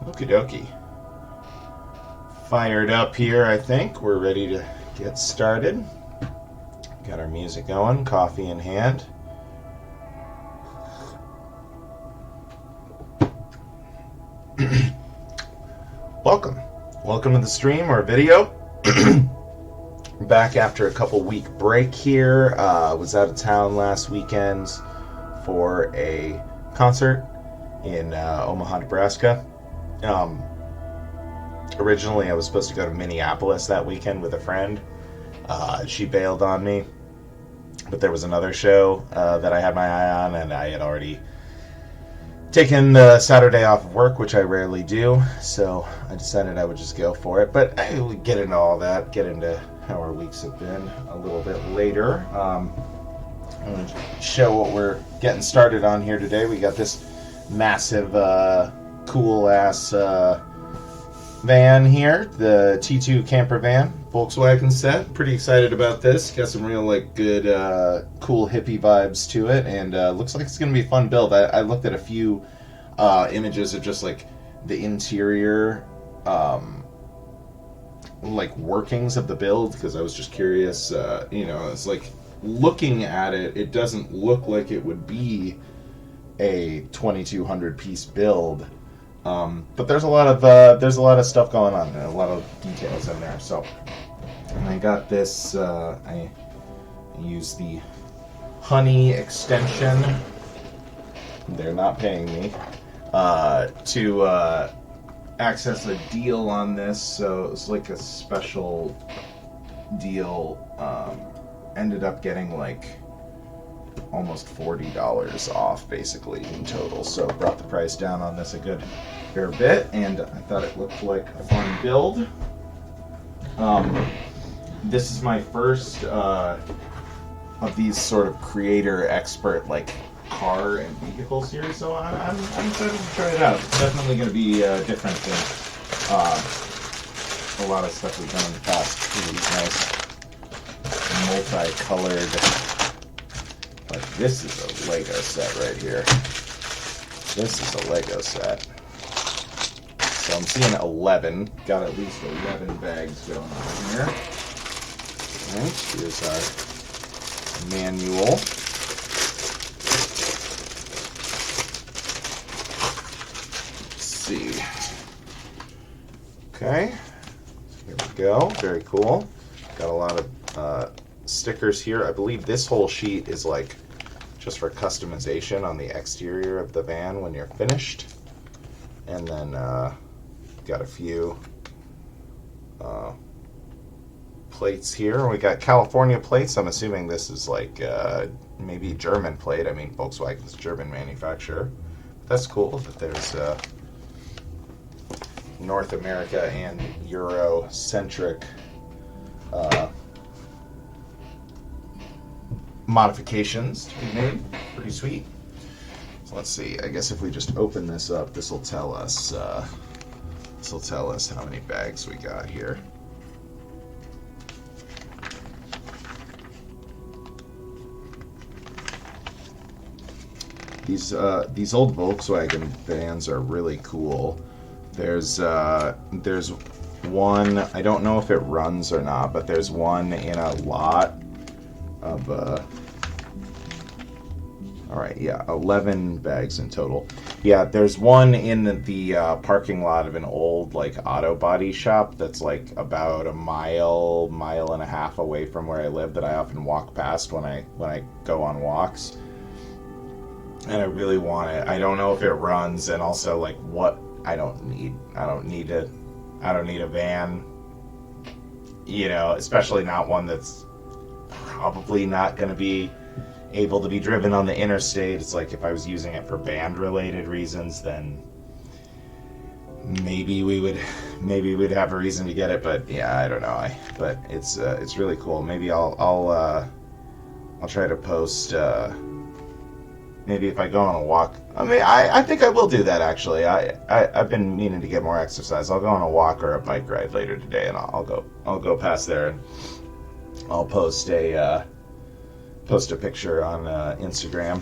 Okie dokie. Fired up here, I think. We're ready to get started. Got our music going, coffee in hand. Welcome. Welcome to the stream or video. Back after a couple week break here. Was out of town last weekend for a concert in Omaha, Nebraska. Originally, I was supposed to go to Minneapolis that weekend with a friend. She bailed on me, but there was another show that I had my eye on, and I had already taken the Saturday off of work, which I rarely do, so I decided I would just go for it. But I will get into all that, get into how our weeks have been a little bit later. I'm going to show what we're getting started on here today. We got this massive, cool-ass van here, the T2 Camper van, Volkswagen set. Pretty excited about this. Got some real, good, cool hippie vibes to it, and looks like it's going to be a fun build. I looked at a few images of just, the interior, workings of the build, because I was just curious. It's looking at it, it doesn't look like it would be a 2,200 piece build, but there's a lot of stuff going on and a lot of details in there. So, and I got this. I use the Honey extension. They're not paying me to access a deal on this. So it's like a special deal. Ended up getting almost $40 off basically in total, so brought the price down on this a good fair bit, and I thought it looked like a fun build. This is my first of these sort of creator expert car and vehicle series, so I'm excited to try it out. It's definitely going to be different than a lot of stuff we've done in the past. Really nice multicolored. This is a Lego set right here. This is a Lego set. So I'm seeing 11. Got at least 11 bags going on here. Alright, here's our manual. Let's see. Okay. Here we go. Very cool. Got a lot of stickers here. I believe this whole sheet is just for customization on the exterior of the van when you're finished. And then got a few plates here. We got California plates. I'm assuming this is maybe German plate. I mean, Volkswagen's a German manufacturer. That's cool that there's North America and Euro-centric modifications to be made. Pretty sweet. So let's see. I guess if we just open this up, this will tell us how many bags we got here. These old Volkswagen vans are really cool. There's one, I don't know if it runs or not, but there's one in a lot of 11 bags in total. Yeah, there's one in the parking lot of an old auto body shop that's about a mile and a half away from where I live, that I often walk past when I go on walks. And I really want it. I don't know if it runs, and also what I don't need a van, especially not one that's probably not going to be able to be driven on the interstate. It's if I was using it for band-related reasons, then maybe we'd have a reason to get it. But yeah, I don't know. But it's really cool. Maybe I'll try to post. Maybe if I go on a walk. I mean, I think I will do that actually. I've been meaning to get more exercise. I'll go on a walk or a bike ride later today, and I'll go past there and I'll post a picture on Instagram.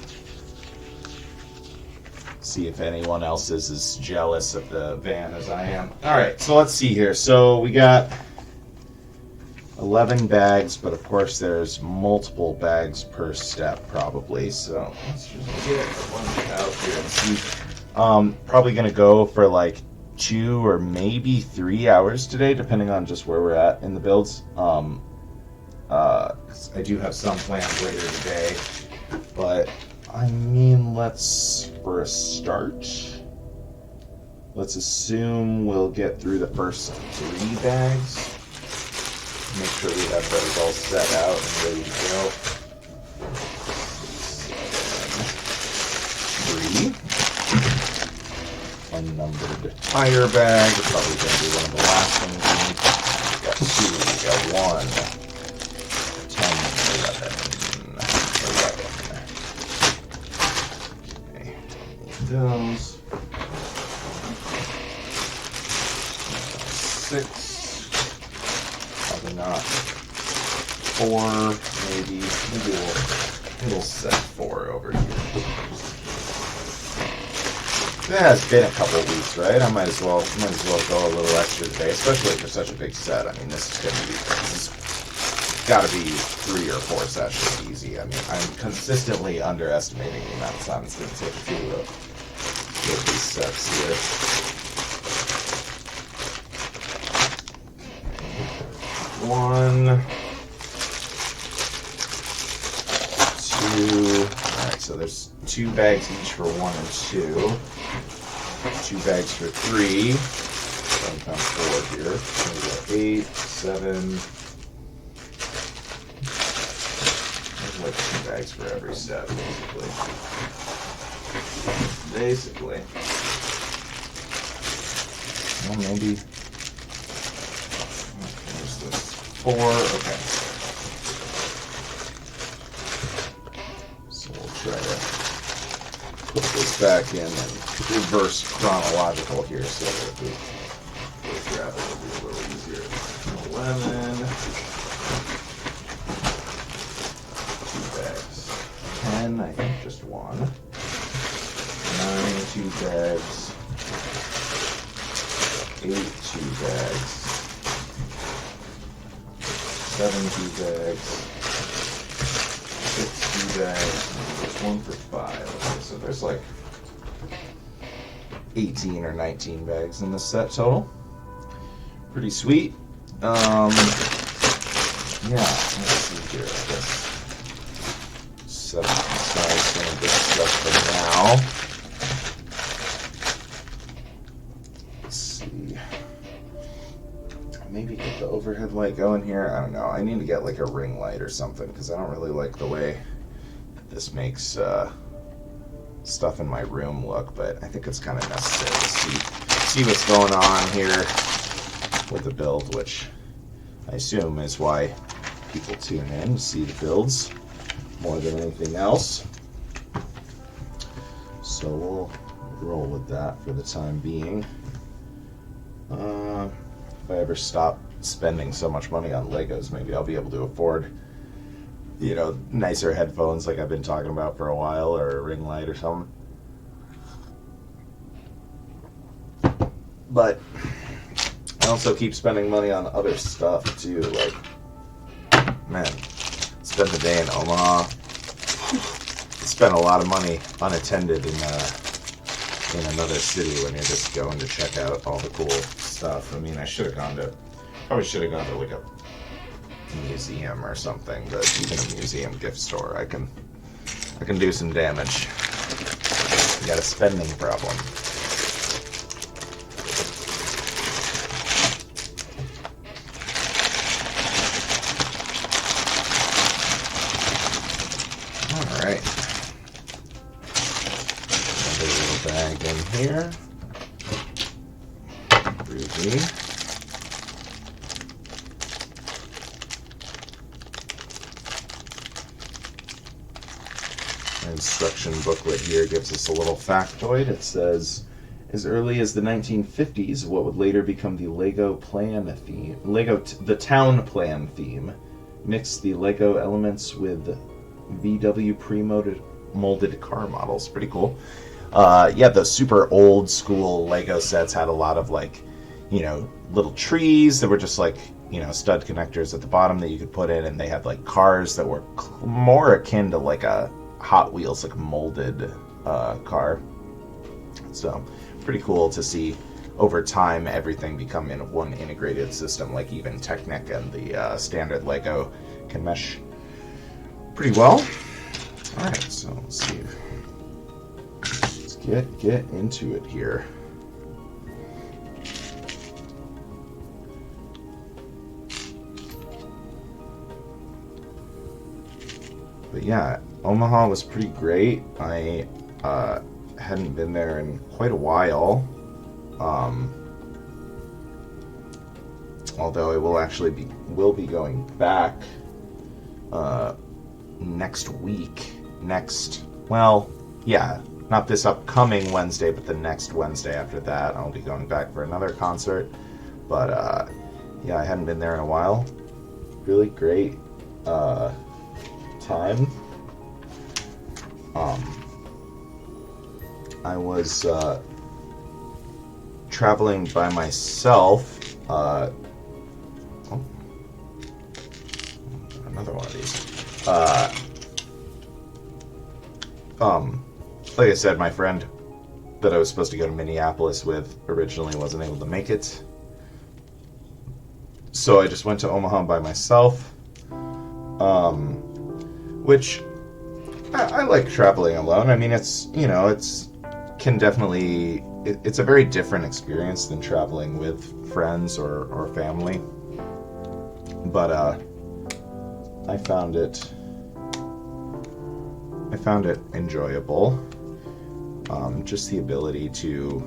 See if anyone else is as jealous of the van as I am. All right, so let's see here. So we got 11 bags, but of course there's multiple bags per step probably. So let's just get a bunch out here and see. Probably gonna go for like 2 or maybe 3 hours today, depending on just where we're at in the builds. 'Cause I do have some plans later today, but I mean, for a start, let's assume we'll get through the first 3 bags. Make sure we have those all set out and ready to go. 3. Unnumbered tire bag. It's probably going to be one of the last ones we need. We got 2. We got 1. 10, 11. Those 6, probably not 4, maybe we'll set 4 over here. It has been a couple of weeks, right? I might as well go a little extra today, especially for such a big set. I mean, this is got to be 3 or 4 sessions easy. I mean, I'm consistently underestimating the amount of time it's going to take to get these sets here. 1, 2. All right, so there's 2 bags each for 1 and 2. 2 bags for 3. 7 times 4 here. So we got 8, 7. There's like 2 bags for every step, basically. Well, maybe. There's this 4. Okay. So we'll try to put this back in and reverse chronological here so that if we grab it, it'll be a little easier. 11. 2 bags. 10, I think just 1. 9, 2 bags. 8, 2 bags. 7, 2 bags. 6, 2 bags. There's 1 for 5. Okay, so there's like 18 or 19 bags in this set total. Pretty sweet. Yeah, let's see here. I guess set aside some of this stuff for now. Let's see. Maybe get the overhead light going here. I don't know. I need to get like a ring light or something because I don't really like the way this makes stuff in my room look, but I think it's kind of necessary to see what's going on here with the build, which I assume is why people tune in to see the builds more than anything else. So we'll roll with that for the time being. If I ever stop spending so much money on Legos, maybe I'll be able to afford, nicer headphones like I've been talking about for a while, or a ring light or something. But I also keep spending money on other stuff too, like, man, spend the day in Omaha, spend a lot of money unattended in another city when you're just going to check out all the cool stuff. I mean, probably should have gone to like a museum or something, but even a museum gift store, I can do some damage. You got a spending problem. All right. Another little bag in here. Groovy. Instruction booklet here gives us a little factoid. It says, as early as the 1950s, what would later become the Lego the town plan theme, mixed the Lego elements with VW pre-molded car models. Pretty cool. Yeah, those super old school Lego sets had a lot of like, little trees that were just like, stud connectors at the bottom that you could put in, and they had like cars that were more akin to like a Hot Wheels, like molded car. So pretty cool to see over time everything become in one integrated system, like even Technic and the standard Lego can mesh pretty well. Alright, so let's see. Let's get into it here. But yeah, Omaha was pretty great. I hadn't been there in quite a while. Although I will be going back next week. Not this upcoming Wednesday, but the next Wednesday after that, I'll be going back for another concert. But yeah, I hadn't been there in a while. Really great time. I was traveling by myself. Another one of these. Like I said, my friend that I was supposed to go to Minneapolis with originally wasn't able to make it. So I just went to Omaha by myself. Which I like traveling alone. I mean, it's a very different experience than traveling with friends or family. But I found it enjoyable. Just the ability to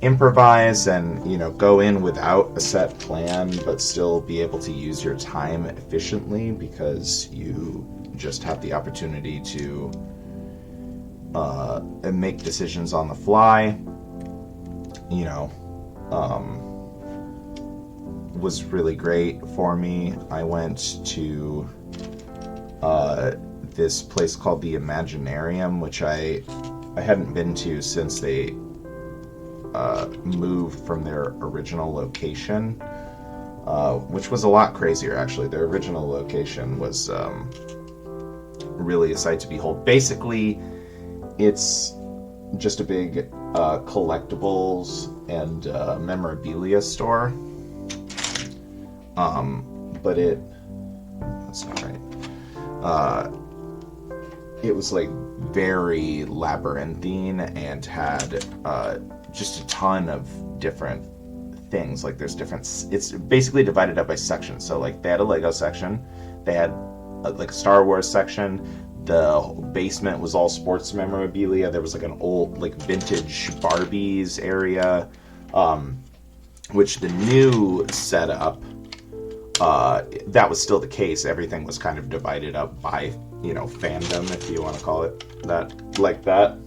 improvise and go in without a set plan, but still be able to use your time efficiently because you just have the opportunity to make decisions on the fly. Was really great for me. I went to this place called the Imaginarium, which I hadn't been to since they moved from their original location, which was a lot crazier actually. Their original location was really a sight to behold. Basically, it's just a big collectibles and memorabilia store. But that's not right. It was like very labyrinthine and had just a ton of different things. Like it's basically divided up by sections. So like they had a Lego section, they had like a Star Wars section. The basement was all sports memorabilia. There was like an old like vintage Barbies area, which the new setup, that was still the case. Everything was kind of divided up by fandom, if you want to call it that, like that.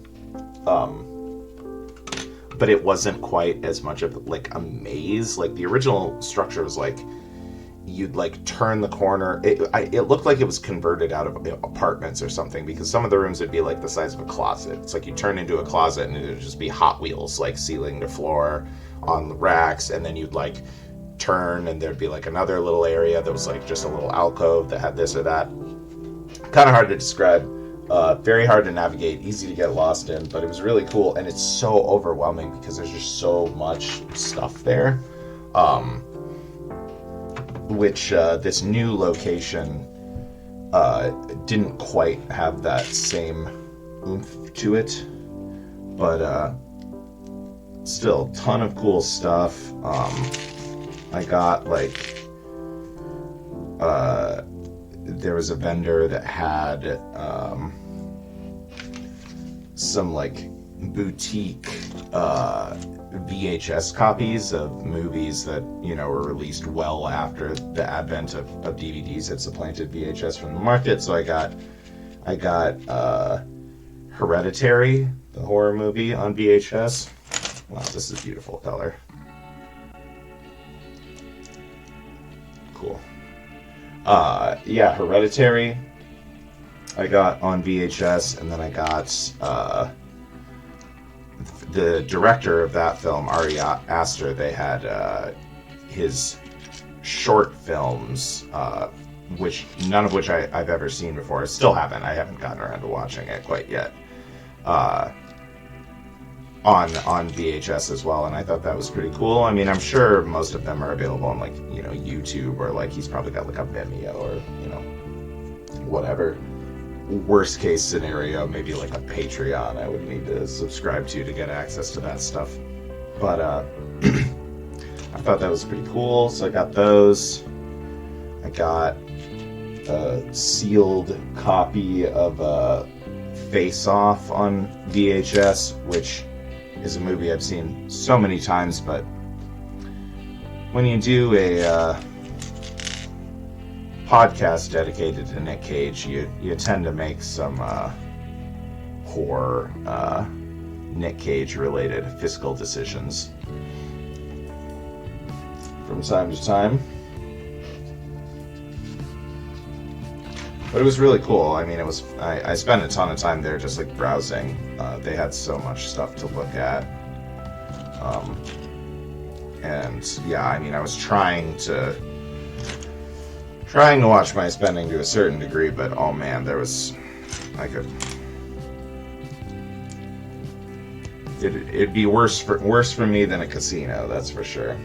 But it wasn't quite as much of like a maze. Like the original structure was like you'd like turn the corner. It looked like it was converted out of apartments or something, because some of the rooms would be like the size of a closet. It's like you turn into a closet and it would just be Hot Wheels, like ceiling to floor on the racks, and then you'd like turn and there'd be like another little area that was like just a little alcove that had this or that. Kind of hard to describe. Very hard to navigate, easy to get lost in, but it was really cool, and it's so overwhelming because there's just so much stuff there. Which this new location didn't quite have that same oomph to it, but still, ton of cool stuff. I got like there was a vendor that had some like boutique VHS copies of movies that were released well after the advent of DVDs had supplanted VHS from the market. So I got Hereditary, the horror movie, on VHS. Wow, this is a beautiful color. Cool. Yeah, Hereditary I got on VHS, and then I got the director of that film, Ari Aster, they had his short films, which none of which I've ever seen before. I still haven't. I haven't gotten around to watching it quite yet. On VHS as well, and I thought that was pretty cool. I mean, I'm sure most of them are available on, like, you know, YouTube, or like he's probably got like a Vimeo, or, you know, whatever. Worst case scenario, maybe like a Patreon I would need to subscribe to get access to that stuff. But I thought that was pretty cool, so I got those. I got a sealed copy of Face Off on VHS, which is a movie I've seen so many times, but when you do a podcast dedicated to Nick Cage, you tend to make some poor Nick Cage related fiscal decisions from time to time. But it was really cool. I mean, I spent a ton of time there just like browsing. They had so much stuff to look at. And yeah, I mean, I was trying to watch my spending to a certain degree, but oh man, it'd be worse for me than a casino, that's for sure.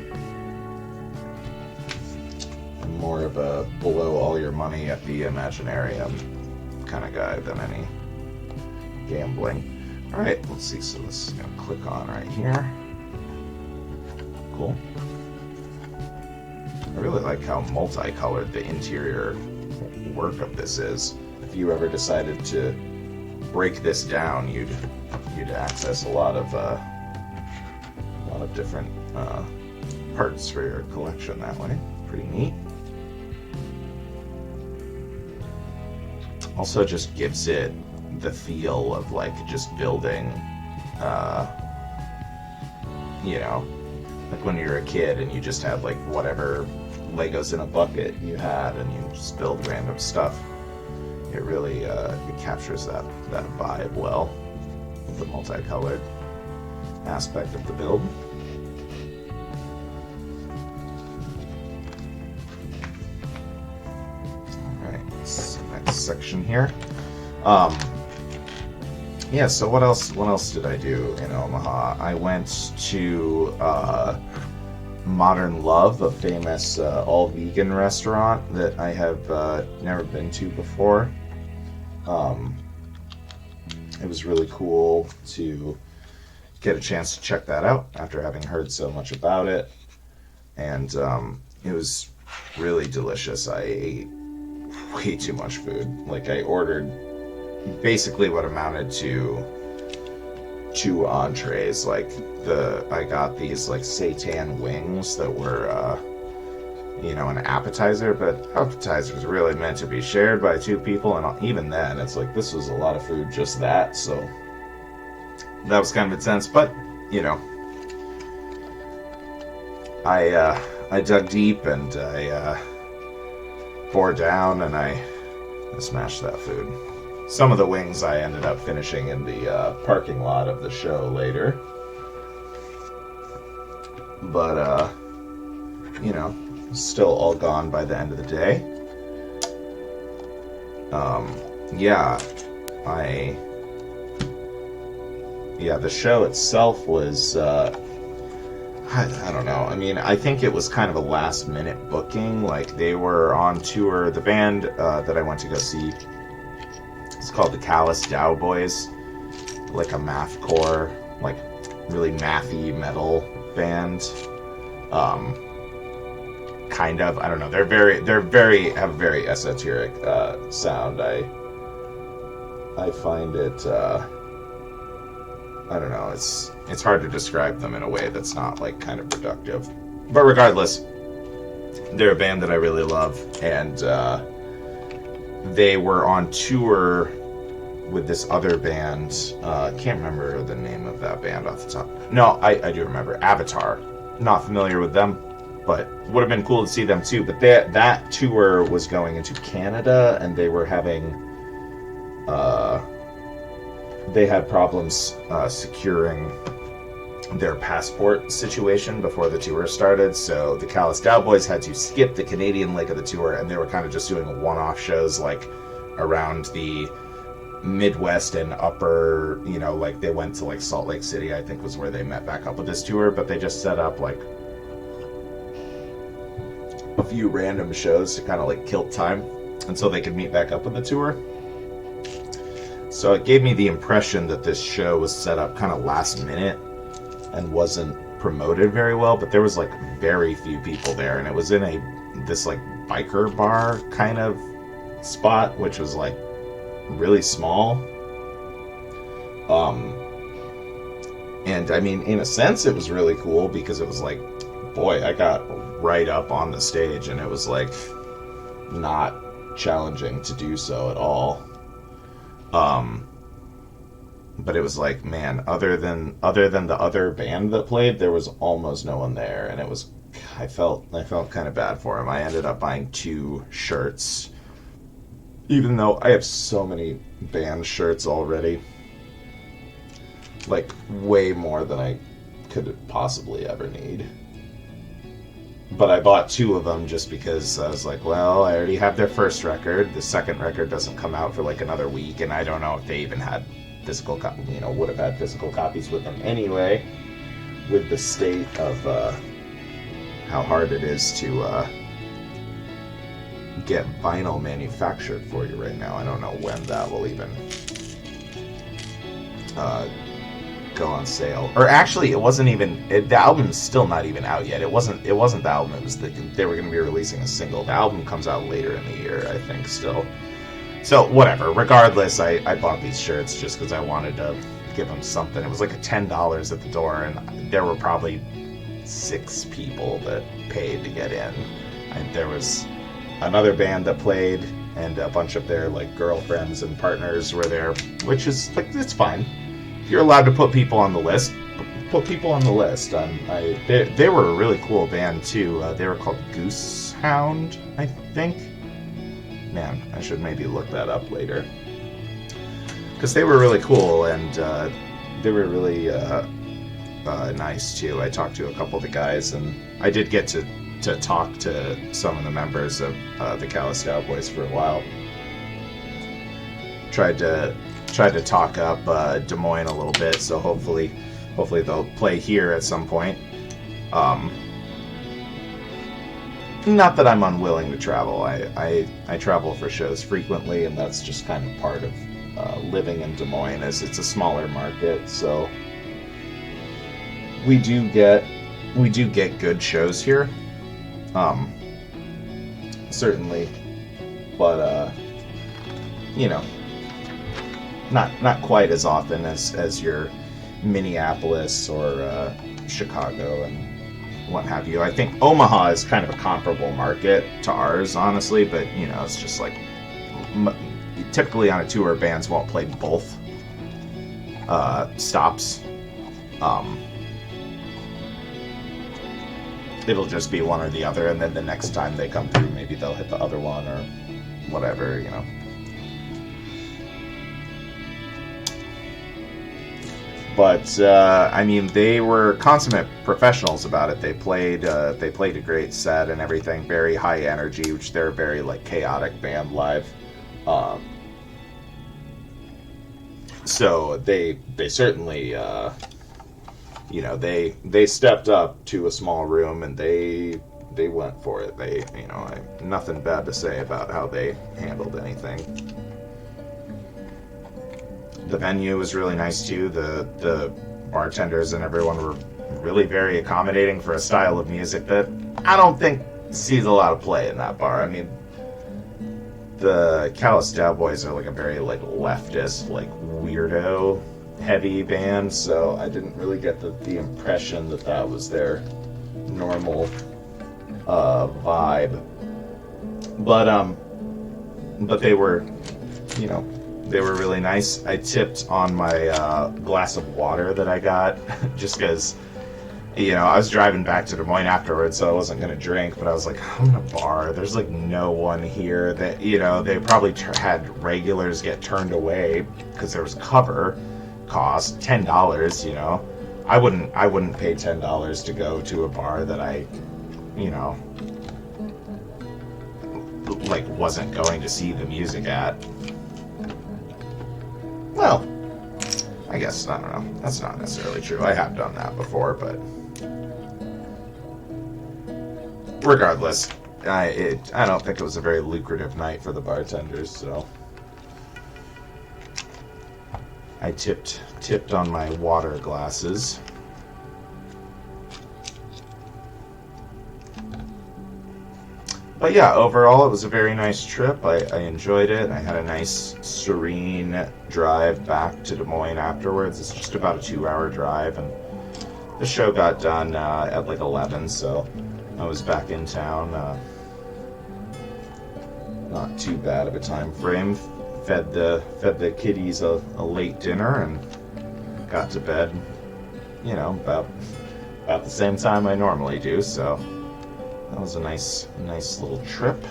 More of a blow all your money at the Imaginarium kind of guy than any gambling. Alright, let's see. So this is going to click on right here. Cool. I really like how multicolored the interior work of this is. If you ever decided to break this down, you'd access a lot of different parts for your collection that way. Pretty neat. Also just gives it the feel of like just building, you know, like when you're a kid and you just had like whatever Legos in a bucket you had and you just build random stuff. It really it captures that vibe well with the multicolored aspect of the build. Section here. Yeah, so what else did I do in Omaha? I went to Modern Love, a famous all-vegan restaurant that I have never been to before. It was really cool to get a chance to check that out after having heard so much about it. And it was really delicious. I ate way too much food. Like, I ordered basically what amounted to 2 entrees. Like, I got these like seitan wings that were you know, an appetizer, but appetizers really meant to be shared by 2 people, and even then it's like this was a lot of food, just that. So that was kind of intense, but you know, I dug deep and I bore down and I smashed that food. Some of the wings I ended up finishing in the parking lot of the show later. But, you know, still all gone by the end of the day. The show itself was, I don't know. I mean, I think it was kind of a last-minute booking. Like, they were on tour. The band that I went to go see, it's called the Callous Dow Boys. Like a mathcore, like really mathy metal band. Kind of. I don't know. They're very have a very esoteric sound. I find it. I don't know. It's hard to describe them in a way that's not like kind of productive. But regardless, they're a band that I really love, and they were on tour with this other band. Can't remember the name of that band off the top. No, I do remember. Avatar. Not familiar with them, but would have been cool to see them too. But that tour was going into Canada, and they were having they had problems securing their passport situation before the tour started, so the Callous Cowboys had to skip the Canadian leg of the tour, and they were kind of just doing one-off shows like around the Midwest and upper, like they went to like Salt Lake City, I think was where they met back up with this tour, but they just set up like a few random shows to kind of like kill time until they could meet back up with the tour. So it gave me the impression that this show was set up kind of last minute and wasn't promoted very well, but there was like very few people there, and it was in this like biker bar kind of spot, which was like really small. And I mean, in a sense it was really cool because it was like, boy, I got right up on the stage and it was like not challenging to do so at all. But it was like, man, other than the other band that played, there was almost no one there, and it was, I felt kind of bad for him. I ended up buying 2 shirts, even though I have so many band shirts already, like way more than I could possibly ever need. But I bought 2 of them just because I was like, well, I already have their first record. The second record doesn't come out for like another week, and I don't know if they even had physical, would have had physical copies with them anyway, with the state of how hard it is to get vinyl manufactured for you right now. I don't know when that will even go on sale. Or actually, it wasn't even, the album's still not even out yet. It wasn't the album. It was they were going to be releasing a single. The album comes out later in the year, I think, still. So, whatever. Regardless, I bought these shirts just because I wanted to give them something. It was like $10 at the door, and there were probably 6 people that paid to get in. And there was another band that played, and a bunch of their like girlfriends and partners were there, which is like, it's fine. If you're allowed to put people on the list, put people on the list. They were a really cool band too. They were called Goose Hound, I think. Man, I should maybe look that up later, because they were really cool, and they were really nice too. I talked to a couple of the guys, and I did get to talk to some of the members of the Callous Cowboys for a while. Tried to talk up Des Moines a little bit, so hopefully they'll play here at some point. Not that I'm unwilling to travel. I travel for shows frequently, and that's just kind of part of living in Des Moines, as it's a smaller market. So we do get good shows here, certainly, but not quite as often as your Minneapolis or Chicago and what have you. I think Omaha is kind of a comparable market to ours, honestly, but it's just like typically on a tour, bands won't play both stops. It'll just be one or the other, and then the next time they come through, maybe they'll hit the other one or whatever, But I mean, they were consummate professionals about it. They played a great set and everything, very high energy, which they're a very like chaotic band live. So they certainly they stepped up to a small room, and they went for it. They I have nothing bad to say about how they handled anything. The venue was really nice too. The bartenders and everyone were really very accommodating for a style of music that I don't think sees a lot of play in that bar. I mean, the Callous Cowboys are like a very like leftist, like weirdo heavy band, so I didn't really get the impression that was their normal vibe. But they were, they were really nice. I tipped on my glass of water that I got, just because, I was driving back to Des Moines afterwards, so I wasn't going to drink, but I was like, I'm in a bar. There's like no one here. That they probably had regulars get turned away because there was cover cost $10, I wouldn't pay $10 to go to a bar that I, you know, like wasn't going to see the music at. Well, I guess, I don't know. That's not necessarily true. I have done that before, but regardless, I don't think it was a very lucrative night for the bartenders, so I tipped on my water glasses. But yeah, overall it was a very nice trip. I enjoyed it. I had a nice serene drive back to Des Moines afterwards. It's just about a 2-hour drive, and the show got done at like 11, so I was back in town. Not too bad of a time frame. Fed the kiddies a late dinner and got to bed, you know, about the same time I normally do, so that was a nice little trip.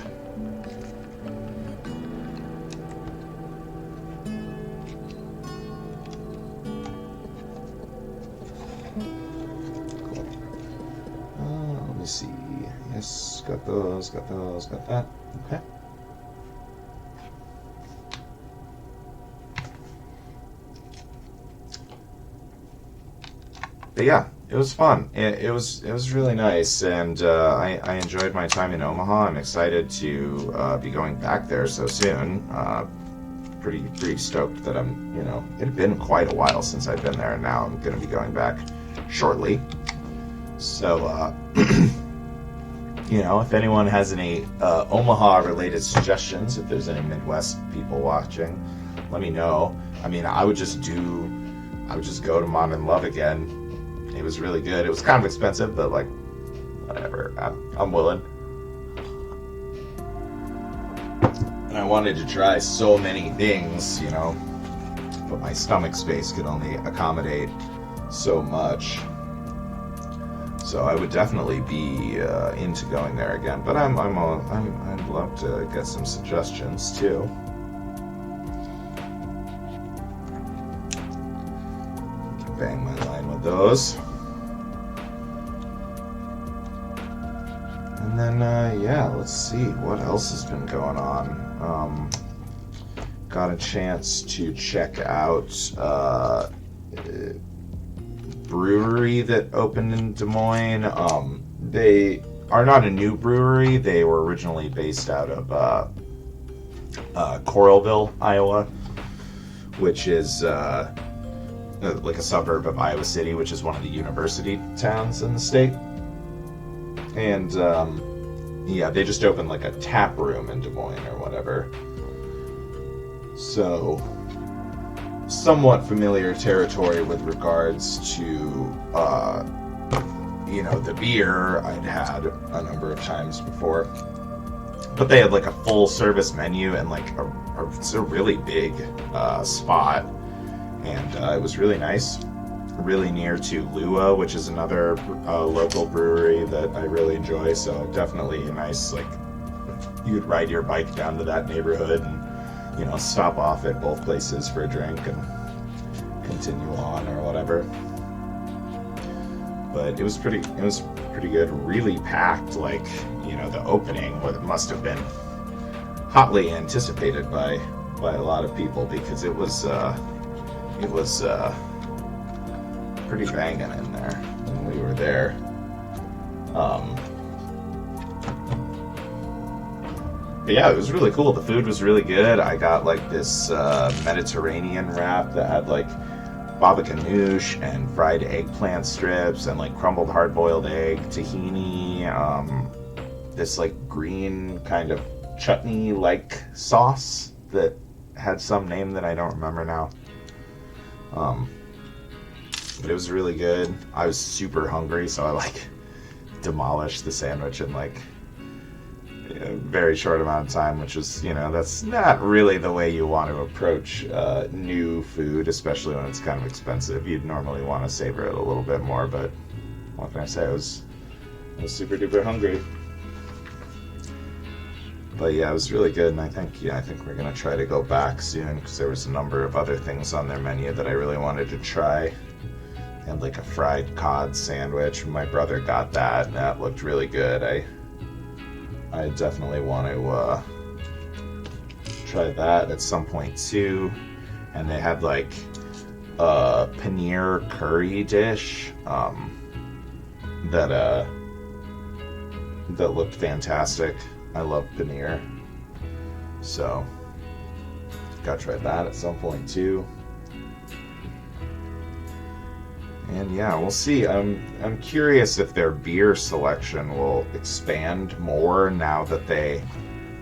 Cool. Let me see. Yes, got those, got that. Okay. But yeah, it was fun. It was really nice, and I enjoyed my time in Omaha. I'm excited to be going back there so soon. Pretty stoked that I'm, you know, it had been quite a while since I've been there, and now I'm going to be going back shortly. So, you know, if anyone has any Omaha-related suggestions, if there's any Midwest people watching, let me know. I mean, I would just go to Mom and Love again. It was really good. It was kind of expensive, but like, whatever. I'm willing. And I wanted to try so many things, you know, but my stomach space could only accommodate so much. So I would definitely be into going there again. But I'd love to get some suggestions too. Bang my line with those. And then, yeah, let's see what else has been going on. Got a chance to check out brewery that opened in Des Moines. They are not a new brewery. They were originally based out of Coralville, Iowa, which is like a suburb of Iowa City, which is one of the university towns in the state. And yeah, they just opened like a tap room in Des Moines or whatever. So somewhat familiar territory with regards to you know, the beer I'd had a number of times before. But they had like a full service menu and like it's a really big spot. And it was really nice, really near to Lua, which is another local brewery that I really enjoy. So definitely a nice, like, you could ride your bike down to that neighborhood and, you know, stop off at both places for a drink and continue on or whatever. But it was pretty good, really packed. Like, you know, the opening must have been hotly anticipated by a lot of people, because it was pretty banging in there when we were there. But yeah, it was really cool. The food was really good. I got like this Mediterranean wrap that had like baba ganoush and fried eggplant strips and like crumbled hard-boiled egg, tahini, this like green kind of chutney-like sauce that had some name that I don't remember now. But it was really good. I was super hungry, so I like demolished the sandwich in like a very short amount of time, which was, you know, that's not really the way you want to approach new food, especially when it's kind of expensive. You'd normally want to savor it a little bit more, but what can I say? I was super duper hungry. But yeah, it was really good, and I think we're gonna try to go back soon, because there was a number of other things on their menu that I really wanted to try. and like a fried cod sandwich. My brother got that, and that looked really good. I definitely want to try that at some point too. And they had like a paneer curry dish that looked fantastic. I love paneer, so gotta try that at some point too. And yeah, we'll see. I'm curious if their beer selection will expand more now that they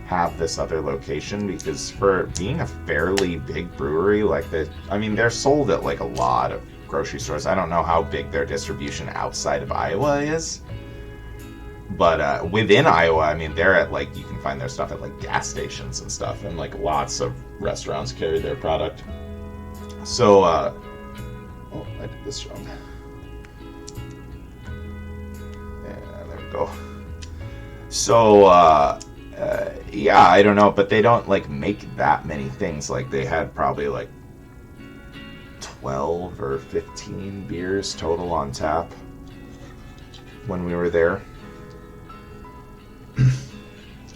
have this other location, because for being a fairly big brewery, like they're sold at like a lot of grocery stores. I don't know how big their distribution outside of Iowa is, but within Iowa, I mean, they're at like, you can find their stuff at like gas stations and stuff, and like lots of restaurants carry their product. So, oh, I did this wrong. Yeah, there we go. So, yeah, I don't know, but they don't like make that many things. Like they had probably like 12 or 15 beers total on tap when we were there.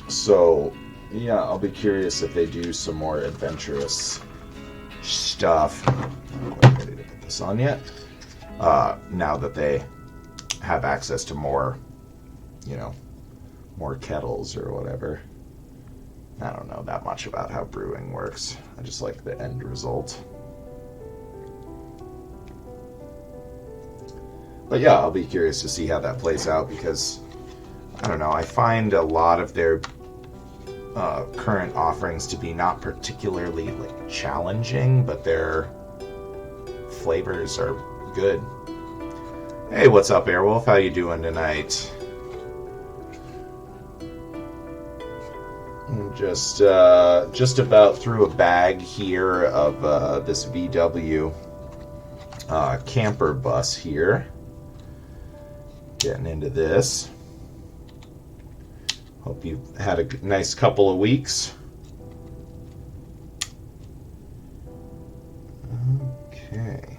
So, yeah, I'll be curious if they do some more adventurous stuff. I'm not quite ready to put this on yet. Now that they have access to more, more kettles or whatever. I don't know that much about how brewing works. I just like the end result. But yeah, I'll be curious to see how that plays out, because I don't know, I find a lot of their current offerings to be not particularly like challenging, but their flavors are good. Hey, what's up, Airwolf? How you doing tonight? Just about through a bag here of this VW camper bus here. Getting into this. Hope you've had a nice couple of weeks. Okay.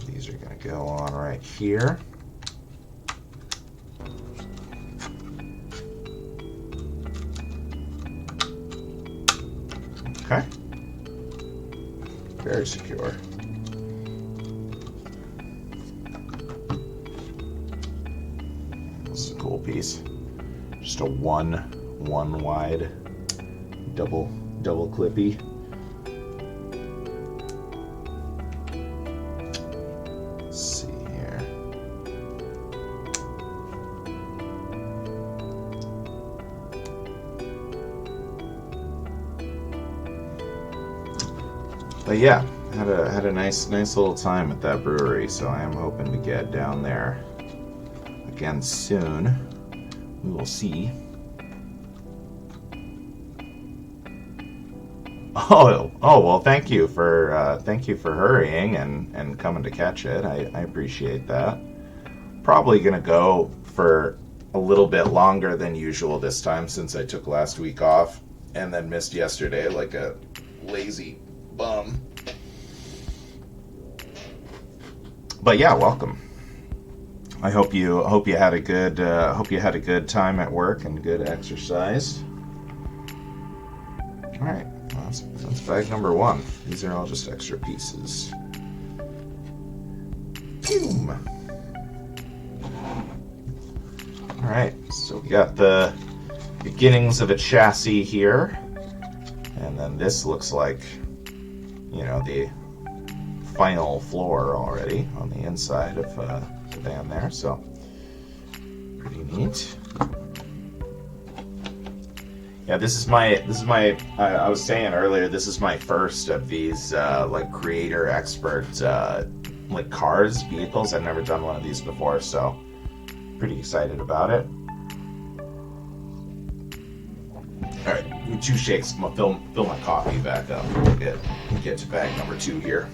These are going to go on right here. Okay. Very secure. This is a cool piece. Just a one wide double clippy. Let's see here. But yeah, had a nice little time at that brewery, so I am hoping to get down there again soon. We will see. Oh well, thank you for hurrying and coming to catch it. I appreciate that. Probably gonna go for a little bit longer than usual this time, since I took last week off and then missed yesterday like a lazy bum. But yeah, welcome. I hope you had a good time at work and good exercise. All right, well, that's bag number 1. These are all just extra pieces. Boom. All right, so we got the beginnings of a chassis here, and then this looks like, the final floor already on the inside of the van there, so pretty neat. Yeah, this is my I was saying earlier, this is my first of these like creator expert like vehicles. I've never done one of these before, so pretty excited about it. All right, give me 2 shakes. I'm gonna fill my coffee back up. Get to bag number 2 here.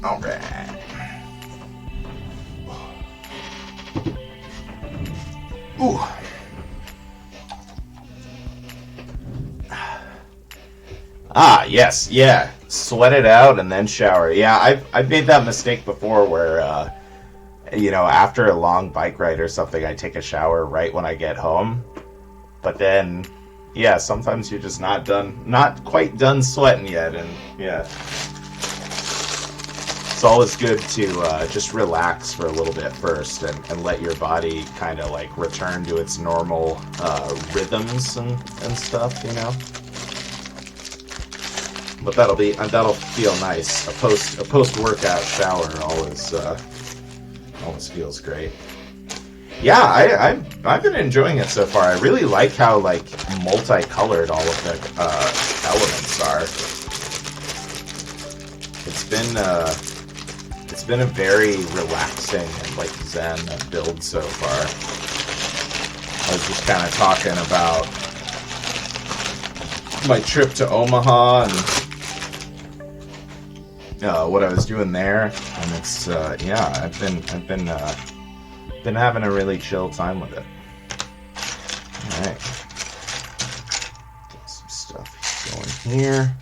All right. Ooh. Ah, yes, yeah. Sweat it out and then shower. Yeah, I've made that mistake before where, after a long bike ride or something, I take a shower right when I get home. But then, yeah, sometimes you're just not quite done sweating yet, and yeah. It's always good to just relax for a little bit first and let your body kind of like return to its normal rhythms and stuff, But that'll feel nice. A post workout shower always feels great. Yeah, I've been enjoying it so far. I really like how like multicolored all of the elements are. It's been a very relaxing and like zen build so far. I was just kind of talking about my trip to Omaha and what I was doing there, and it's I've been having a really chill time with it. All right, get some stuff going here.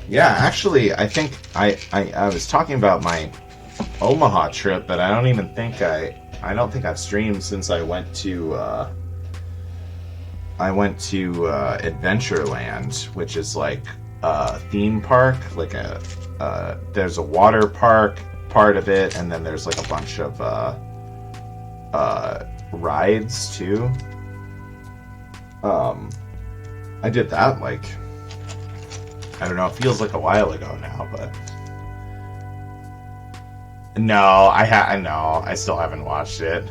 Yeah, actually, I think I was talking about my Omaha trip, but I don't think I've streamed since I went to Adventureland, which is like a theme park, like there's a water park part of it, and then there's like a bunch of rides too. I did that like, I don't know, it feels like a while ago now, but no, I still haven't watched it.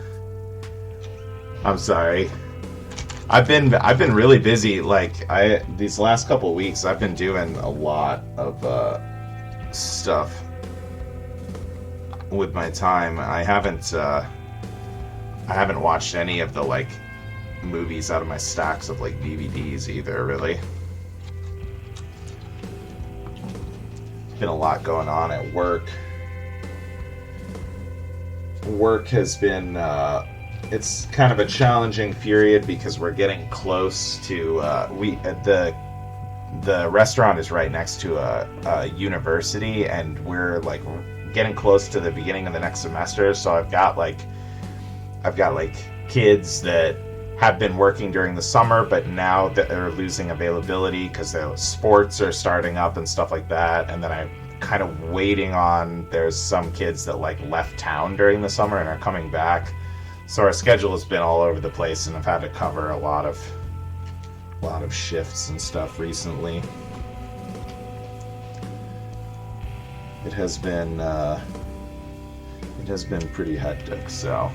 I'm sorry. I've been really busy. Like these last couple of weeks, I've been doing a lot of stuff with my time. I haven't watched any of the like movies out of my stacks of like DVDs either, really. Been a lot going on at work. Work has been it's kind of a challenging period because we're getting close to the restaurant is right next to a university, and we're like getting close to the beginning of the next semester. So I've got like kids that have been working during the summer, but now that they're losing availability because their sports are starting up and stuff like that. And then I'm kind of waiting on, there's some kids that like left town during the summer and are coming back. So our schedule has been all over the place, and I've had to cover a lot of shifts and stuff recently. It has been pretty hectic, so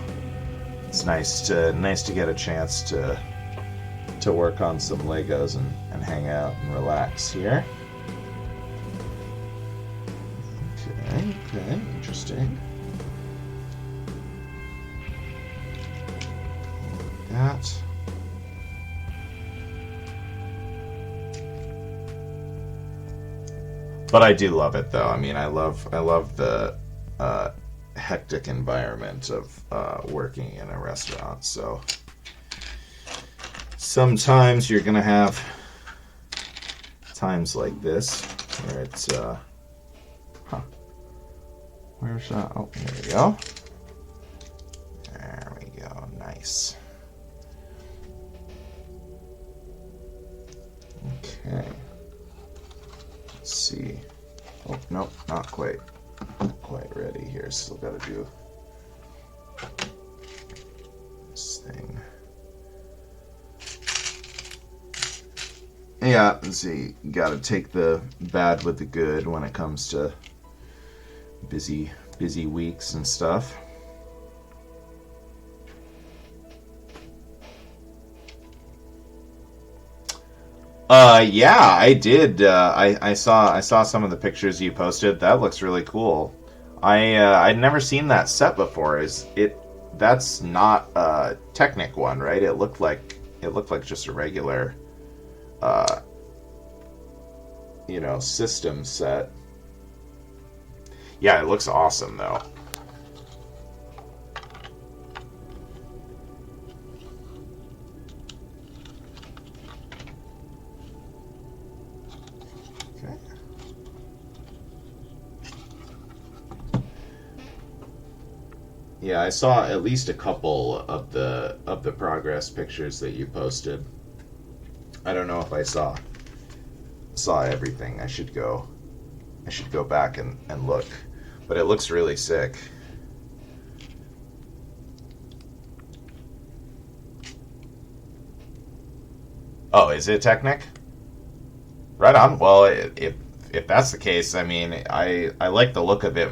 it's nice to get a chance to work on some Legos and hang out and relax here. Okay, interesting. That. But I do love it, though. I mean, I love the hectic environment of working in a restaurant. So sometimes you're gonna have times like this where it's where's that? Oh, there we go. There we go. Nice. Okay. Let's see. Oh, nope, not quite ready here. Still got to do this thing. Yeah, let's see. Got to take the bad with the good when it comes to busy weeks and stuff. Yeah, I did. I saw some of the pictures you posted. That looks really cool. I'd never seen that set before. Is it? That's not a Technic one, right? It looked like just a regular, uh, system set. Yeah, it looks awesome though. Okay. Yeah, I saw at least a couple of the progress pictures that you posted. I don't know if I saw everything. I should go back and look. But it looks really sick. Oh, is it Technic? Right on. Well, if that's the case, I mean, I like the look of it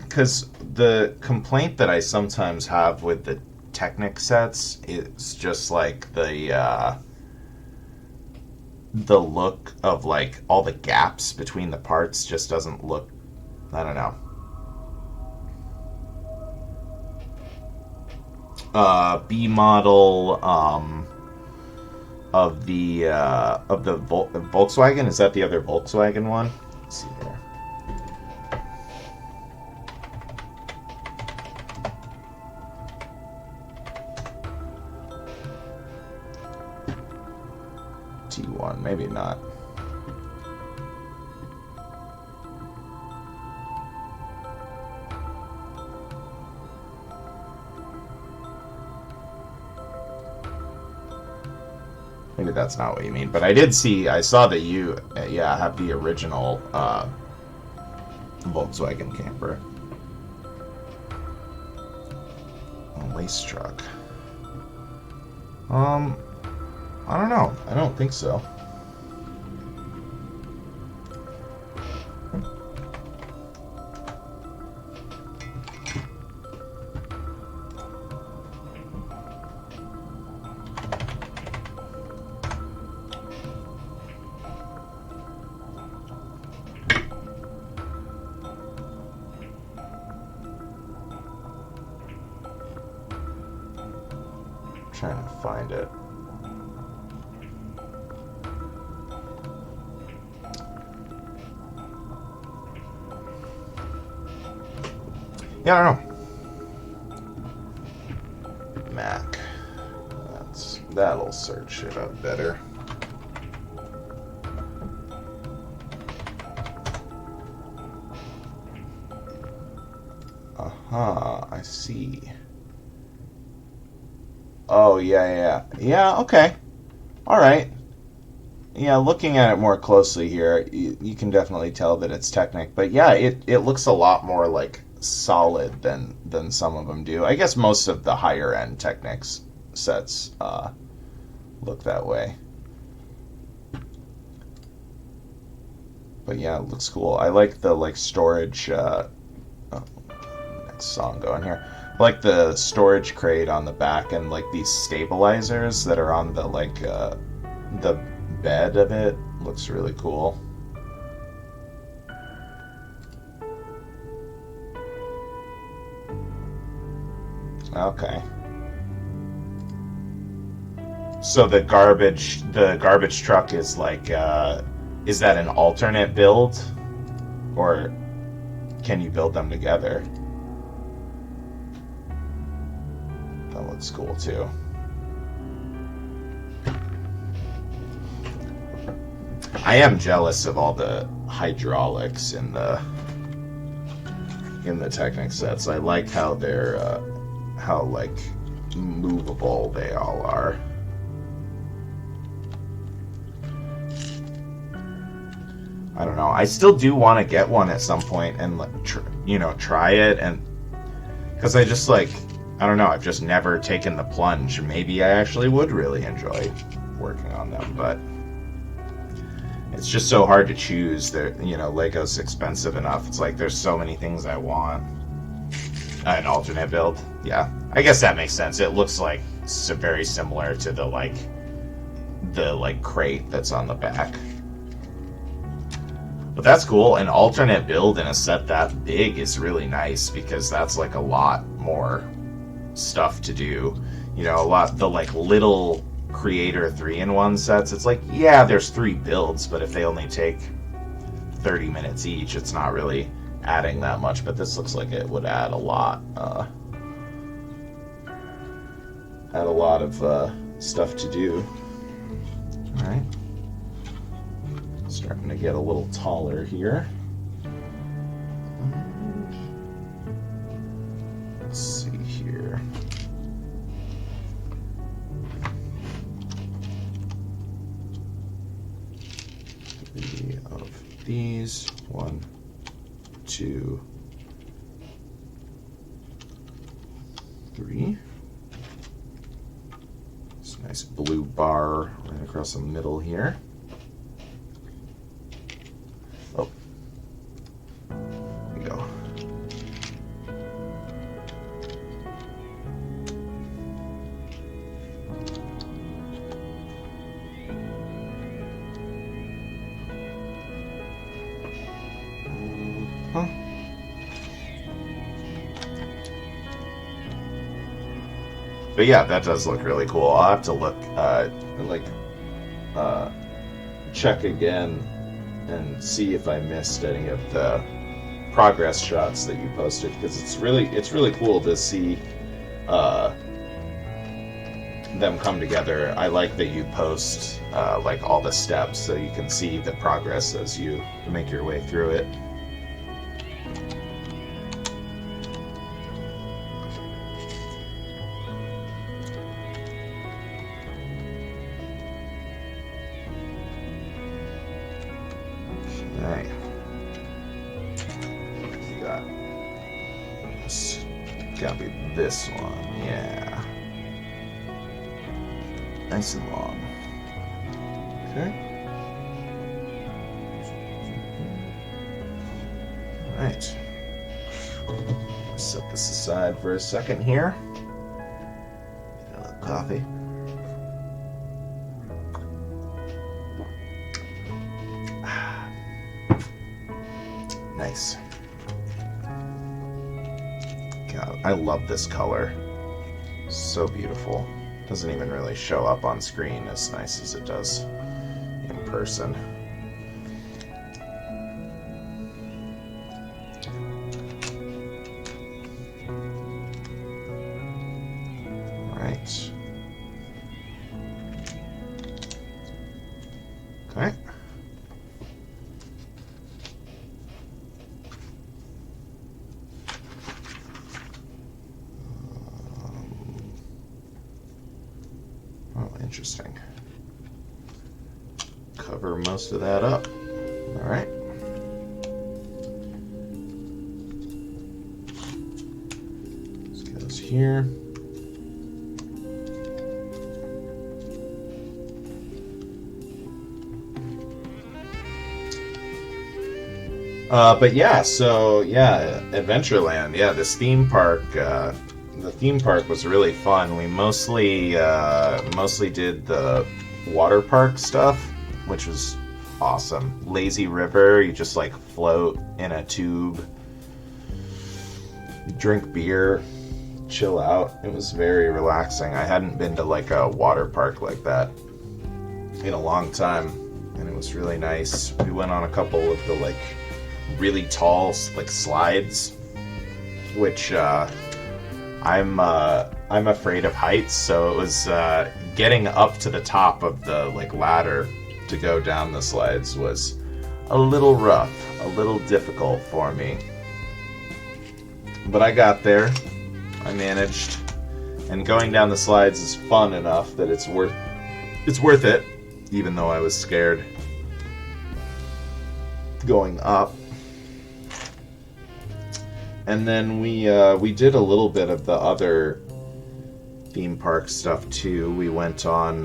because the complaint that I sometimes have with the Technic sets is just like the look of like all the gaps between the parts just doesn't look. I don't know. B model of the Volkswagen. Is that the other Volkswagen one? Let's see here. T1, maybe not. Maybe that's not what you mean, but I saw that you, have the original Volkswagen camper. A lace truck. I don't know. I don't think so. Trying to find it. Yeah, I don't know. Mac. That'll search it up better. I see. Oh, yeah, okay. All right. Yeah, looking at it more closely here, you can definitely tell that it's Technic. But yeah, it looks a lot more like solid than some of them do. I guess most of the higher end Technics sets look that way. But yeah, it looks cool. I like the storage. Next song going here. I like the storage crate on the back and like these stabilizers that are on the bed of it. Looks really cool. Okay. So the garbage truck is like, is that an alternate build, or can you build them together? That looks cool too. I am jealous of all the hydraulics in the Technic sets. I like how they're how like movable they all are. I don't know. I still do want to get one at some point and try it, and because I just like, I don't know, I've just never taken the plunge. Maybe I actually would really enjoy working on them, but it's just so hard to choose. Lego's expensive enough. It's like there's so many things I want. An alternate build. Yeah, I guess that makes sense. It looks like very similar to the crate that's on the back. But that's cool. An alternate build in a set that big is really nice because that's like a lot more stuff to do. You know, a lot the like little Creator 3-in-1 sets. It's like, yeah, there's 3 builds, but if they only take 30 minutes each, it's not really adding that much. But this looks like it would add a lot. Add a lot of stuff to do. All right. Starting to get a little taller here. Let's see here. 3 of these. 1, 2, 3. This nice blue bar right across the middle here. Oh, there we go. But yeah, that does look really cool. I'll have to look, check again and see if I missed any of the progress shots that you posted, because it's really cool to see them come together. I like that you post like all the steps so you can see the progress as you make your way through it. Okay. We got this. Gotta be this one, yeah. Nice and long. Okay. Alright. Set this aside for a second here. Get a little coffee. Nice. God, I love this color. So beautiful. Doesn't even really show up on screen as nice as it does in person. All right. Okay. Interesting. Cover most of that up. All right. This goes here. But yeah, so yeah, Adventureland. Yeah, this theme park. The theme park was really fun. We mostly did the water park stuff, which was awesome. Lazy river, you just like float in a tube, drink beer, chill out. It was very relaxing. I hadn't been to like a water park like that in a long time, and it was really nice. We went on a couple of the like really tall like slides, which I'm afraid of heights, so it was getting up to the top of the like ladder to go down the slides was a little rough, a little difficult for me. But I got there. I managed, and going down the slides is fun enough that it's worth it, even though I was scared going up. And then we did a little bit of the other theme park stuff too. We went on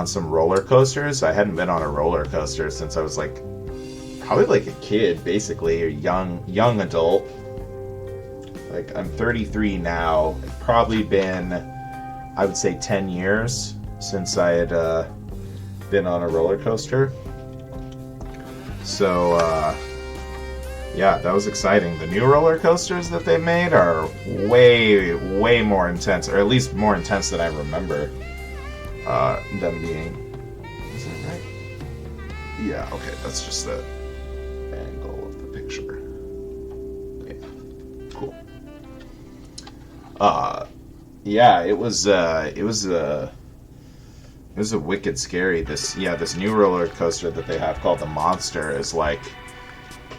some roller coasters. I hadn't been on a roller coaster since I was like probably like a kid, basically, a young adult. Like I'm 33 now. It's probably been, I would say, 10 years since I had been on a roller coaster. So, yeah, that was exciting. The new roller coasters that they made are way, way more intense, or at least more intense than I remember them being. Is that right? Yeah, okay, that's just the angle of the picture. Yeah, cool. Yeah, it was wicked scary. This new roller coaster that they have called the Monster is like,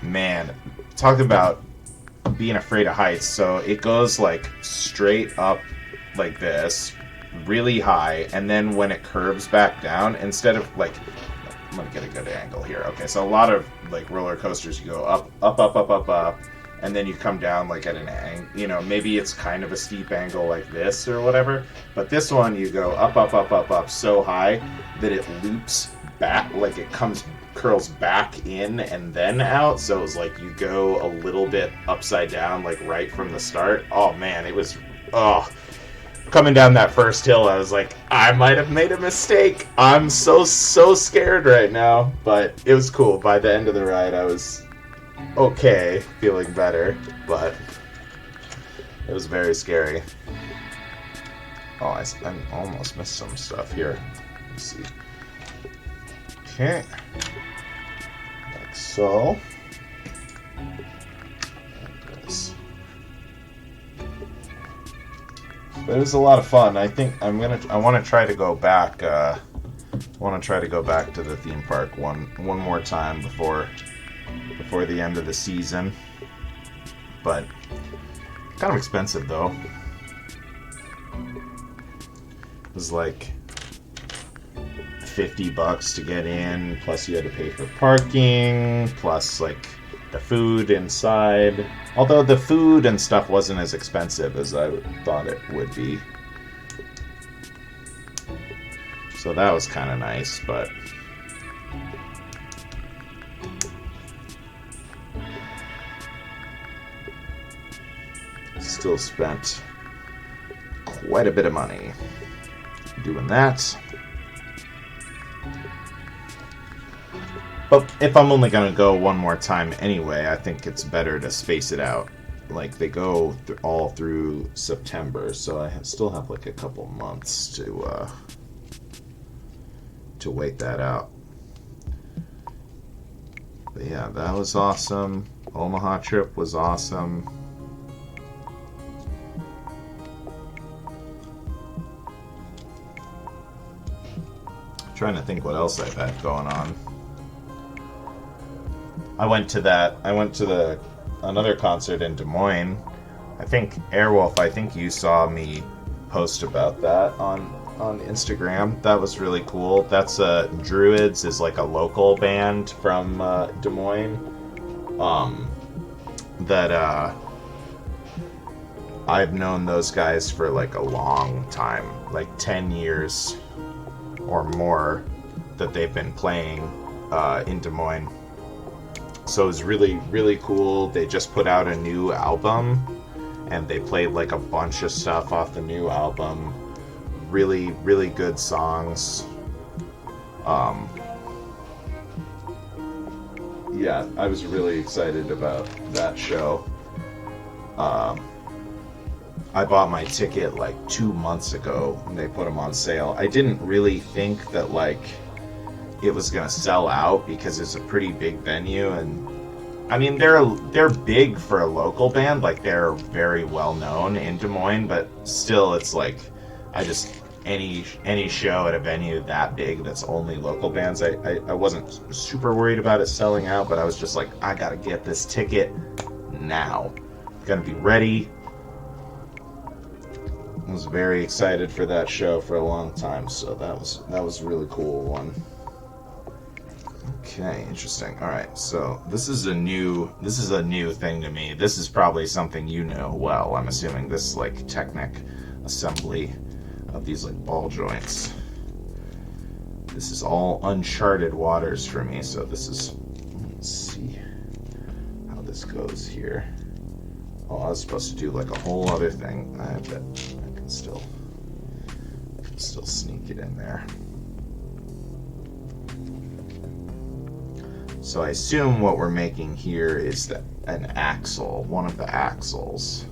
man, talk about being afraid of heights. So it goes like straight up like this, really high, and then when it curves back down, instead of like, I'm gonna get a good angle here. Okay, so a lot of like roller coasters, you go up, up, up, up, up, up, and then you come down like at an angle. You know, maybe it's kind of a steep angle like this or whatever. But this one, you go up, up, up, up, up so high that it loops back, like it curls back in and then out. So it's like you go a little bit upside down, like right from the start. Oh man, it was, coming down that first hill, I was like, I might have made a mistake. I'm so scared right now. But it was cool. By the end of the ride, I was okay, feeling better, but it was very scary. Oh, I almost missed some stuff here. Let's see. Okay. Like so. Like this. But it was a lot of fun. I think I want to try to go back. I want to try to go back to the theme park one more time before the end of the season. But kind of expensive though. It was like $50 to get in, plus you had to pay for parking, plus like the food inside. Although the food and stuff wasn't as expensive as I thought it would be. So that was kind of nice, but still spent quite a bit of money doing that. But if I'm only going to go one more time anyway, I think it's better to space it out. Like, they go all through September, so I still have like a couple months to wait that out. But yeah, that was awesome. Omaha trip was awesome. Trying to think what else I've had going on. I went to another concert in Des Moines. I think Airwolf, I think you saw me post about that on Instagram. That was really cool. That's Druids is like a local band from Des Moines. That I've known those guys for like a long time, like 10 years or more that they've been playing in Des Moines. So it was really, really cool. They just put out a new album, and they played like a bunch of stuff off the new album. Really, really good songs. Yeah, I was really excited about that show. I bought my ticket like 2 months ago, and they put them on sale. I didn't really think that like it was gonna sell out because it's a pretty big venue, and I mean they're big for a local band, like they're very well known in Des Moines, but still it's like any show at a venue that big that's only local bands, I wasn't super worried about it selling out, but I was just like, I gotta get this ticket now. Gonna be ready. I was very excited for that show for a long time, so that was a really cool one. Okay, interesting. All right, so this is a new thing to me. This is probably something you know well. I'm assuming this like Technic assembly of these like ball joints. This is all uncharted waters for me. So this is, let's see how this goes here. Oh, I was supposed to do like a whole other thing. I bet I can still sneak it in there. So I assume what we're making here is an axle, one of the axles.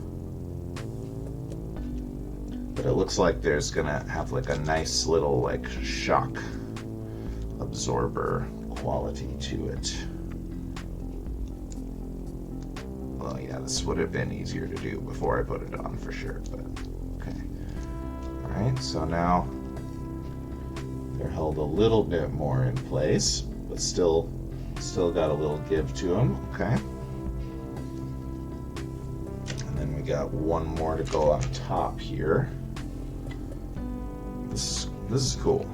But it looks like there's gonna have like a nice little like shock absorber quality to it. Well, yeah, this would have been easier to do before I put it on for sure, but okay. Alright, so now they're held a little bit more in place, but still got a little give to them, okay. And then we got one more to go on top here. This is cool.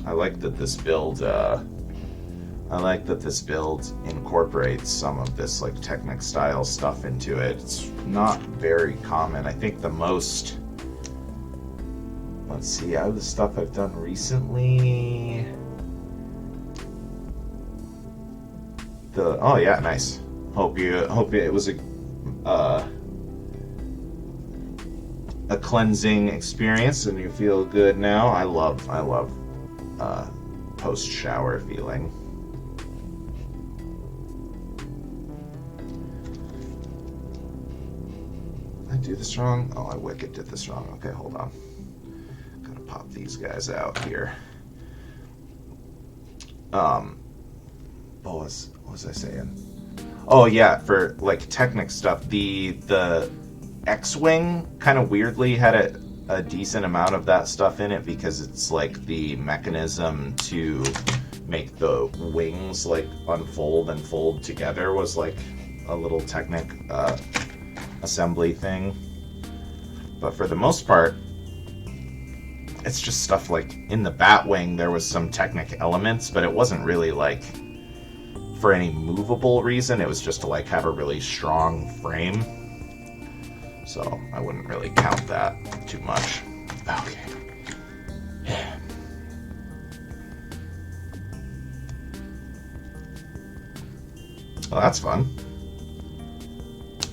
I like that this build incorporates some of this like Technic style stuff into it. It's not very common. I think the most, let's see, out of the stuff I've done recently, oh yeah, nice. Hope it was a cleansing experience and you feel good now. I love post shower feeling. Did I do this wrong? Oh, I wicked did this wrong. Okay, hold on. Gotta pop these guys out here. What was I saying? Oh yeah, for like Technic stuff, the X-Wing kind of weirdly had a decent amount of that stuff in it because it's like the mechanism to make the wings like unfold and fold together was like a little Technic assembly thing. But for the most part, it's just stuff like in the Batwing there was some Technic elements, but it wasn't really like for any movable reason. It was just to like have a really strong frame. So I wouldn't really count that too much. Okay. Yeah. Well, that's fun.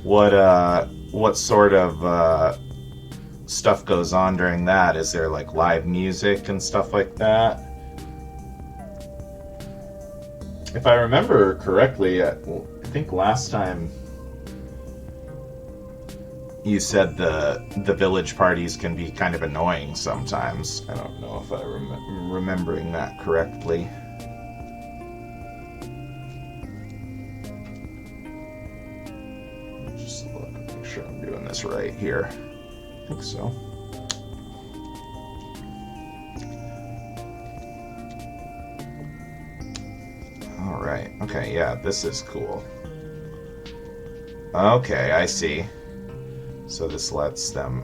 What sort of stuff goes on during that? Is there like live music and stuff like that? If I remember correctly, I think last time you said the village parties can be kind of annoying sometimes. I don't know if I'm remembering that correctly. Just look, make sure I'm doing this right here. I think so. All right. Okay. Yeah, this is cool. Okay, I see. So this lets the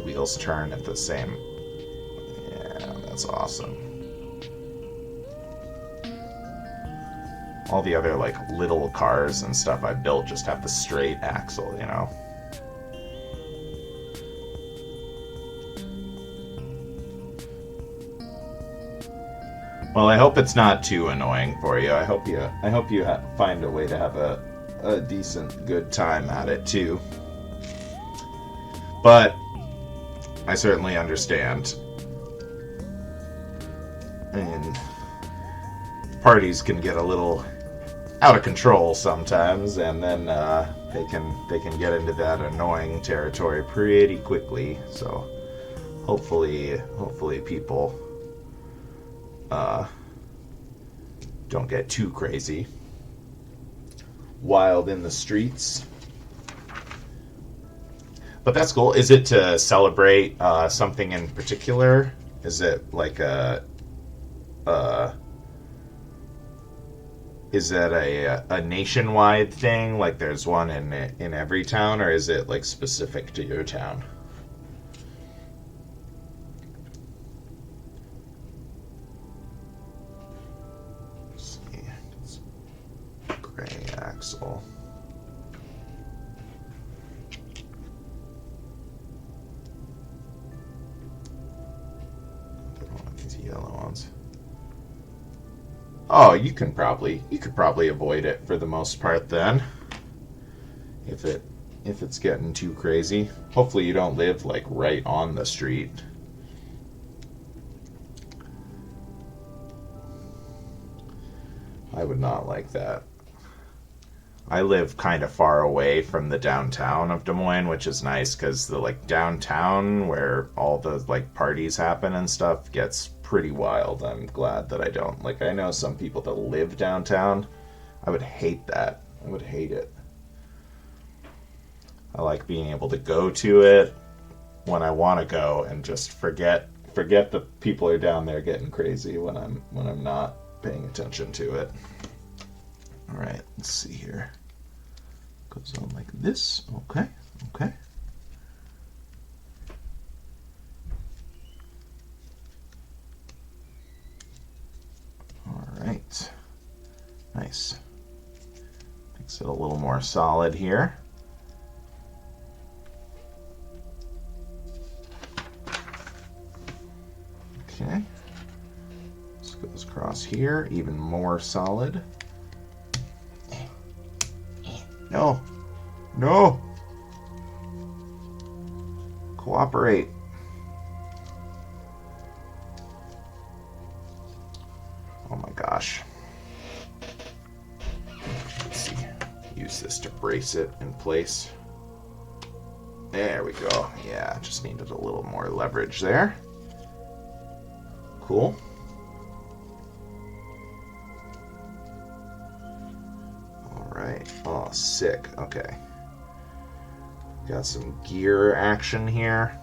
wheels turn at the same. Yeah, that's awesome. All the other like little cars and stuff I built just have the straight axle, you know. Well, I hope it's not too annoying for you. I hope you find a way to have a decent, good time at it too. But I certainly understand. And parties can get a little out of control sometimes, and then they can get into that annoying territory pretty quickly. So hopefully people don't get too crazy, wild in the streets. But that's cool. Is it to celebrate something in particular? Is it like is that a nationwide thing? Like there's one in every town, or is it like specific to your town? Let's see. It's gray axle. Yellow ones. Oh, you could probably avoid it for the most part then. If it if it's getting too crazy. Hopefully you don't live like right on the street. I would not like that. I live kind of far away from the downtown of Des Moines, which is nice because the like downtown where all the like parties happen and stuff gets pretty wild. I'm glad that I don't. Like, I know some people that live downtown. I would hate that. I would hate it. I like being able to go to it when I want to go and just forget the people are down there getting crazy when I'm not paying attention to it. All right, let's see here. Goes on like this. Okay, okay. All right, nice. Makes it a little more solid here. Okay. This goes across here, even more solid. No. No. Cooperate. Oh my gosh. Let's see. Use this to brace it in place. There we go. Yeah, just needed a little more leverage there. Cool. Alright. Oh, sick. Okay. Got some gear action here.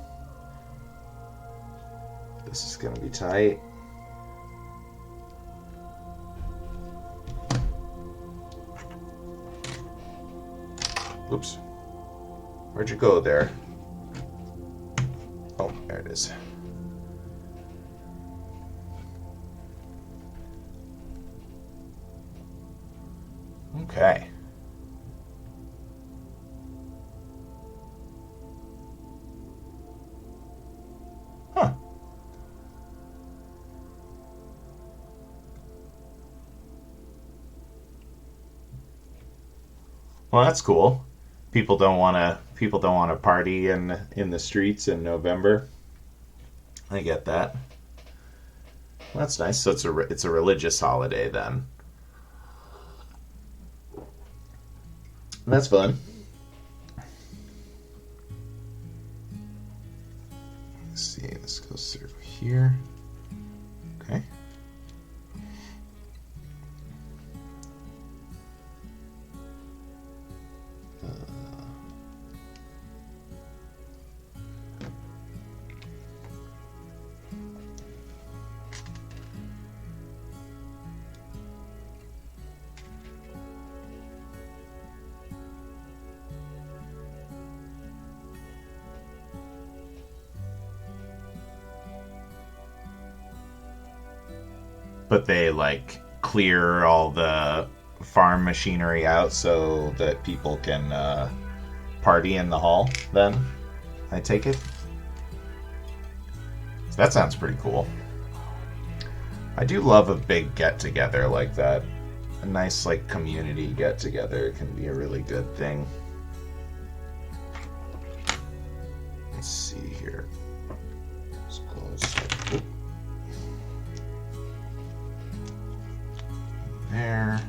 This is going to be tight. Oops. Where'd you go there? Oh, there it is. Okay. Huh. Well, that's cool. People don't want to party in the streets in November. I get that. Well, that's nice. So it's a religious holiday then. That's fun. Let's see, this goes through here. Okay. But they like clear all the farm machinery out so that people can party in the hall then, I take it. So that sounds pretty cool. I do love a big get-together like that. A nice like community get-together can be a really good thing. Let's see here. Let's close. Oop. There.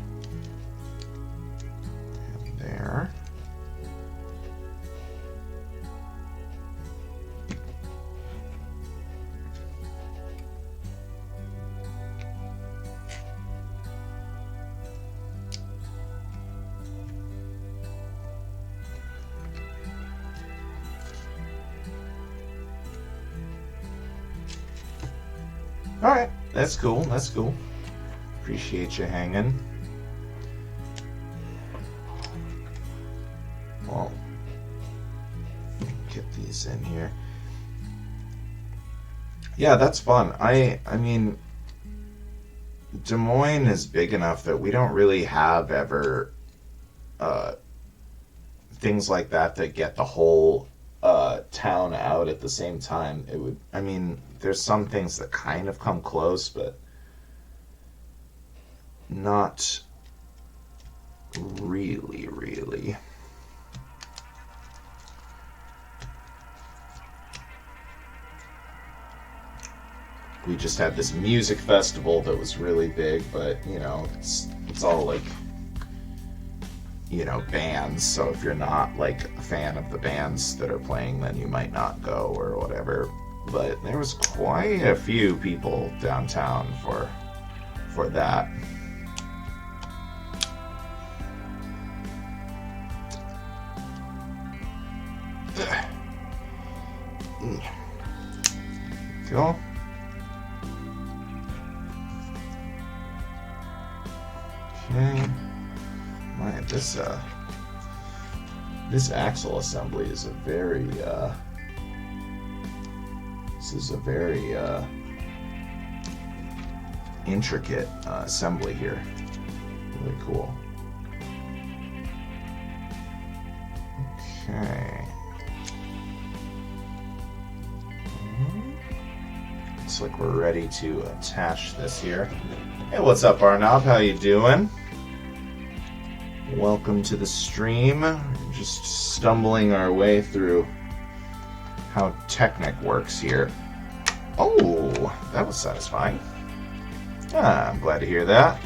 And there. All right, that's cool. That's cool. Appreciate you hanging. Well, get these in here. Yeah, that's fun. I mean, Des Moines is big enough that we don't really have ever things like that get the whole town out at the same time. It would. I mean, there's some things that kind of come close, but not really. we just had this music festival that was really big, but it's all like bands, so if you're not like a fan of the bands that are playing, then you might not go or whatever. But there was quite a few people downtown for that. Go. Okay. Man, this axle assembly is a very intricate assembly here. Really cool. Okay. Looks like we're ready to attach this here. Hey, what's up, Arnab? How you doing? Welcome to the stream. Just stumbling our way through how Technic works here. Oh, that was satisfying. I'm glad to hear that.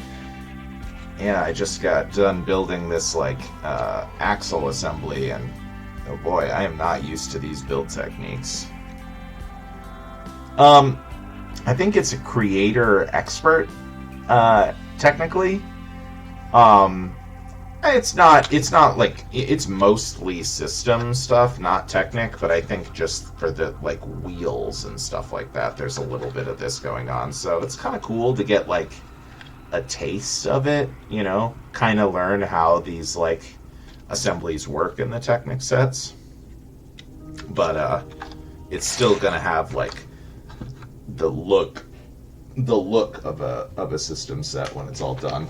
Yeah, I just got done building this like axle assembly, and oh boy, I am not used to these build techniques. I think it's a creator expert, technically. It's not like, it's mostly system stuff, not Technic, but I think just for the like wheels and stuff like that, there's a little bit of this going on. So it's kind of cool to get like a taste of it, kind of learn how these like assemblies work in the Technic sets. But it's still gonna have like the look of a system set when it's all done.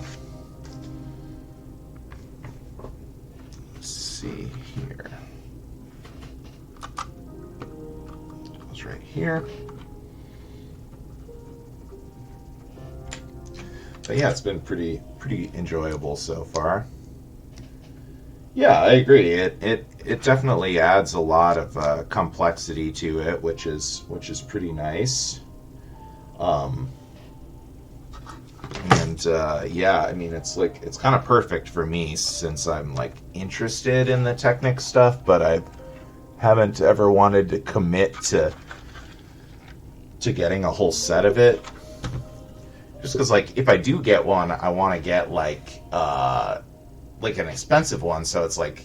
Let's see here. It's right here. But yeah, it's been pretty enjoyable so far. Yeah, I agree. It definitely adds a lot of complexity to it, which is pretty nice. Yeah, I mean, it's kind of perfect for me since I'm like interested in the Technic stuff, but I haven't ever wanted to commit to getting a whole set of it. Just because, like, if I do get one, I want to get like an expensive one, so it's like,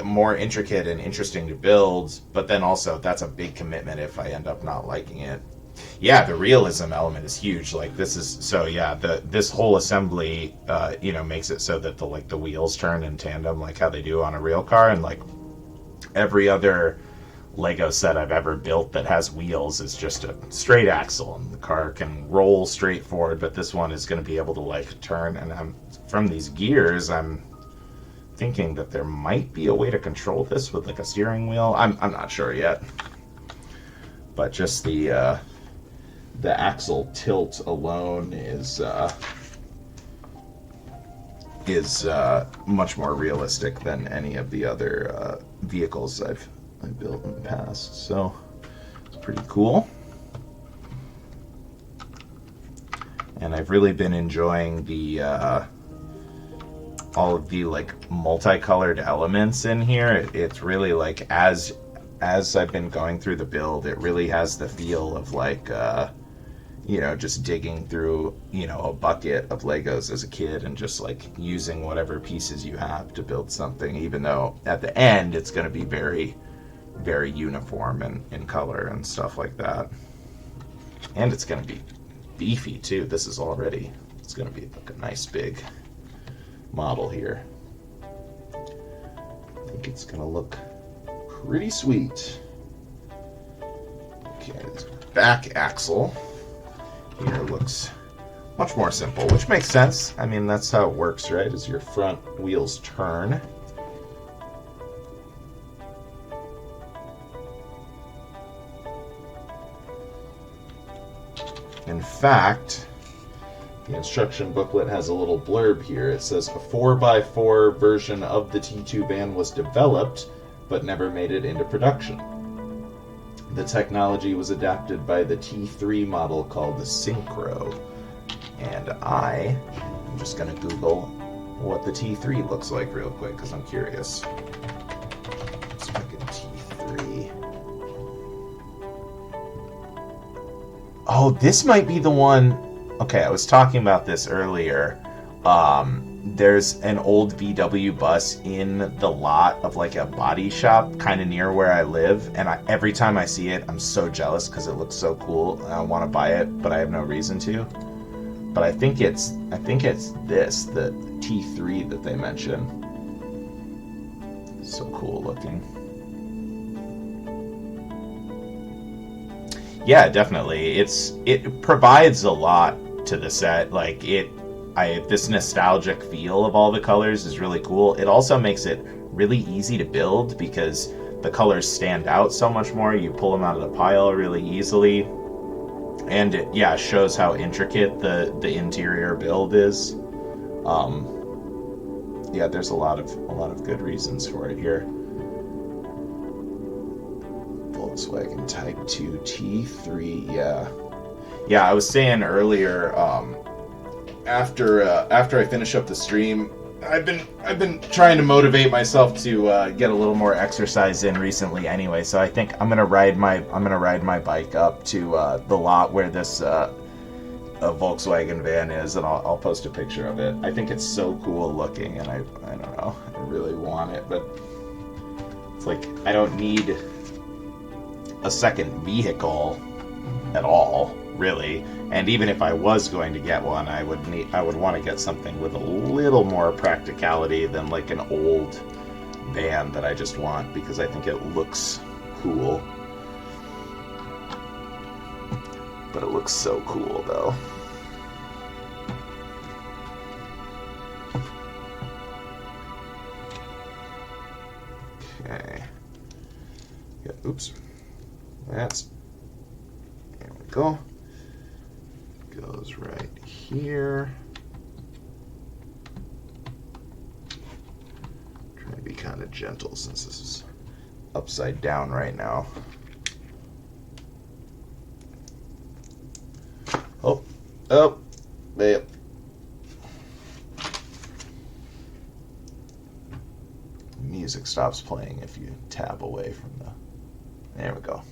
more intricate and interesting to build, but then also that's a big commitment if I end up not liking it. Yeah, the realism element is huge. Like, this is, so yeah, this whole assembly makes it so that the wheels turn in tandem like how they do on a real car, and like every other Lego set I've ever built that has wheels is just a straight axle and the car can roll straight forward, but this one is going to be able to like turn, and from these gears I'm thinking that there might be a way to control this with like a steering wheel. I'm not sure yet, but just the axle tilt alone is much more realistic than any of the other vehicles I've built in the past, so it's pretty cool. And I've really been enjoying the all of the like multicolored elements in here. It's really like, as I've been going through the build, it really has the feel of like just digging through a bucket of Legos as a kid and just like using whatever pieces you have to build something, even though at the end it's going to be very, very uniform in color and stuff like that. And it's going to be beefy too. It's going to be like a nice big model here. I think it's going to look pretty sweet. Okay, this back axle here looks much more simple, which makes sense. I mean, that's how it works, right? As your front wheels turn. In fact, the instruction booklet has a little blurb here. It says, a 4x4 version of the T2 van was developed, but never made it into production. The technology was adapted by the T3 model called the Synchro. And I'm just going to Google what the T3 looks like real quick because I'm curious. Volkswagen T3. Oh, this might be the one. Okay, I was talking about this earlier. There's an old VW bus in the lot of like a body shop kind of near where I live, and every time I see it, I'm so jealous because it looks so cool and I want to buy it, but I have no reason to. But I think it's this, the T3 that they mention. So cool looking. Yeah, definitely. It provides a lot to the set. Like this nostalgic feel of all the colors is really cool. It also makes it really easy to build because the colors stand out so much more. You pull them out of the pile really easily, and it shows how intricate the interior build is. There's a lot of good reasons for it here. Volkswagen Type 2 T3, yeah. I was saying earlier, after I finish up the stream, I've been trying to motivate myself to get a little more exercise in recently. Anyway, so I think I'm gonna ride my bike up to the lot where this a Volkswagen van is, and I'll post a picture of it. I think it's so cool looking, and I don't know, I really want it, but it's like I don't need a second vehicle at all, really. And even if I was going to get one, I would want to get something with a little more practicality than like an old van that I just want, because I think it looks cool. But it looks so cool though. Okay. Yeah, oops. There we go. Goes right here. Trying to be kind of gentle since this is upside down right now. Oh, babe. Music stops playing if you tab away from the. There we go.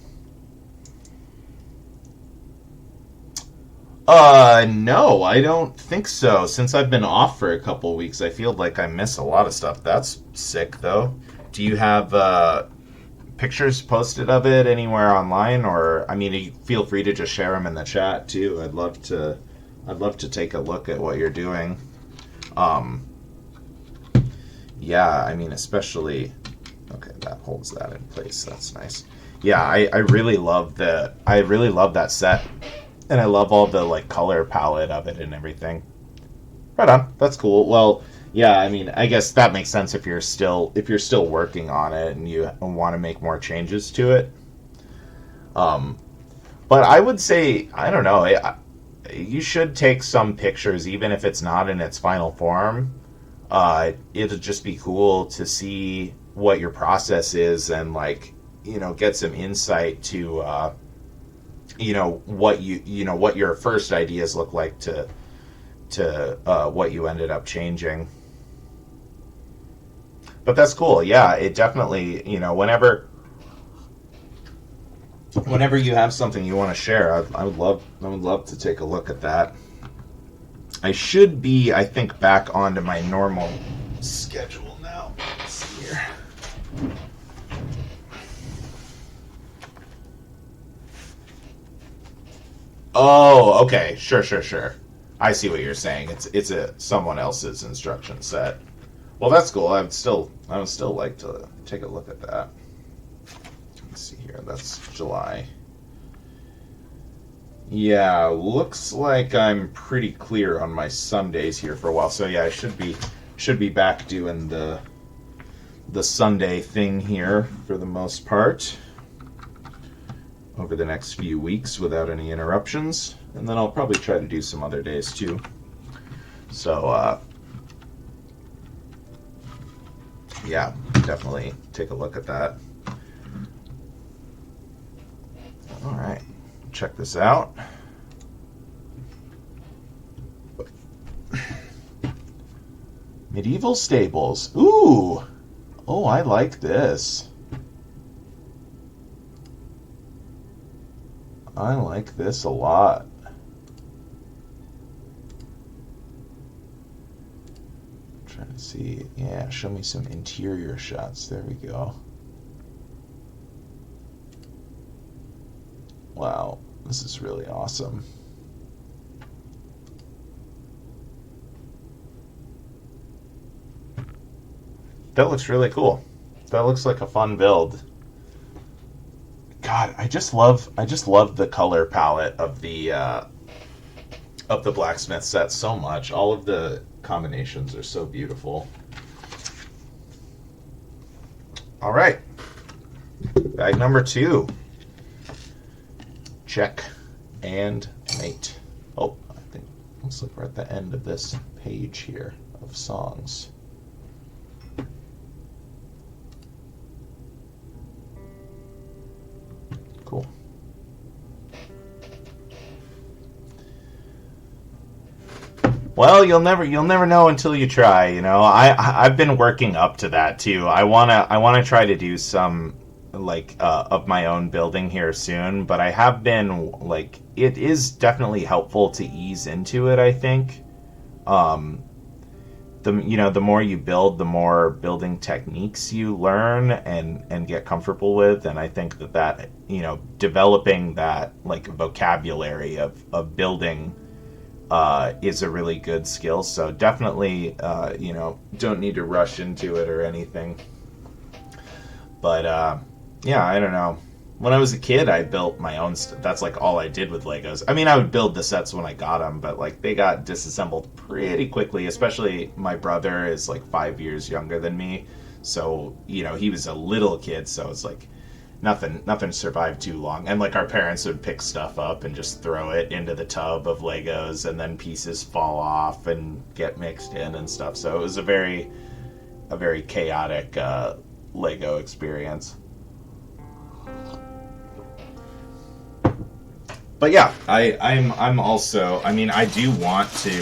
No, I don't think so. Since I've been off for a couple weeks, I feel like I miss a lot of stuff. That's sick, though. Do you have pictures posted of it anywhere online, or I mean, you feel free to just share them in the chat too. I'd love to take a look at what you're doing. Yeah, I mean, especially. Okay, that holds that in place. That's nice. Yeah, I really love that set. And I love all the like color palette of it and everything. Right on. That's cool. Well, yeah, I mean, I guess that makes sense if you're still working on it and you want to make more changes to it. But I would say, I don't know, you should take some pictures even if it's not in its final form. It'll just be cool to see what your process is and like, get some insight to what your first ideas look like to what you ended up changing. But that's cool. Yeah, it definitely, whenever you have something you want to share, I would love to take a look at that. I should be, I think, back onto my normal schedule now. Let's see here. Oh, okay. Sure. I see what you're saying. It's someone else's instruction set. Well, that's cool. I would still like to take a look at that. Let's see here. That's July. Yeah, looks like I'm pretty clear on my Sundays here for a while. So yeah, I should be back doing the Sunday thing here for the most part over the next few weeks without any interruptions, and then I'll probably try to do some other days too. So yeah, definitely take a look at that. check this out. Medieval stables. Ooh! Oh, I like this. I like this a lot. I'm trying to see. Yeah, show me some interior shots. There we go. Wow, this is really awesome. That looks really cool. That looks like a fun build. God, I just love the color palette of the blacksmith set so much. All of the combinations are so beautiful. All right, bag number 2. Check and mate. Oh, I think looks like we're at the end of this page here of songs. Cool. Well, you'll never know until you try, you know. I've been working up to that too. I wanna try to do some of my own building here soon, but I have been it is definitely helpful to ease into it, I think. The more you build, the more building techniques you learn and get comfortable with, and I think that developing that vocabulary of building is a really good skill. So definitely don't need to rush into it or anything. But yeah, I don't know. When I was a kid, I built my own that's all I did with Legos. I mean, I would build the sets when I got them, but they got disassembled pretty quickly. Especially my brother is 5 years younger than me, so he was a little kid, so it's nothing survived too long. And our parents would pick stuff up and just throw it into the tub of Legos, and then pieces fall off and get mixed in and stuff. So it was a very chaotic Lego experience. But yeah, I'm also, I mean, I do want to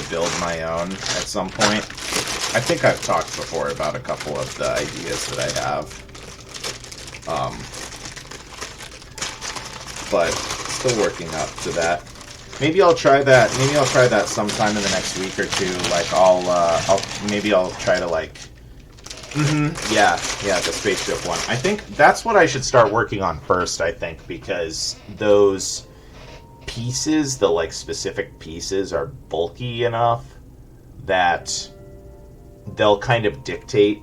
build my own at some point. I think I've talked before about a couple of the ideas that I have. But still working up to that. Maybe I'll try that. Maybe I'll try that sometime in the next week or two. I'll try to yeah, the spaceship one. I think that's what I should start working on first, I think, because those pieces, the specific pieces, are bulky enough that they'll kind of dictate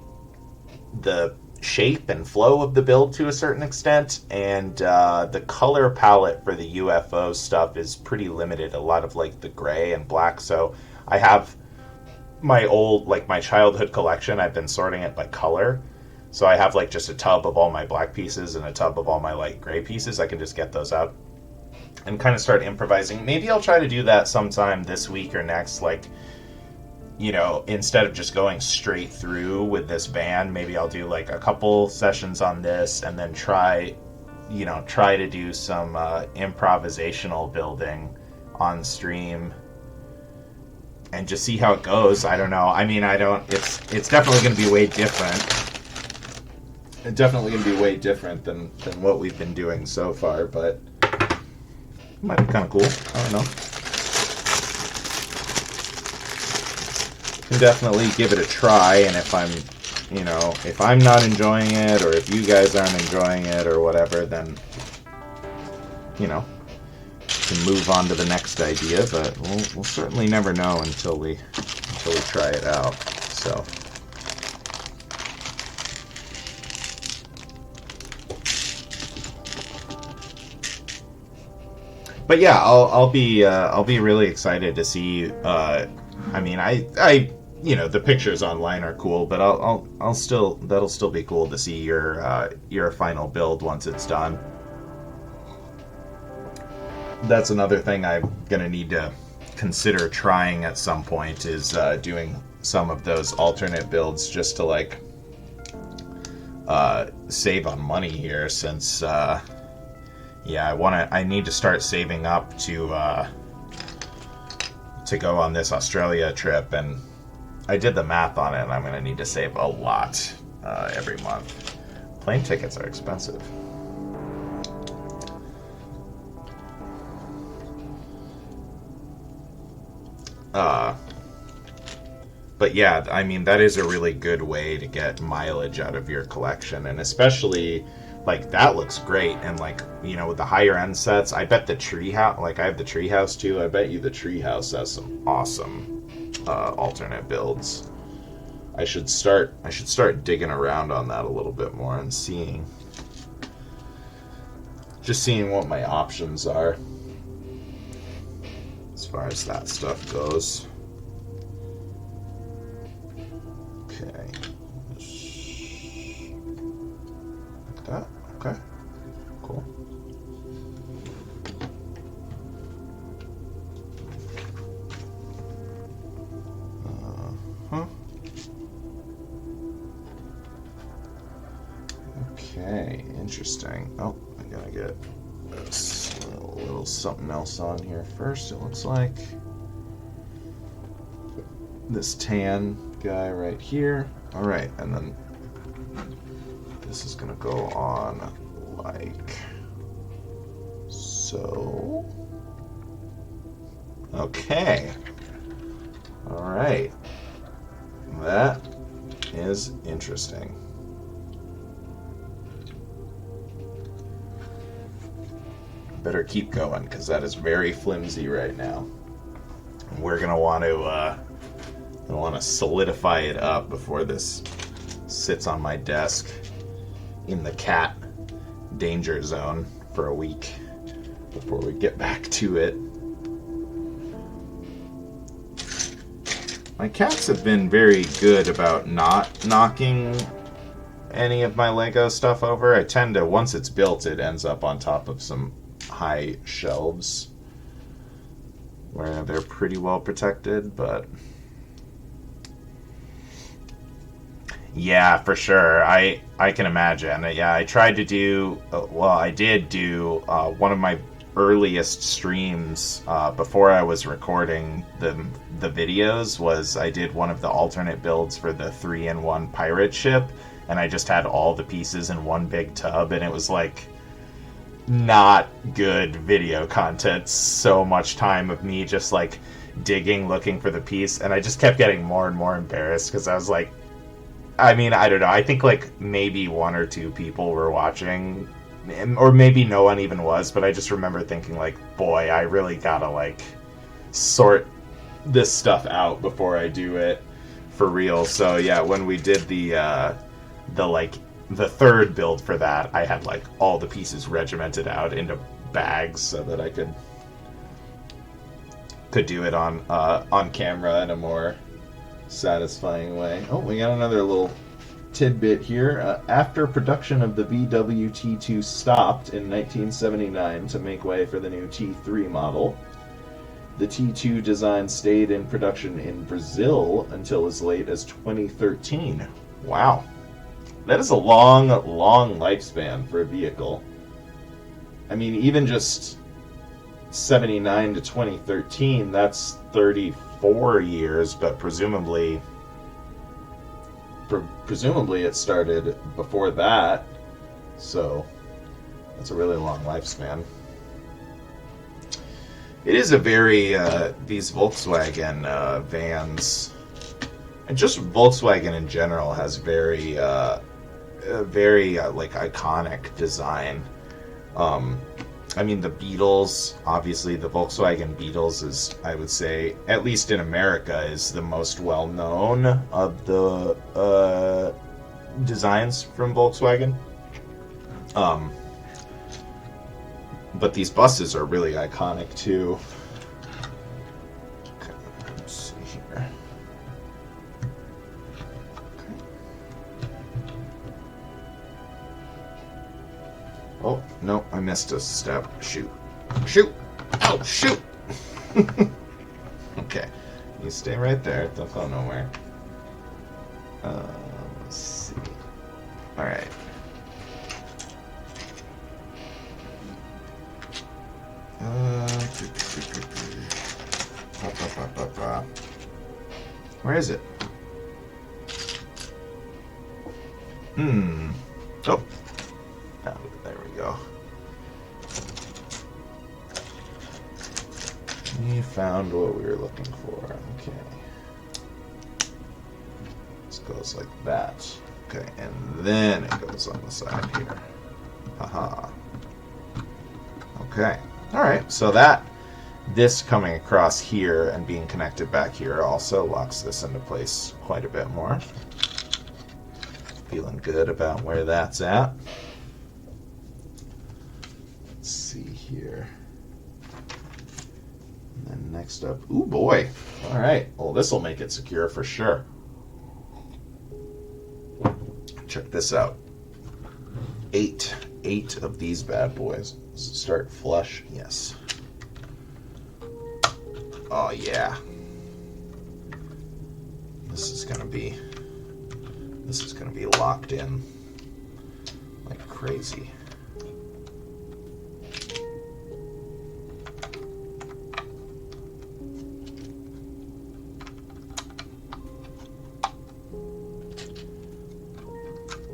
the shape and flow of the build to a certain extent, and the color palette for the UFO stuff is pretty limited. A lot of the gray and black, so I have my old, my childhood collection. I've been sorting it by color, so I have just a tub of all my black pieces and a tub of all my light gray pieces. I can just get those out and kind of start improvising. Maybe I'll try to do that sometime this week or next, instead of just going straight through with this van. Maybe I'll do a couple sessions on this and then try to do some improvisational building on stream and just see how it goes. I don't know. I mean, it's definitely going to be way different. It's definitely going to be way different than what we've been doing so far, but it might be kind of cool. I don't know. Can definitely give it a try, and if I'm not enjoying it, or if you guys aren't enjoying it or whatever, then can move on to the next idea. But we'll certainly never know until we try it out. So but yeah, I'll be really excited to see. I mean, I the pictures online are cool, but that'll still be cool to see your final build once it's done. That's another thing I'm gonna need to consider trying at some point, is doing some of those alternate builds just to save on money here, since Yeah, I need to start saving up to go on this Australia trip, and I did the math on it, and I'm going to need to save a lot every month. Plane tickets are expensive. But yeah, I mean, that is a really good way to get mileage out of your collection, and especially, like, that looks great, and, like, you know, with the higher end sets, I bet the treehouse, like, I have the treehouse too, I bet you the treehouse has some awesome alternate builds. I should start digging around on that a little bit more and seeing what my options are as far as that stuff goes. Okay. Like that. Okay. Cool. Okay, interesting. Oh, I gotta get this little something else on here first, it looks like. This tan guy right here. Alright, and then this is gonna go on like so. Okay. Alright. That is interesting. Better keep going, because that is very flimsy right now. We're gonna want to solidify it up before this sits on my desk in the cat danger zone for a week before we get back to it. My cats have been very good about not knocking any of my Lego stuff over. I tend to, once it's built, it ends up on top of some high shelves where they're pretty well protected, but yeah, for sure. I can imagine. Yeah, I tried to do, I did do one of my earliest streams before I was recording the videos was I did one of the alternate builds for the 3-in-1 pirate ship, and I just had all the pieces in one big tub, and it was like not good video content. So much time of me just like digging, looking for the piece, and I just kept getting more and more embarrassed because I was like, I mean, I don't know. I think like maybe one or two people were watching, or maybe no one even was, but I just remember thinking like, boy, I really gotta like sort this stuff out before I do it for real. So yeah, when we did the third build for that, I had like all the pieces regimented out into bags so that I could do it on camera in a more satisfying way. Oh, we got another little tidbit here. After production of the VW T2 stopped in 1979 to make way for the new T3 model, the T2 design stayed in production in Brazil until as late as 2013. Wow. That is a long, long lifespan for a vehicle. I mean, even just 79 to 2013, that's 34 years, but presumably it started before that, so that's a really long lifespan. It is a very, these Volkswagen vans, and just Volkswagen in general has very like iconic design. I mean, the Beetles, obviously the Volkswagen Beetles is, I would say, at least in America, is the most well-known of the designs from Volkswagen. But these buses are really iconic too. Okay, let's see here. Oh, no, I missed a step. Shoot. Shoot! Oh, shoot! Okay. You stay right there. Don't go nowhere. Let's see. Alright. Where is it? Oh. There we go. We found what we were looking for. Okay. This goes like that. Okay, and then it goes on the side here. Haha. Okay. Alright, so this coming across here and being connected back here also locks this into place quite a bit more. Feeling good about where that's at. Let's see here. And then next up, ooh boy. Alright, well this will make it secure for sure. Check this out. Eight of these bad boys. Does it start flush? Yes. Oh yeah. This is gonna be locked in like crazy.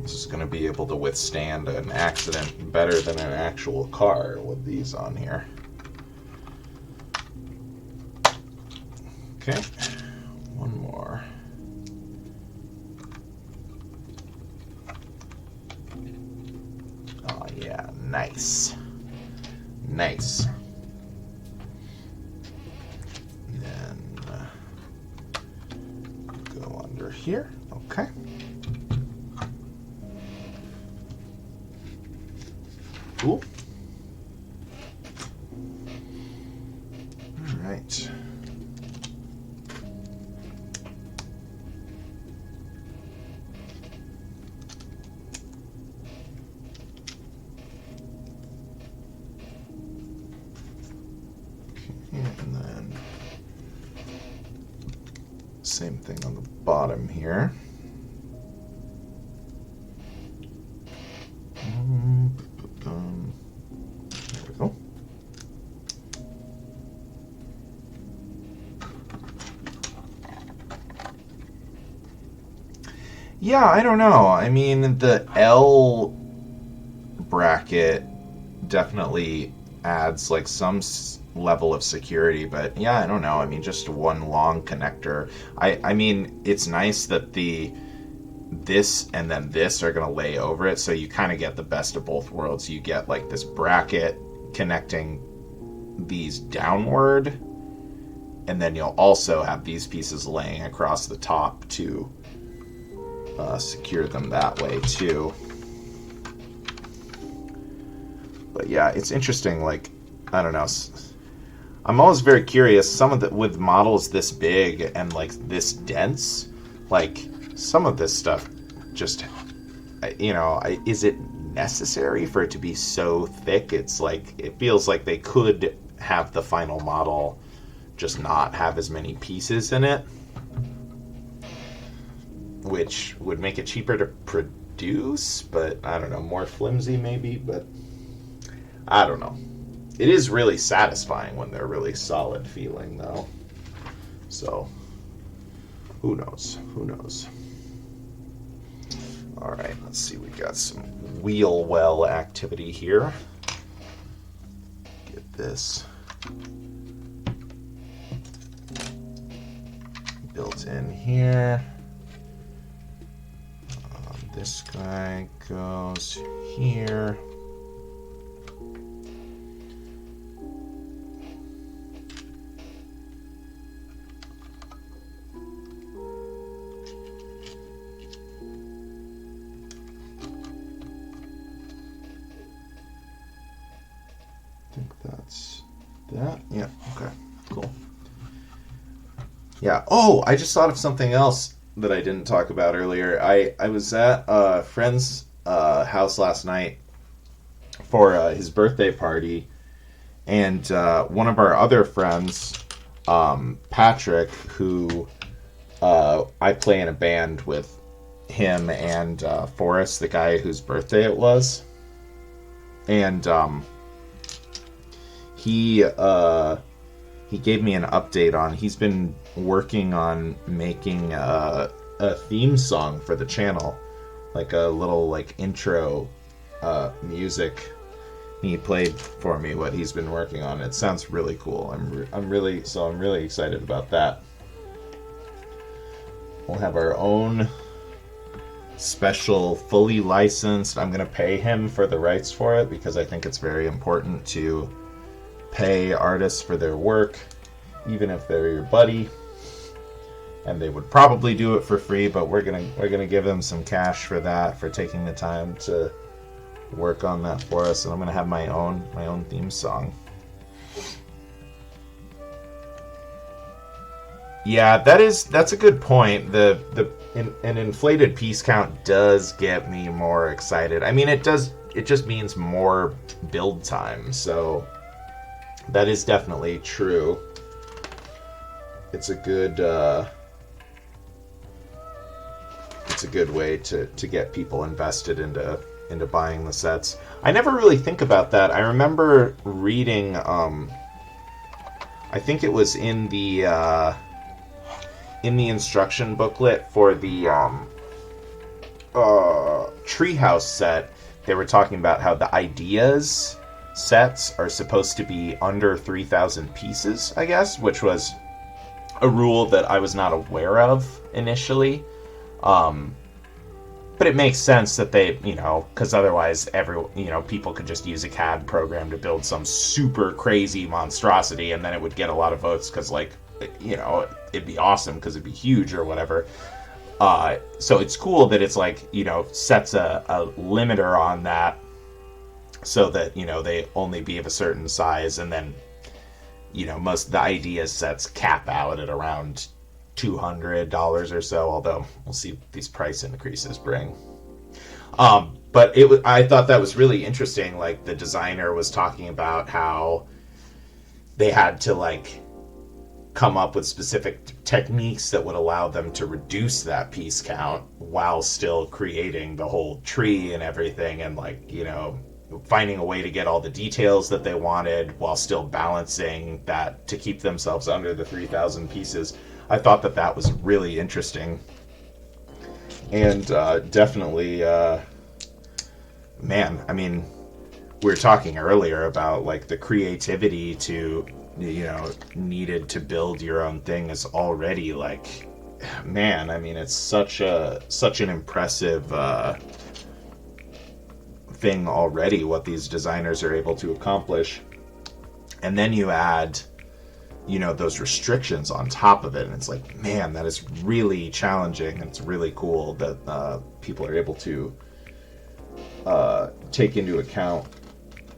This is going to be able to withstand an accident better than an actual car with these on here. Okay, one more. Oh yeah, nice. Nice. And then go under here. Okay. Cool. All right. And then same thing on the bottom here. There we go. Yeah, I don't know. I mean, the L bracket definitely adds like some level of security, but yeah, I don't know. I mean, just one long connector. I mean, it's nice that this and then this are going to lay over it, so you kind of get the best of both worlds. You get like this bracket connecting these downward, and then you'll also have these pieces laying across the top to secure them that way too. But yeah, it's interesting. Like, I don't know. I'm always very curious. Some of with models this big and like this dense, like some of this stuff just, is it necessary for it to be so thick? It's like, it feels like they could have the final model just not have as many pieces in it, which would make it cheaper to produce, but I don't know, more flimsy maybe, but I don't know. It is really satisfying when they're really solid feeling, though. So, who knows? Who knows? All right, let's see. We got some wheel well activity here. Get this built in here. This guy goes here. I think that's that. Yeah, okay, cool. Yeah, oh, I just thought of something else that I didn't talk about earlier. I was at a friend's house last night for his birthday party, and one of our other friends, Patrick, who I play in a band with him and Forrest, the guy whose birthday it was, and he gave me an update on. He's been working on making a theme song for the channel, like a little like intro music. He played for me what he's been working on. It sounds really cool. I'm really excited about that. We'll have our own special, fully licensed. I'm going to pay him for the rights for it because I think it's very important to pay artists for their work, even if they're your buddy. And they would probably do it for free, but we're gonna give them some cash for that, for taking the time to work on that for us. And I'm gonna have my own theme song. Yeah, that's a good point. An inflated piece count does get me more excited. I mean, it just means more build time, so that is definitely true. It's a good way to get people invested into buying the sets. I never really think about that. I remember reading, I think it was in the instruction booklet for the Treehouse set. They were talking about how the ideas sets are supposed to be under 3,000 pieces, I guess, which was a rule that I was not aware of initially. But it makes sense that they, because otherwise people could just use a CAD program to build some super crazy monstrosity, and then it would get a lot of votes because, it'd be awesome because it'd be huge or whatever. So it's cool that it's sets a limiter on that so that, they only be of a certain size, and then, most of the idea sets cap out at around $200 or so, although we'll see what these price increases bring. But I thought that was really interesting. Like, the designer was talking about how they had to come up with specific techniques that would allow them to reduce that piece count while still creating the whole tree and everything, and finding a way to get all the details that they wanted while still balancing that to keep themselves under the 3,000 pieces. I thought that was really interesting. And definitely, man, I mean, we were talking earlier about the creativity to, needed to build your own thing is already man, I mean, it's such an impressive thing already, what these designers are able to accomplish. And then you add those restrictions on top of it, and it's man, that is really challenging, and it's really cool that people are able to take into account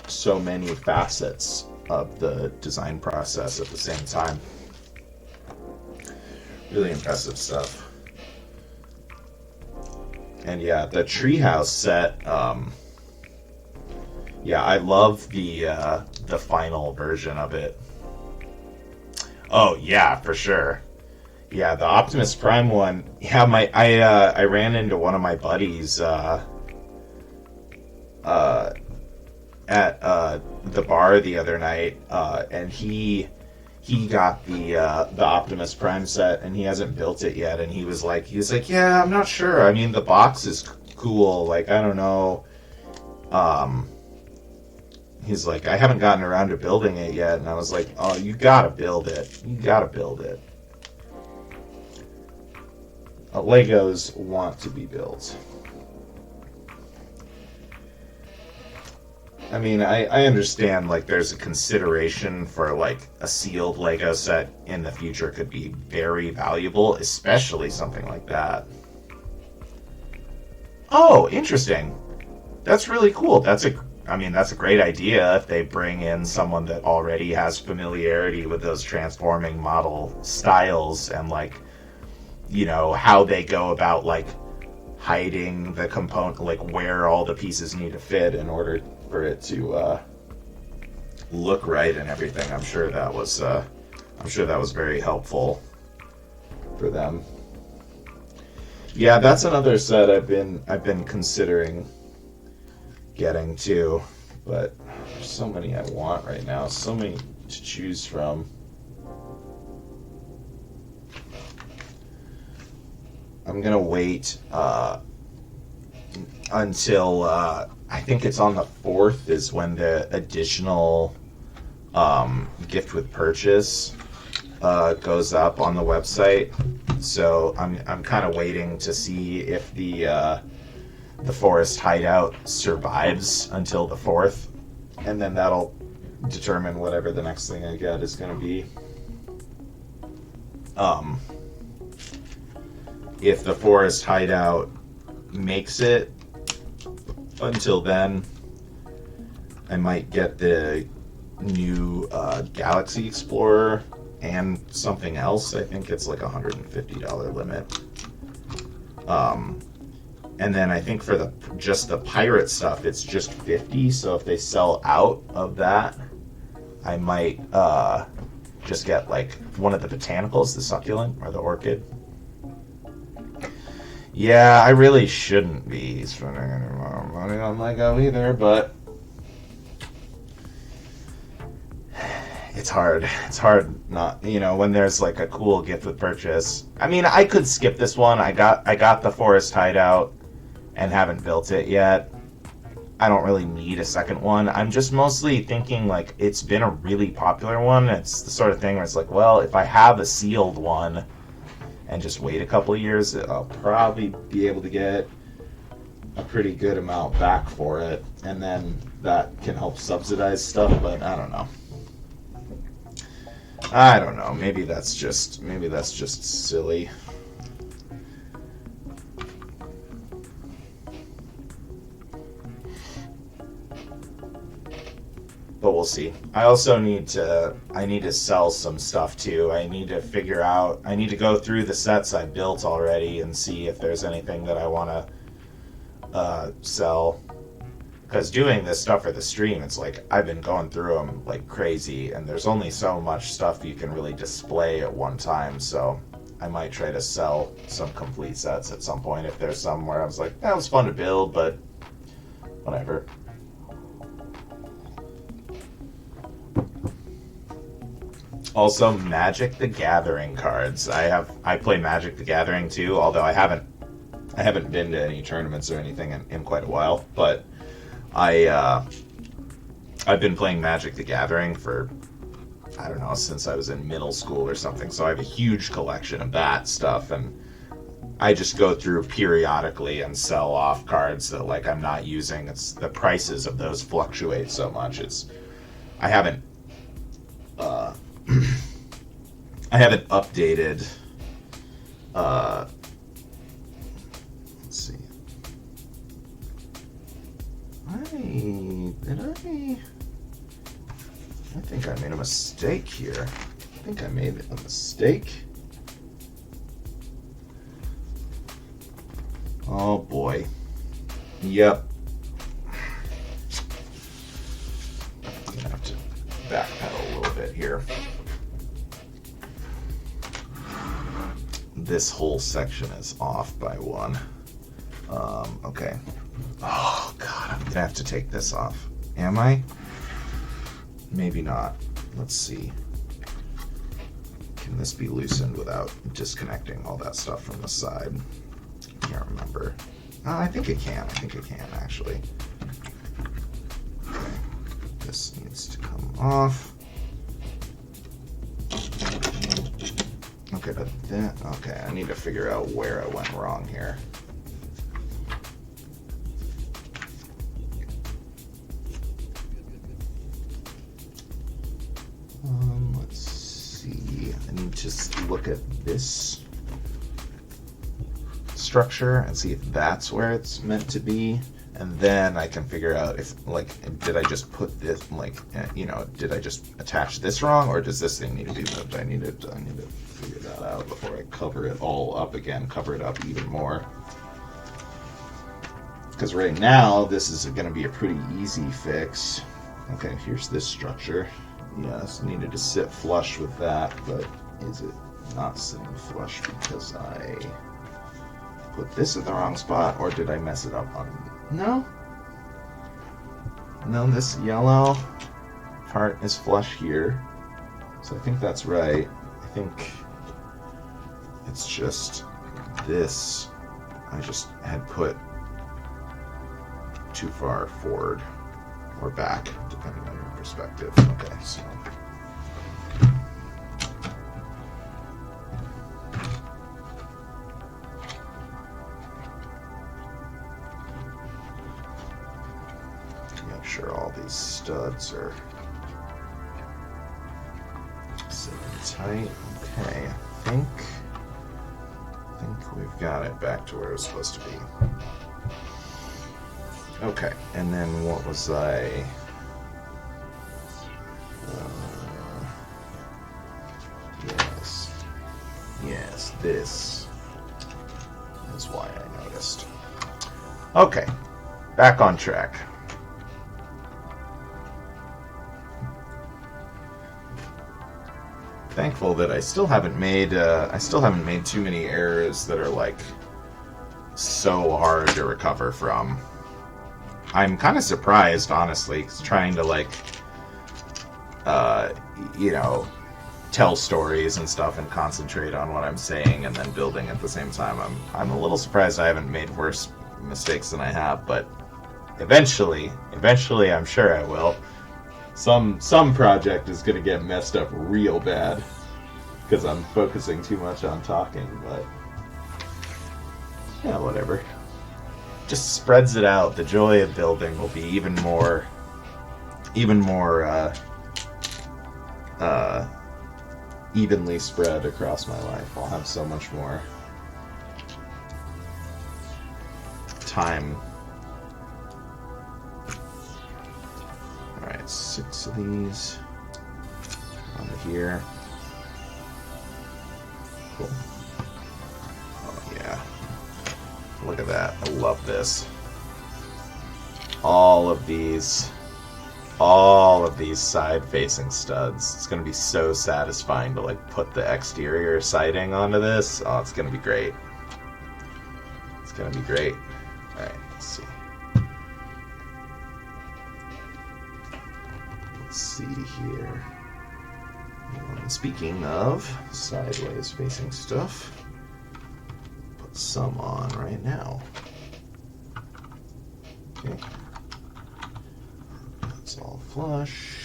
so many facets of the design process at the same time. Really impressive stuff. And yeah, the Treehouse set, I love the final version of it. Oh yeah, for sure. Yeah, the Optimus Prime one. Yeah, I ran into one of my buddies at the bar the other night, and he got the Optimus Prime set, and he hasn't built it yet. And he was like, yeah, I'm not sure. I mean, the box is cool. I don't know. He's like, I haven't gotten around to building it yet. And I was like, oh, you gotta build it. You gotta build it. Legos want to be built. I mean, I understand, there's a consideration for, a sealed Lego set in the future could be very valuable, especially something like that. Oh, interesting. That's really cool. That's a great idea if they bring in someone that already has familiarity with those transforming model styles and how they go about hiding the component, where all the pieces need to fit in order for it to look right and everything. I'm sure that was very helpful for them. Yeah, that's another set I've been considering getting to, but There's so many I want right now, so many to choose from. I'm gonna wait until I think it's on the 4th is when the additional gift with purchase goes up on the website. So I'm kind of waiting to see if the forest hideout survives until the 4th, and then that'll determine whatever the next thing I get is going to be. If the forest hideout makes it until then, I might get the new Galaxy Explorer and something else. I think it's like $150 limit. And then I think for just the pirate stuff, it's just $50. So if they sell out of that, I might just get like one of the botanicals, the succulent or the orchid. Yeah, I really shouldn't be spending any more money on Lego either, but it's hard. It's hard not, when there's like a cool gift with purchase. I mean, I could skip this one. I got the forest hideout and haven't built it yet. I don't really need a second one. I'm just mostly thinking like it's been a really popular one. It's the sort of thing where it's like, well, if I have a sealed one and just wait a couple of years, I'll probably be able to get a pretty good amount back for it, and then that can help subsidize stuff. But I don't know. Maybe that's just silly. But we'll see. I also need to sell some stuff too. I need to go through the sets I built already and see if there's anything that I want to sell. Because doing this stuff for the stream, it's like I've been going through them like crazy, and there's only so much stuff you can really display at one time. So I might try to sell some complete sets at some point if there's some where I was like, that was fun to build, but whatever. Also, Magic the Gathering cards. I play Magic the Gathering too, although I haven't been to any tournaments or anything in quite a while. But I've been playing Magic the Gathering for, I don't know, since I was in middle school or something. So I have a huge collection of that stuff, and I just go through periodically and sell off cards that like I'm not using. It's the prices of those fluctuate so much. I haven't updated. Let's see. I think I made a mistake here. I think I made a mistake. Oh boy. Yep. I'm gonna have to backpedal a little bit here. This whole section is off by one. Okay. Oh god, I'm gonna have to take this off. Am I? Maybe not. Let's see. Can this be loosened without disconnecting all that stuff from the side? I can't remember. I think it can. Actually. Okay. This needs to come off. Okay, but then, okay, I need to figure out where I went wrong here. Let's see. I need to look at this structure and see if that's where it's meant to be, and then I can figure out if, like, did I just put this, like, did I just attach this wrong, or does this thing need to be moved? I need to figure that out before I cover it all up again, cover it up even more. Because right now, this is going to be a pretty easy fix. Okay, here's this structure. Yes, needed to sit flush with that, but is it not sitting flush because I put this in the wrong spot, or did I mess it up on... No? No, this yellow part is flush here. So I think that's right. I think it's just this. I just had put too far forward or back, depending on your perspective. Okay, so. Make sure all these studs are sitting tight. Okay, I think we've got it back to where it's supposed to be. Okay, and then what was I? Yes, this is why I noticed. Okay, back on track. Thankful that I still haven't made too many errors that are like so hard to recover from. I'm kind of surprised, honestly, trying to like tell stories and stuff and concentrate on what I'm saying and then building at the same time. I'm a little surprised I haven't made worse mistakes than I have, but eventually I'm sure I will. Some project is going to get messed up real bad because I'm focusing too much on talking, but yeah, whatever. Just spreads it out. The joy of building will be even more evenly spread across my life. I'll have so much more time. Alright, 6 of these onto here. Cool. Oh yeah. Look at that. I love this. All of these side-facing studs. It's going to be so satisfying to like put the exterior siding onto this. Oh, it's going to be great. It's going to be great. All right, let's see. Let's see here. And speaking of sideways facing stuff, put some on right now. Okay. It's all flush.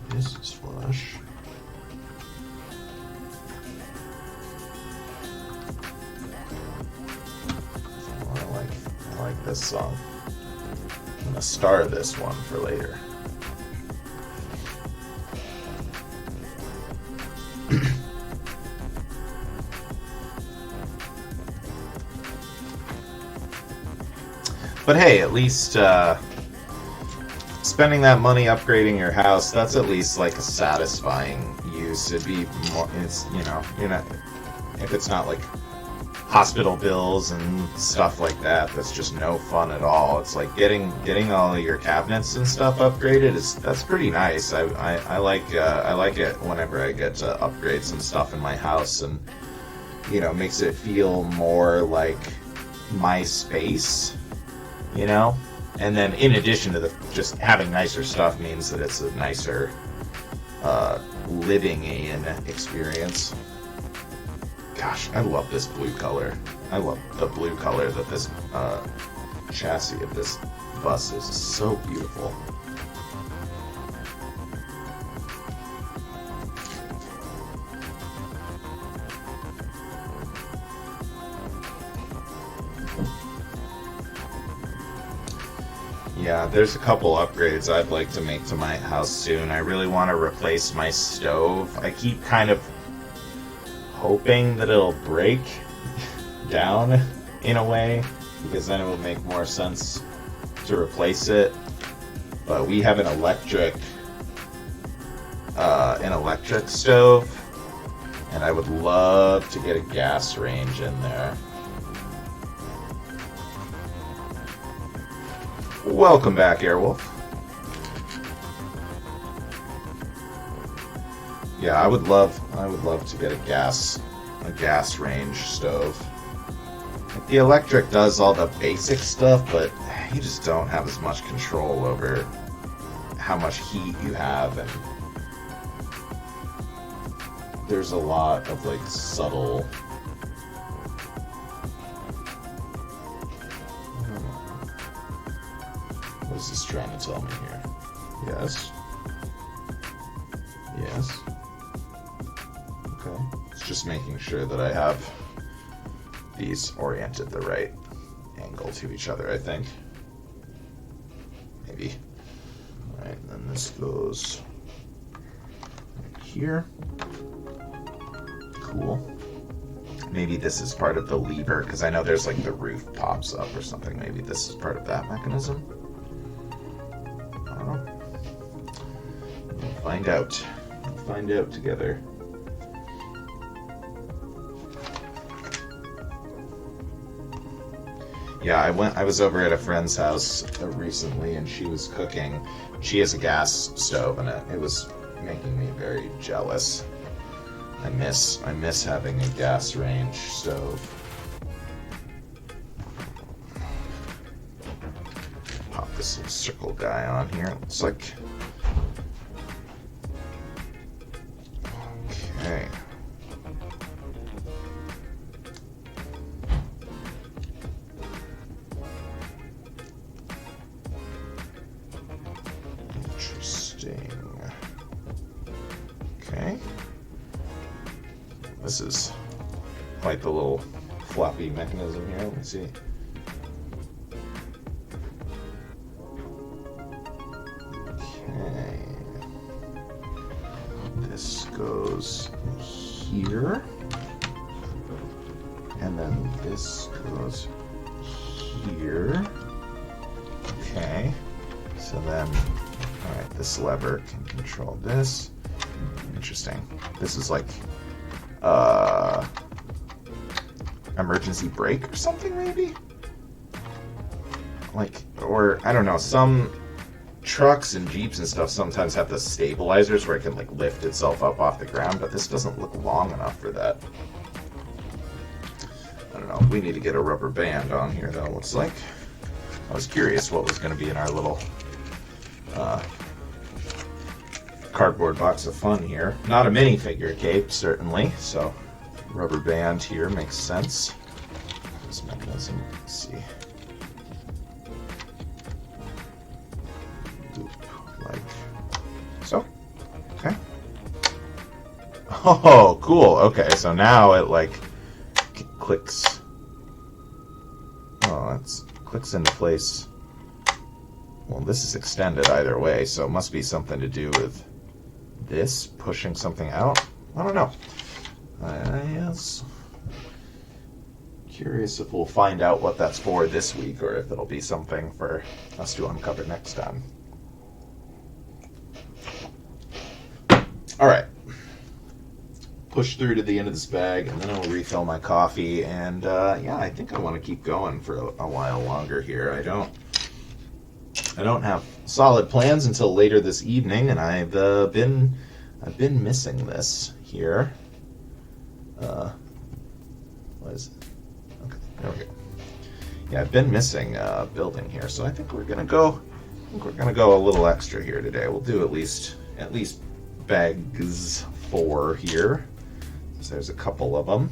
This is flush. Oh, I like this song. I'm gonna star this one for later. But hey, at least spending that money upgrading your house, that's at least like a satisfying use. It'd be more, it's, you know, you're not, if it's not like hospital bills and stuff like that, that's just no fun at all. It's like getting all of your cabinets and stuff upgraded that's pretty nice. I like it whenever I get to upgrade some stuff in my house, and you know, makes it feel more like my space. You know, and then in addition to just having nicer stuff means that it's a nicer living in experience. Gosh, I love this blue color. I love the blue color that this chassis of this bus is. It's so beautiful. Yeah, there's a couple upgrades I'd like to make to my house soon. I really want to replace my stove. I keep kind of hoping that it'll break down in a way, because then it will make more sense to replace it. But we have an electric stove, and I would love to get a gas range in there. Welcome back, Airwolf. Yeah, I would love to get a gas range stove. The electric does all the basic stuff, but you just don't have as much control over how much heat you have, and there's a lot of like subtle. What is this trying to tell me here? Yes. Yes. Okay. It's just making sure that I have these oriented the right angle to each other, I think. Maybe. Alright, then this goes right here. Cool. Maybe this is part of the lever, because I know there's like the roof pops up or something. Maybe this is part of that mechanism. I don't know. We'll find out. We'll find out together. Yeah, I was over at a friend's house recently, and she was cooking. She has a gas stove, and it was making me very jealous. I miss having a gas range stove. Pop this little circle guy on here. It looks like. Okay. Interesting. Okay. This is quite the little floppy mechanism here. Let me see. Okay. This goes here. And then this goes here. Okay. So then, alright, this lever can control this. Interesting. This is like emergency brake or something, maybe? Like, or I don't know, some trucks and Jeeps and stuff sometimes have the stabilizers where it can like lift itself up off the ground, but this doesn't look long enough for that. I don't know. We need to get a rubber band on here though, it looks like. I was curious what was going to be in our little cardboard box of fun here. Not a minifigure cape, certainly, so rubber band here makes sense. This mechanism, let's see. Loop like so. Okay. Oh, cool. Okay, so now it like clicks. Oh, it clicks into place. Well, this is extended either way, so it must be something to do with this pushing something out. I don't know. Yes. Curious if we'll find out what that's for this week, or if it'll be something for us to uncover next time. All right. Push through to the end of this bag, and then I'll refill my coffee. And yeah, I think I want to keep going for a while longer here. I don't have solid plans until later this evening, and I've been missing this here. What is it? Okay, there we go. Yeah, I've been missing building here, so I think we're gonna go. A little extra here today. We'll do at least bags 4 here. So there's a couple of them.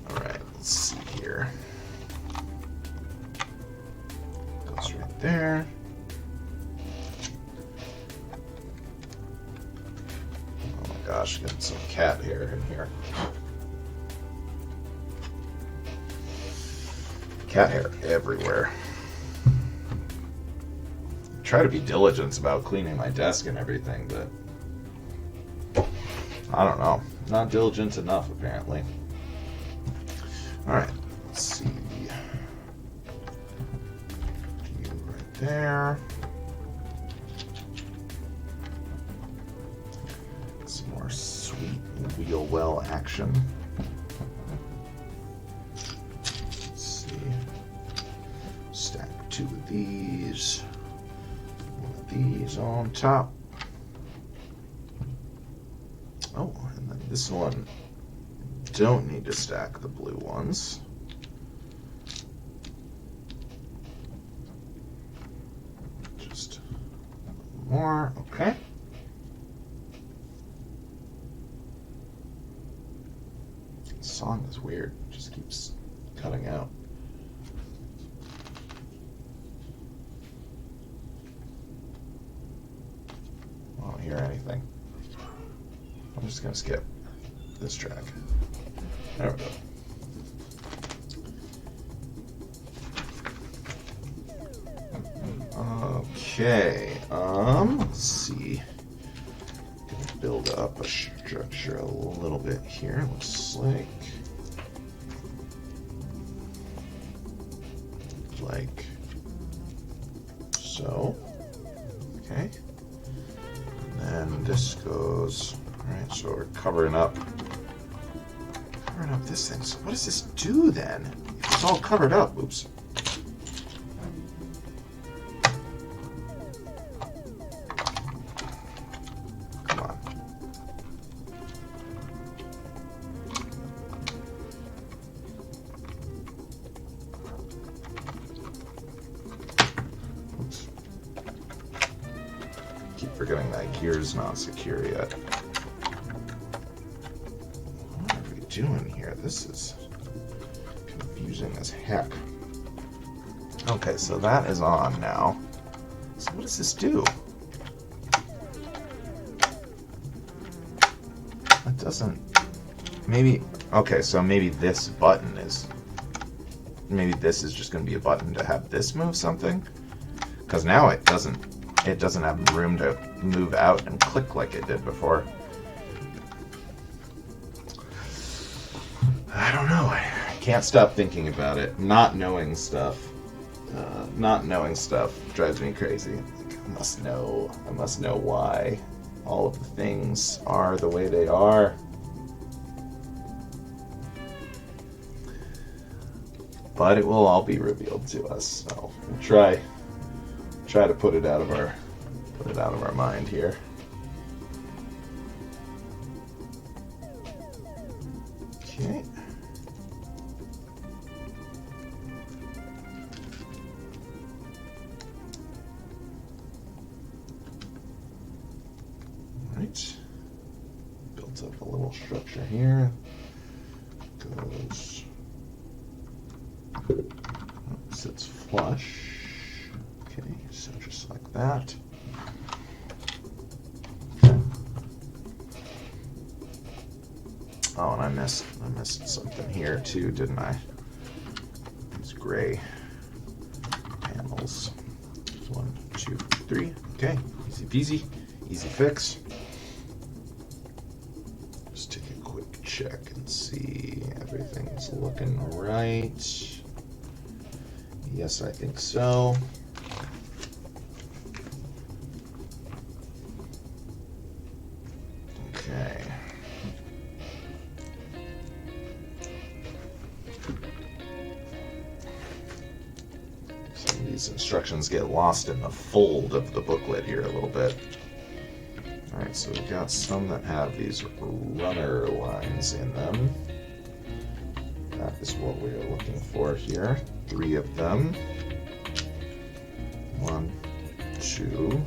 All right, let's see here. Goes right there. Oh my gosh, got some cat hair in here. Cat hair everywhere. Try to be diligent about cleaning my desk and everything, but I don't know. Not diligent enough, apparently. Alright, let's see. You right there. Some more sweet wheel well action. Let's see. Stack 2 of these. 1 of these on top. Oh, and then this one don't need to stack the blue ones. Just more, okay. This song is weird, it just keeps cutting out. I don't hear anything. I'm just gonna skip this track. There we go. Okay, let's see. Gonna build up a structure a little bit here. Looks like so. Okay. And then this goes, all right, so we're covering up this thing. So what does this do then? It's all covered up. Oops. Come on. Oops. Keep forgetting that gear's not secure yet. What are we doing here? This is confusing as heck. Okay, so that is on now. So what does this do? That doesn't... Maybe... Okay, so maybe this button is... Maybe this is just going to be a button to have this move something? Because now it doesn't have room to move out and click like it did before. I don't know. I can't stop thinking about it. Not knowing stuff drives me crazy. Like, I must know why all of the things are the way they are. But it will all be revealed to us. So we'll try to put it out of our mind here. Okay. Right. Built up a little structure here. Goes. Sits flush. Okay, so just like that. Oh, and I missed something here too, didn't I? These gray panels. 1, 2, 3. Okay, easy peasy, easy fix. Just take a quick check and see everything's looking right. Yes, I think so. Okay. Some of these instructions get lost in the fold of the booklet here a little bit. Alright, so we've got some that have these runner lines in them. That is what we are looking for here. 3 of them. 1, 2,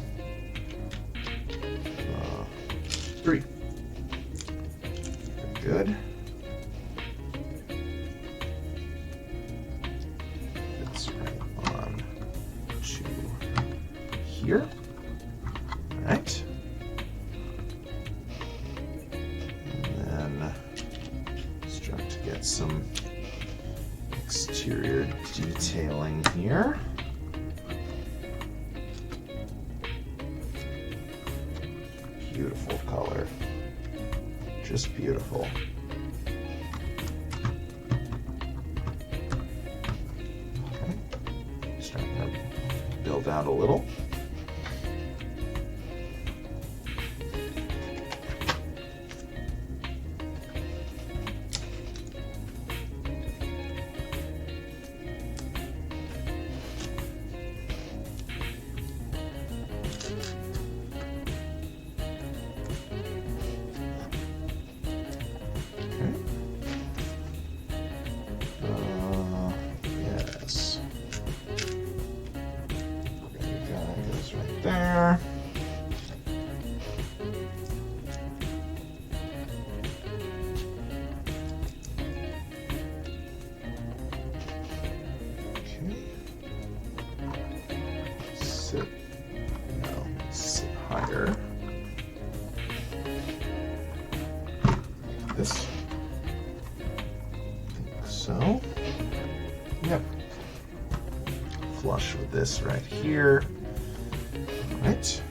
3. Good. It's right on to here. All right. And then start to get some exterior detailing here. Beautiful color. Just beautiful. Okay. Starting to build out a little. this. I think so. Yep. Flush with this right here. All right.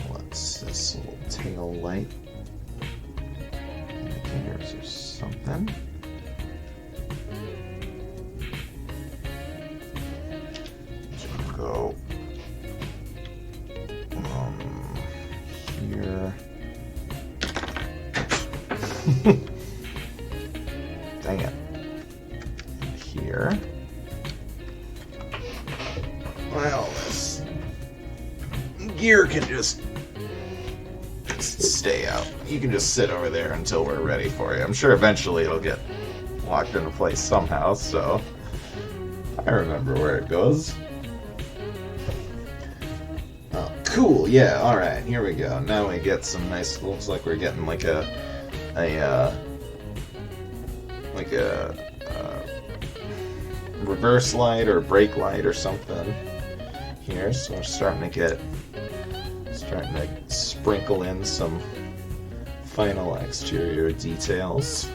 What's this little tail light indicators or something? Just go here. Dang it. Here. Well, this gear can just stay out. You can just sit over there until we're ready for you. I'm sure eventually it'll get locked into place somehow, so I remember where it goes. Oh, cool. Yeah, alright, here we go. Now we get some nice, looks like we're getting like a reverse light or brake light or something here. So we're starting to sprinkle in some final exterior details.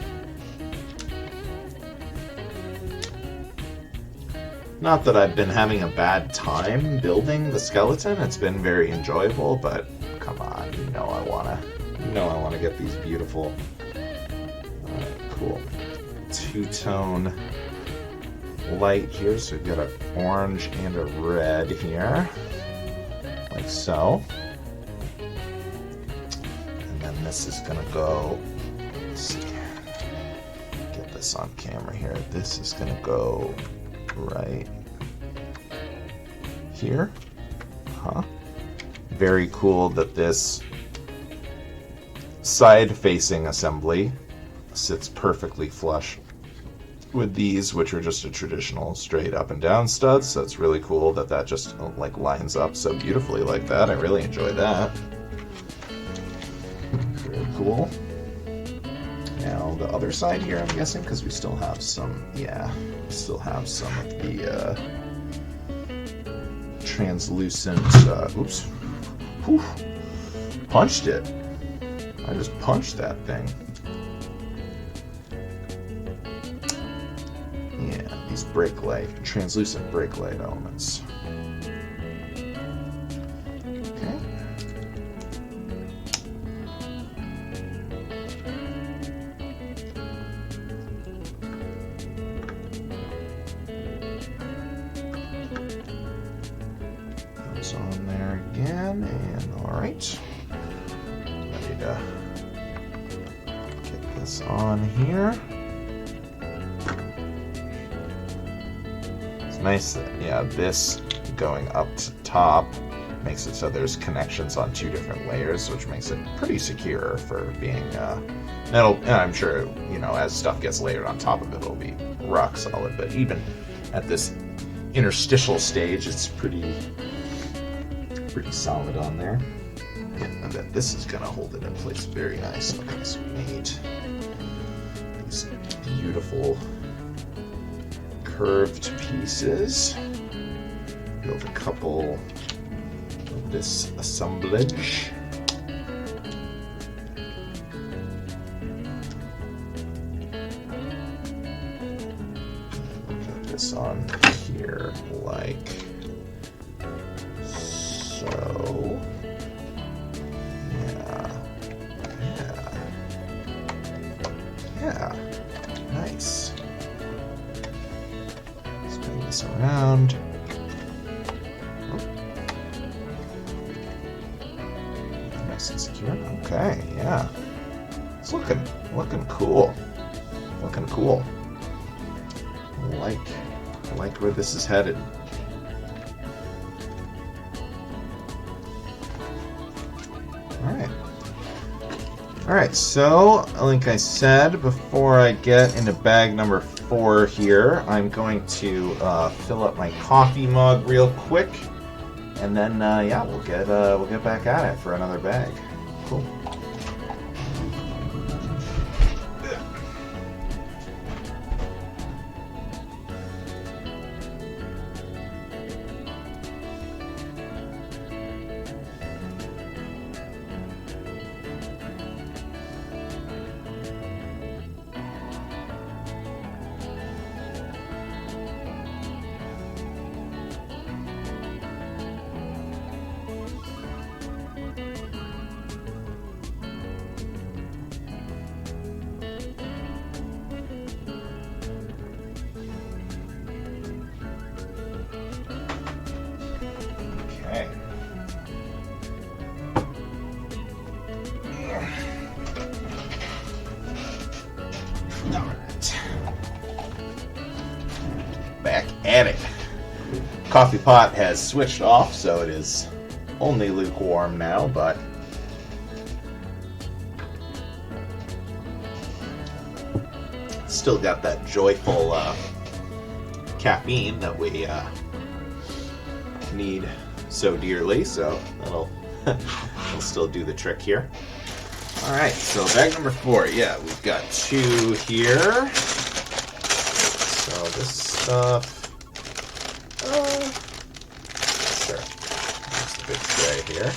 Not that I've been having a bad time building the skeleton. It's been very enjoyable, but come on, you know I wanna get these beautiful. Alright, cool. Two-tone light here, so we've got an orange and a red here, like so. And then this is gonna go, let's see, get this on camera here. This is gonna go right here. Very cool that this side-facing assembly sits perfectly flush with these, which are just a traditional straight up and down studs. So it's really cool that that just like lines up so beautifully like that. I really enjoy that. Very cool. Now the other side here, I'm guessing, because we still have some, still have some of the translucent, oops, whew, punched it. I just punched that thing. Yeah, these brake light, translucent brake light elements. Okay. Those on there again, and all right. Ready to get this on here. Nice that, yeah, this going up to top makes it so there's connections on two different layers, which makes it pretty secure for being, I'm sure, you know, as stuff gets layered on top of it, it'll be rock solid, but even at this interstitial stage, it's pretty solid on there. Yeah, and then this is gonna hold it in place very nice. Okay, so we need these beautiful curved pieces. Build a couple of this assemblage. Put this on here like so. Yeah. Nice. This around. Nice and secure. Okay, yeah. It's looking cool. Looking cool. I like where this is headed. Alright, so like I said, before I get into bag number 4 here, I'm going to fill up my coffee mug real quick, and then yeah, we'll get back at it for another bag. Cool. Alright. Back at it. Coffee pot has switched off, so it is only lukewarm now, but still got that joyful caffeine that we need so dearly, so that'll still do the trick here. Alright, so bag number 4. Yeah, we've got 2 here. So this stuff... sure. That's the big tray here.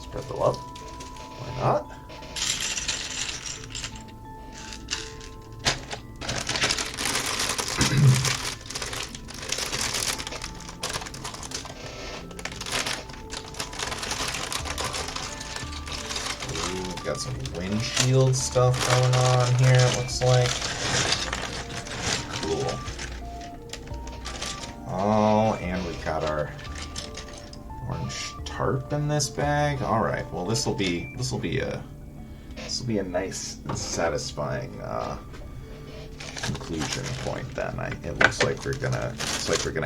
Spread the love. Why not? We've got some windshield stuff going on here, it looks like. Cool. Oh, and we've got our orange tarp in this bag. All right. Well, this will be a nice and satisfying conclusion point. Then it looks like we're gonna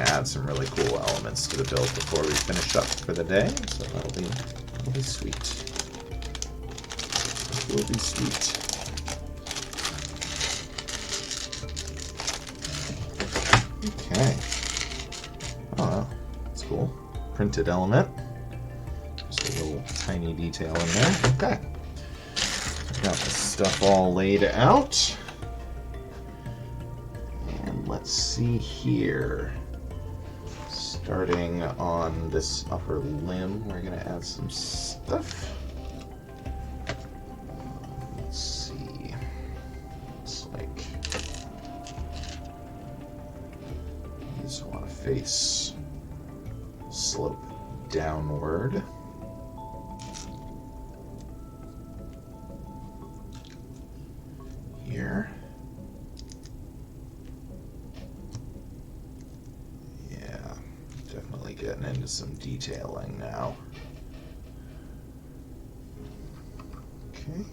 add some really cool elements to the build before we finish up for the day. So that'll be sweet. It will be sweet. Okay. Oh, that's cool. Printed element. Just a little tiny detail in there. Okay. Got the stuff all laid out. And let's see here. Starting on this upper limb, we're going to add some stuff. Let's see. Looks like these want to face slope downward. Here. Yeah, definitely getting into some detailing now. Okay,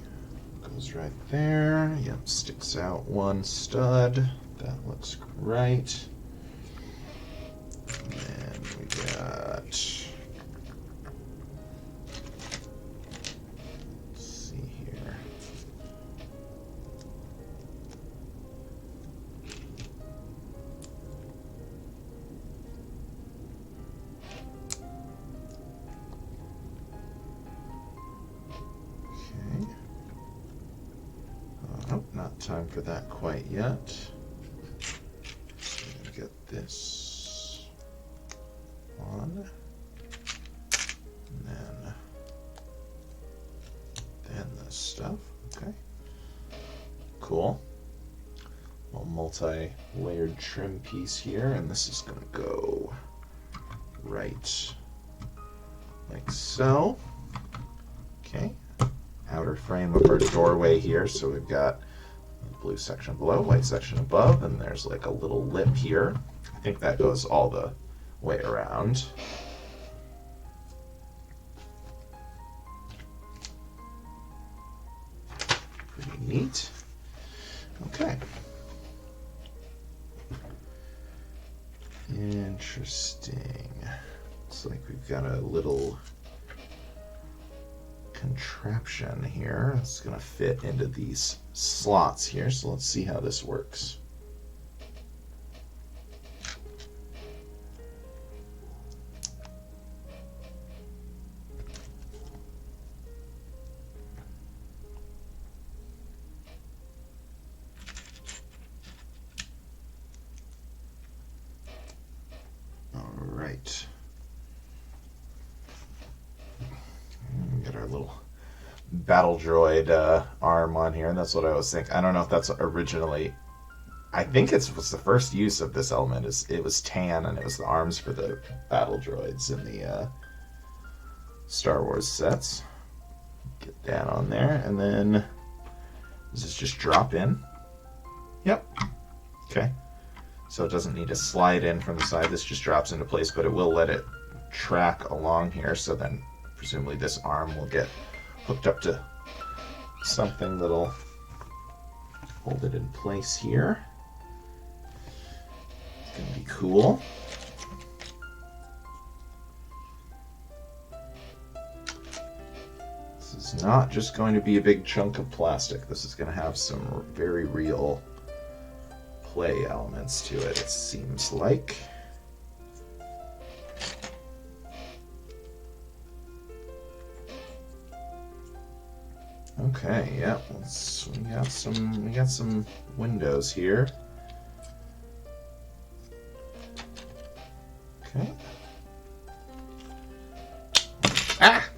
goes right there. Yep, sticks out one stud. That looks great. And we got... not time for that quite yet. I'm gonna get this on, and then this stuff. Okay, cool. Little multi-layered trim piece here, and this is gonna go right like so. Okay. Outer frame of our doorway here, so we've got blue section below, white section above, and there's like a little lip here. I think that goes all the way around. Pretty neat. Okay. Interesting. Looks like we've got a little contraption here. It's going to fit into these slots here, so let's see how this works. All right. Get our little battle droid arm on here, and that's what I was thinking. I don't know if that's originally... I think it was the first use of this element. It was tan, and it was the arms for the battle droids in the Star Wars sets. Get that on there, and then does this just drop in? Yep. Okay. so it doesn't need to slide in from the side. This just drops into place, but it will let it track along here, so then presumably this arm will get hooked up to something that'll hold it in place here. It's gonna be cool. This is not just going to be a big chunk of plastic. This is going to have some very real play elements to it, it seems like. Okay, yeah, we got some windows here. Okay. Ah!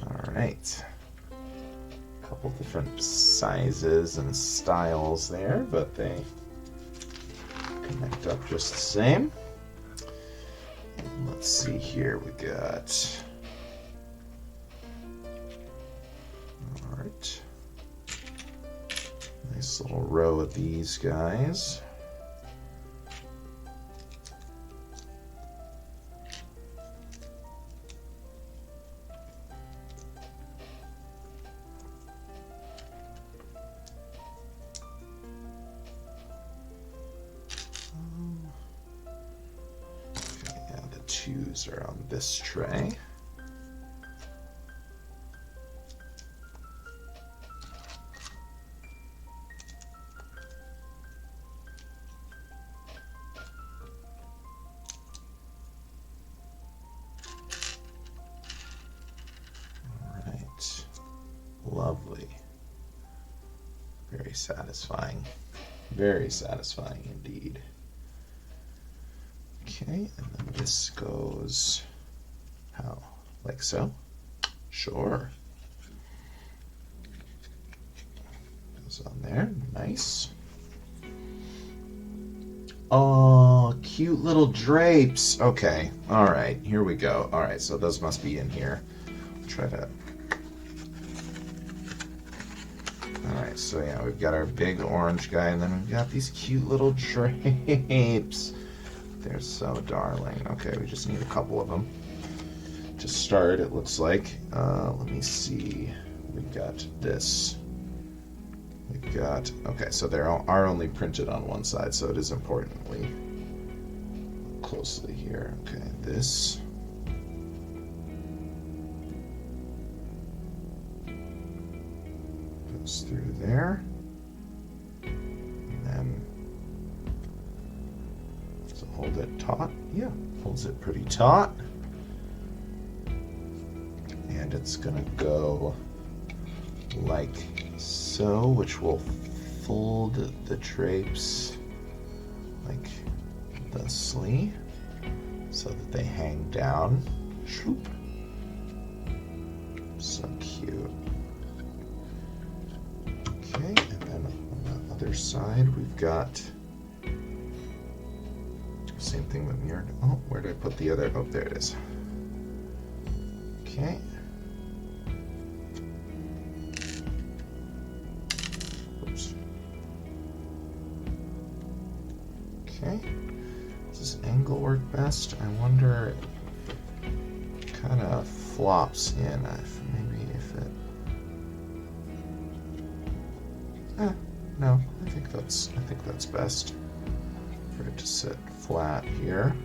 All right. A couple different sizes and styles there, but they connect up just the same. Let's see here, we got, all right, nice little row of these guys. Twos are on this tray. All right, lovely. Very satisfying. Very satisfying indeed. Okay, and then this goes how? Like so? Sure. Goes on there. Nice. Oh, cute little drapes. Okay, all right, here we go. All right, so those must be in here. I'll try to. All right, so yeah, we've got our big orange guy, and then we've got these cute little drapes. They're so darling. Okay, we just need a couple of them to start, it looks like. Let me see. We got this. We got, okay, so they are only printed on one side, so it is importantly closely here. Okay, this. Goes through there. And then hold it taut. Yeah, holds it pretty taut. And it's gonna go like so, which will fold the drapes like thusly so that they hang down. Shoop. So cute. Okay, and then on the other side we've got same thing with mirror. Oh, where did I put the other? Oh, there it is. Okay. Oops. Okay. Does this angle work best? I wonder. It kind of flops in. Maybe if it. No. I think that's best. For it to sit flat here.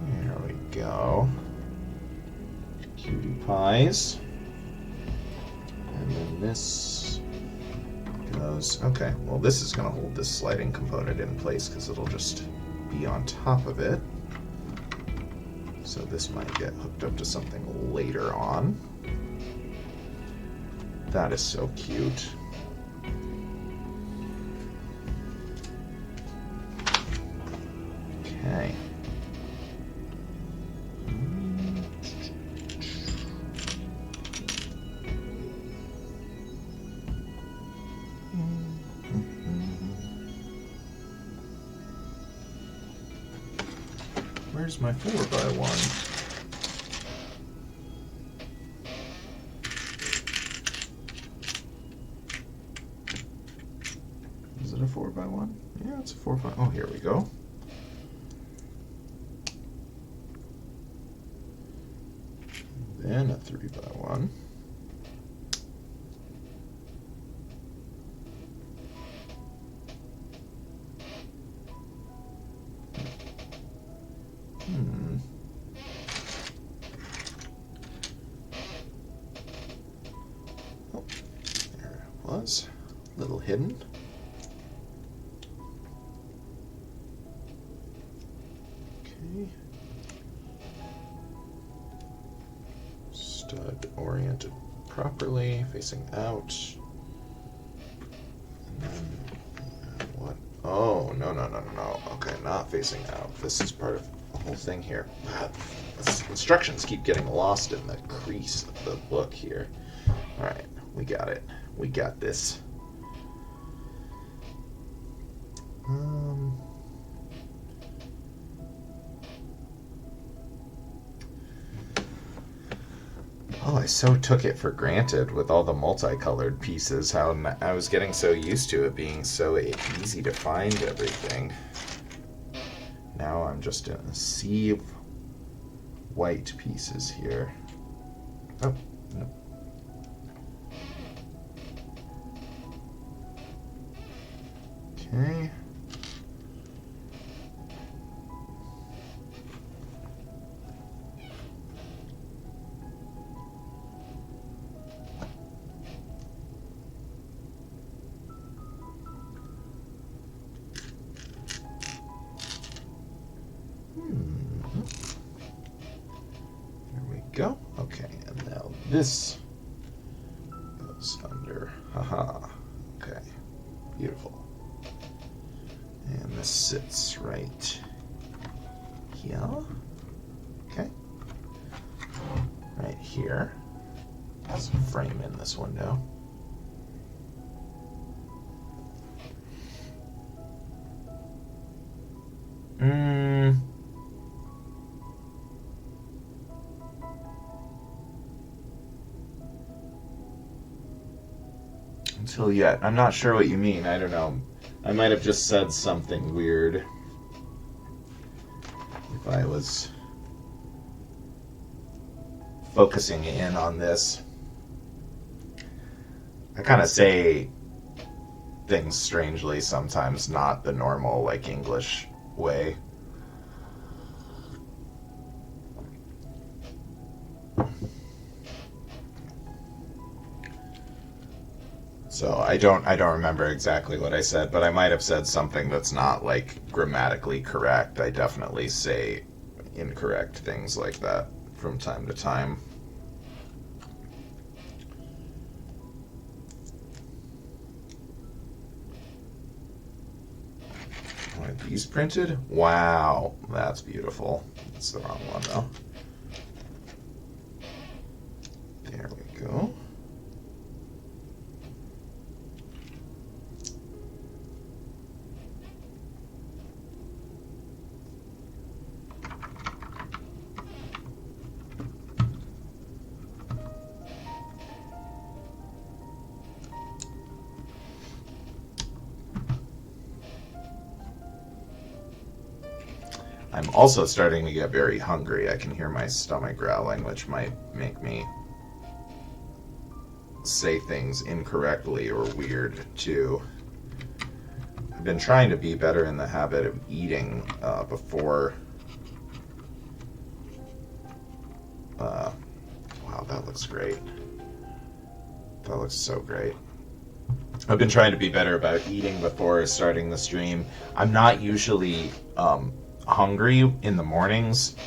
There we go. Cutie pies. And then this goes, okay, well this is going to hold this sliding component in place because it'll just be on top of it. So this might get hooked up to something later on. That is so cute. Okay. Where's my 4x1? Is it a 4x1? Yeah, it's a 4x1. Oh, here we go. Then a 3x1. Oh, there it was. A little hidden. Okay. Stud oriented properly, facing out. And then, what? Oh, no. Okay, not facing out. This is part of the whole thing here. Instructions keep getting lost in the crease of the book here. Alright, we got it. We got this. Oh, I so took it for granted with all the multicolored pieces, how I was getting so used to it being so easy to find everything. Now I'm just in a sea of white pieces here. Oh, no. Okay. Go. Okay, and now this goes under. Haha. Okay. Beautiful. And this sits right here. Okay. Right here. There's a frame in this window. Until yet. I'm not sure what you mean. I don't know. I might have just said something weird. If I was focusing in on this. I kind of say things strangely sometimes, not the normal, like, English way. So I don't remember exactly what I said, but I might have said something that's not, like, grammatically correct. I definitely say incorrect things like that from time to time. Are these printed? Wow, that's beautiful. That's the wrong one, though. There we go. I'm also starting to get very hungry. I can hear my stomach growling, which might make me say things incorrectly or weird, too. I've been trying to be better in the habit of eating before... wow, that looks great. That looks so great. I've been trying to be better about eating before starting the stream. I'm not usually... hungry in the mornings.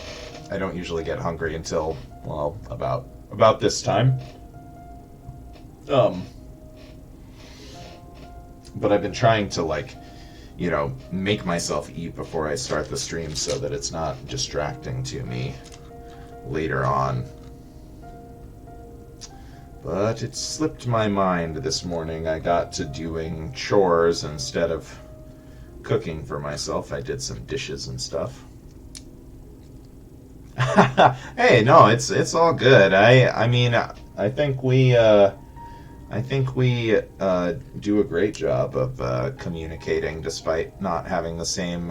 I don't usually get hungry until, well, about this time. But I've been trying to, like, you know, make myself eat before I start the stream so that it's not distracting to me later on. But it slipped my mind this morning. I got to doing chores instead of cooking for myself. I did some dishes and stuff. Hey, no, it's all good. I mean, I think we do a great job of communicating despite not having the same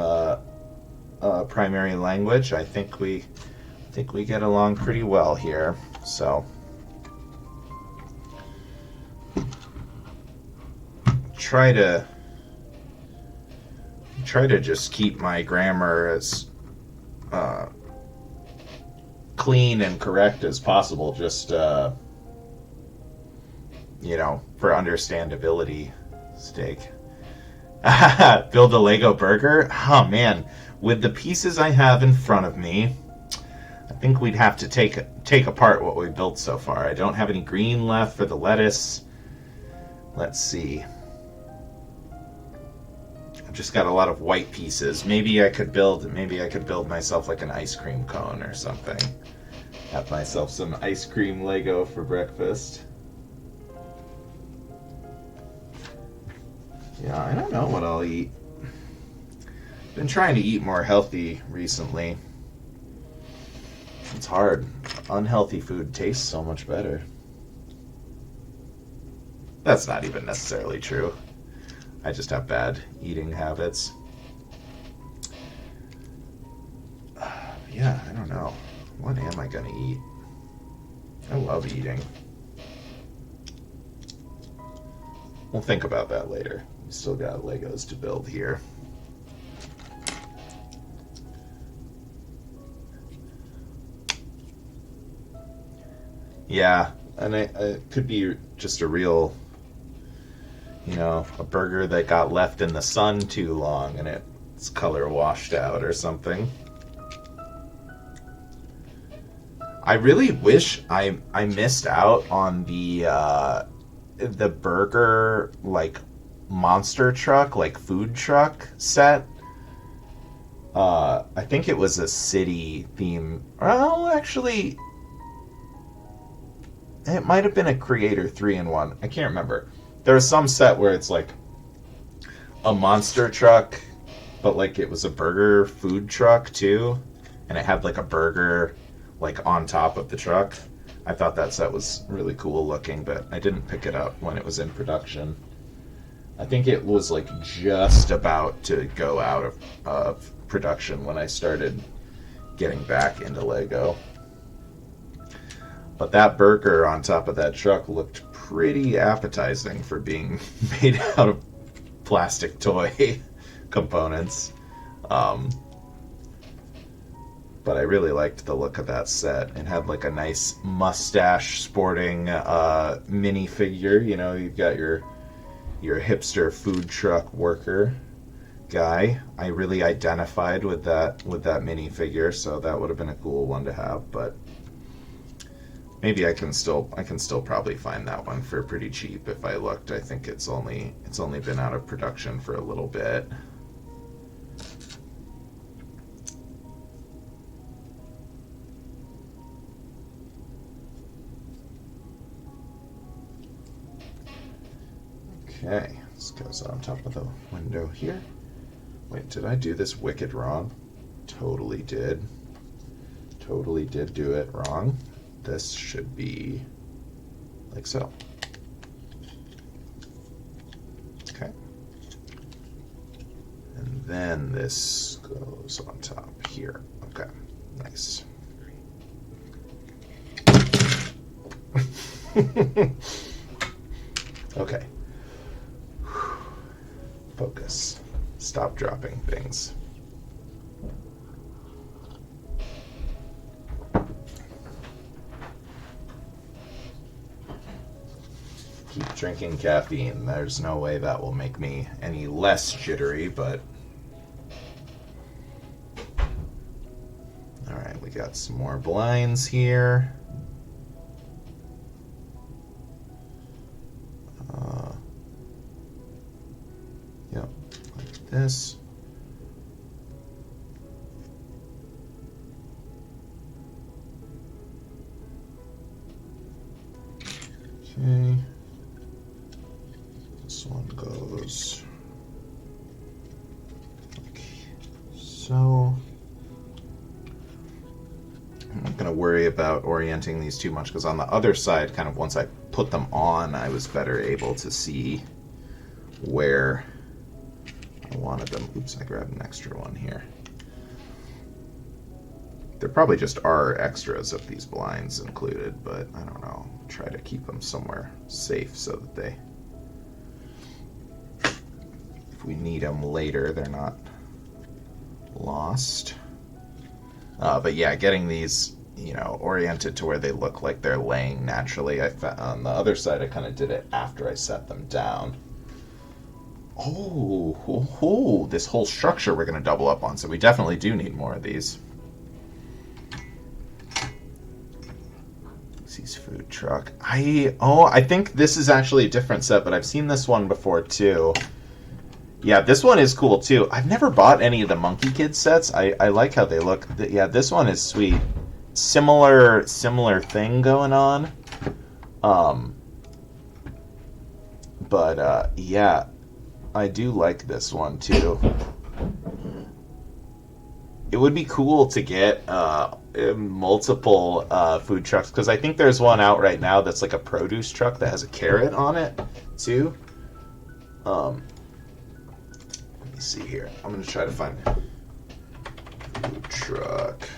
primary language. I think we get along pretty well here. So try to try to just keep my grammar as uh, clean and correct as possible. Just for understandability sake. Build a Lego burger? Oh man, with the pieces I have in front of me, I think we'd have to take apart what we built so far. I don't have any green left for the lettuce. Let's see. I've just got a lot of white pieces. Maybe I could build myself like an ice cream cone or something. Have myself some ice cream Lego for breakfast. Yeah, I don't know what I'll eat. Been trying to eat more healthy recently. It's hard. Unhealthy food tastes so much better. That's not even necessarily true. I just have bad eating habits. Yeah, I don't know. What am I gonna eat? I love eating. We'll think about that later. We still got Legos to build here. Yeah, and it could be just a real, a burger that got left in the sun too long and its color washed out or something. I really wish I missed out on the burger like monster truck, like food truck set. I think it was a city theme. Well, actually, it might have been a Creator 3-in-1. I can't remember. There was some set where it's like a monster truck, but like it was a burger food truck too, and it had like a burger like on top of the truck. I thought that set was really cool looking, but I didn't pick it up when it was in production. I think it was like just about to go out of production when I started getting back into Lego. But that burger on top of that truck looked pretty appetizing for being made out of plastic toy components. But I really liked the look of that set. It had like a nice mustache sporting minifigure. You've got your hipster food truck worker guy. I really identified with that minifigure, so that would have been a cool one to have. But maybe I can still probably find that one for pretty cheap if I looked. I think it's only been out of production for a little bit. Okay, this goes on top of the window here. Wait, did I do this wicked wrong? Totally did. Totally did do it wrong. This should be like so. Okay. And then this goes on top here. Okay, nice. Okay. Focus. Stop dropping things. Keep drinking caffeine. There's no way that will make me any less jittery, but... Alright, we got some more blinds here. Yep, like this. Okay. This one goes like so. worry about orienting these too much, because on the other side, kind of once I put them on, I was better able to see where I wanted them. Oops, I grabbed an extra one here. There probably just are extras of these blinds included, but I don't know. Try to keep them somewhere safe so that they, if we need them later, they're not lost. But yeah, getting these, oriented to where they look like they're laying naturally. On the other side, I kind of did it after I set them down. Oh, this whole structure we're going to double up on, so we definitely do need more of these. X's food truck. I think this is actually a different set, but I've seen this one before too. Yeah, this one is cool too. I've never bought any of the Monkey Kid sets. I like how they look. Yeah, this one is sweet. Similar thing going on. But yeah, I do like this one too. It would be cool to get multiple food trucks, because I think there's one out right now that's like a produce truck that has a carrot on it too. Let me see here. I'm going to try to find food truck.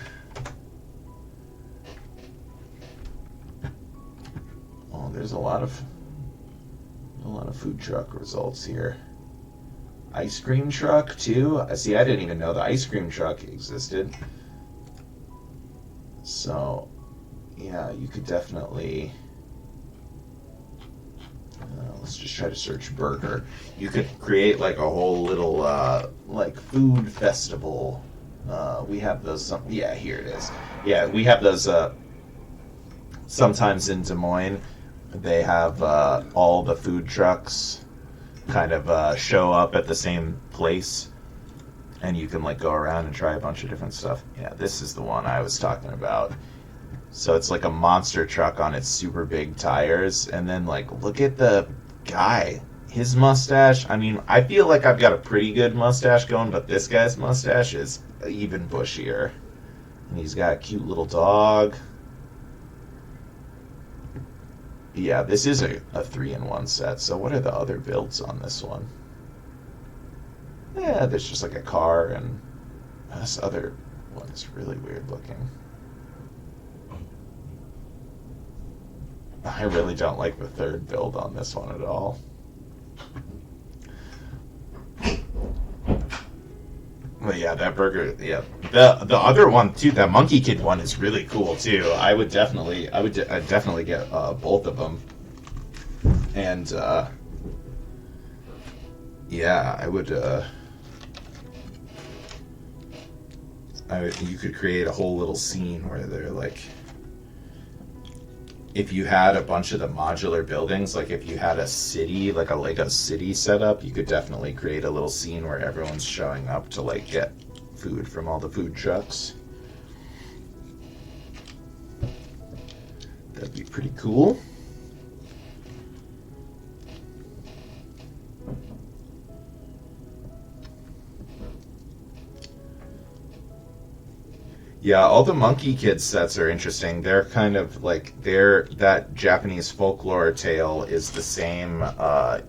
Oh, there's a lot of food truck results here. Ice cream truck too. See, I didn't even know the ice cream truck existed. So, yeah, you could definitely. Let's just try to search burger. You could create like a whole little like food festival. We have those. Yeah, here it is. Yeah, we have those. Sometimes in Des Moines, they have all the food trucks kind of show up at the same place, and you can like go around and try a bunch of different stuff. Yeah, this is the one I was talking about. So it's like a monster truck on its super big tires, and then like look at the guy, his mustache. I mean, I feel like I've got a pretty good mustache going, but this guy's mustache is even bushier, and he's got a cute little dog. Yeah, this is a 3-in-1 set. So what are the other builds on this one? Yeah, there's just like a car, and this other one's really weird looking. I really don't like the third build on this one at all. But yeah, that burger, yeah. The other one too, that Monkey Kid one is really cool too. I'd definitely get both of them. And yeah, I would you could create a whole little scene where they're like, if you had a bunch of the modular buildings, like if you had a city, like a Lego city set up, you could definitely create a little scene where everyone's showing up to like get food from all the food trucks. That'd be pretty cool. Yeah, all the Monkey Kid sets are interesting. They're kind of like, that Japanese folklore tale is the same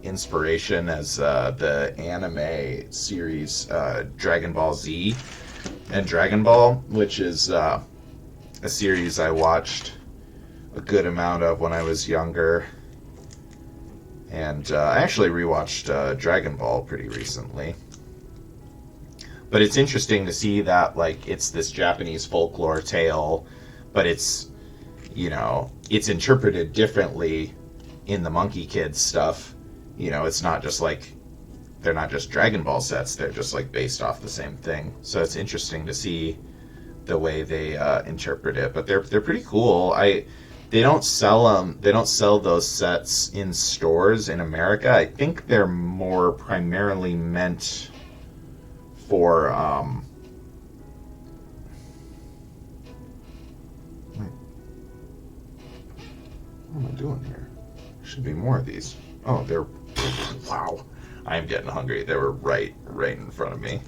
inspiration as the anime series Dragon Ball Z and Dragon Ball, which is a series I watched a good amount of when I was younger. And I actually rewatched Dragon Ball pretty recently. But it's interesting to see that, like, it's this Japanese folklore tale, but it's, it's interpreted differently in the Monkey Kids stuff. It's not just like, they're not just Dragon Ball sets, they're just, like, based off the same thing. So it's interesting to see the way they interpret it. But they're pretty cool. They don't sell those sets in stores in America. I think they're more primarily meant for what am I doing here? Should be more of these. Oh, they're wow. I am getting hungry. They were right in front of me.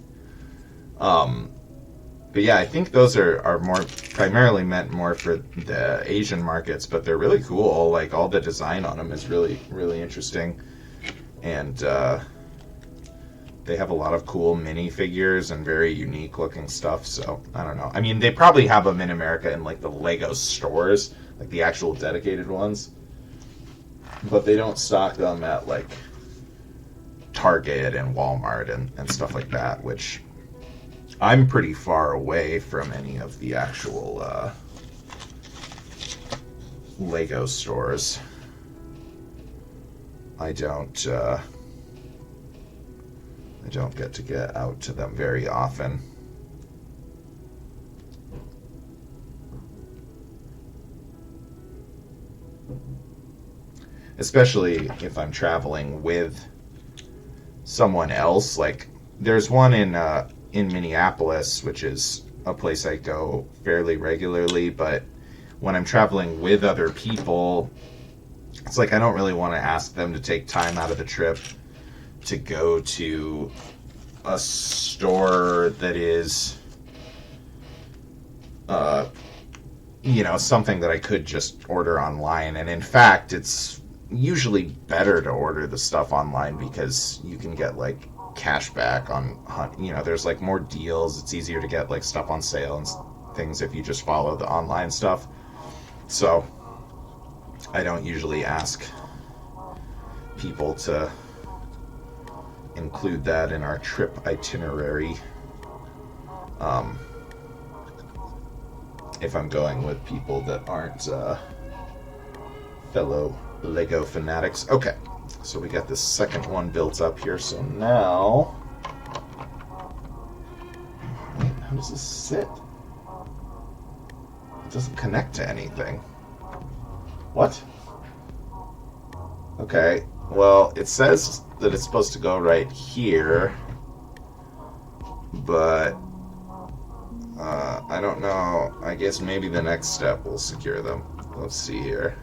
But yeah, I think those are more primarily meant more for the Asian markets, but they're really cool. Like all the design on them is really, really interesting. And they have a lot of cool minifigures and very unique looking stuff. So I don't know. I mean, they probably have them in America in like the Lego stores, like the actual dedicated ones. But they don't stock them at like Target and Walmart and stuff like that, which I'm pretty far away from any of the actual Lego stores. I don't get to get out to them very often. Especially if I'm traveling with someone else. Like, there's one in Minneapolis, which is a place I go fairly regularly, but when I'm traveling with other people, it's like I don't really want to ask them to take time out of the trip to go to a store that is something that I could just order online. And in fact, it's usually better to order the stuff online because you can get like cash back on, there's like more deals. It's easier to get like stuff on sale and things if you just follow the online stuff. So I don't usually ask people to include that in our trip itinerary if I'm going with people that aren't fellow Lego fanatics. Okay, so we got this second one built up here. So now, wait, how does this sit? It doesn't connect to anything. What? Okay, well, it says that it's supposed to go right here, but I don't know. I guess maybe the next step will secure them. Let's see here.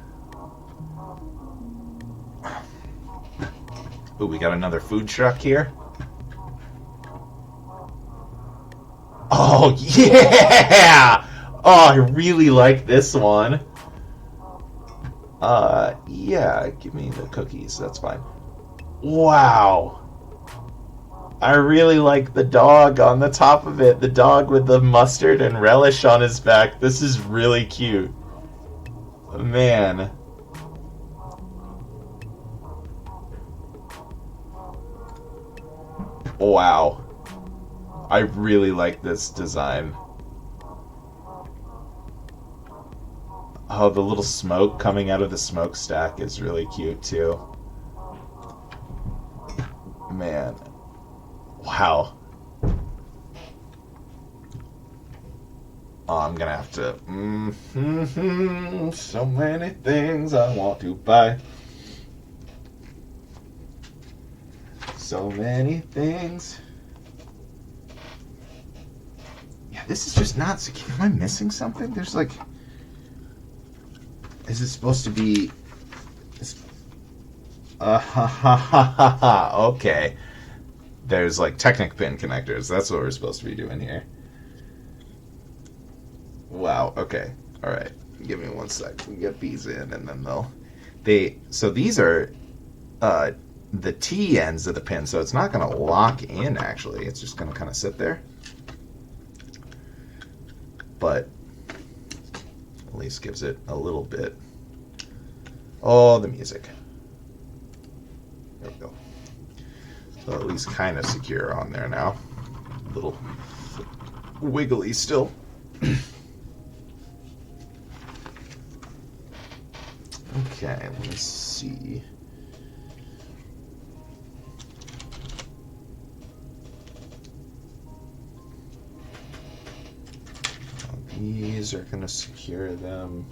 Ooh, we got another food truck here. Oh, yeah! Oh, I really like this one. Yeah, give me the cookies. That's fine. Wow. I really like the dog on the top of it. The dog with the mustard and relish on his back. This is really cute. Man. Wow. I really like this design. Oh, the little smoke coming out of the smokestack is really cute too. Man. Wow. Oh, I'm gonna have to... so many things I want to buy. So many things. Yeah, this is just not secure. Am I missing something? There's like... Is it supposed to be... Okay. There's like Technic pin connectors. That's what we're supposed to be doing here. Wow. Okay. All right. Give me 1 sec. We get these in, and then so these are the T ends of the pin, so it's not going to lock in. Actually, it's just going to kind of sit there. But at least gives it a little bit. Oh, the music. There we go. So at least kind of secure on there now. A little wiggly still. Okay, let me see. These are going to secure them.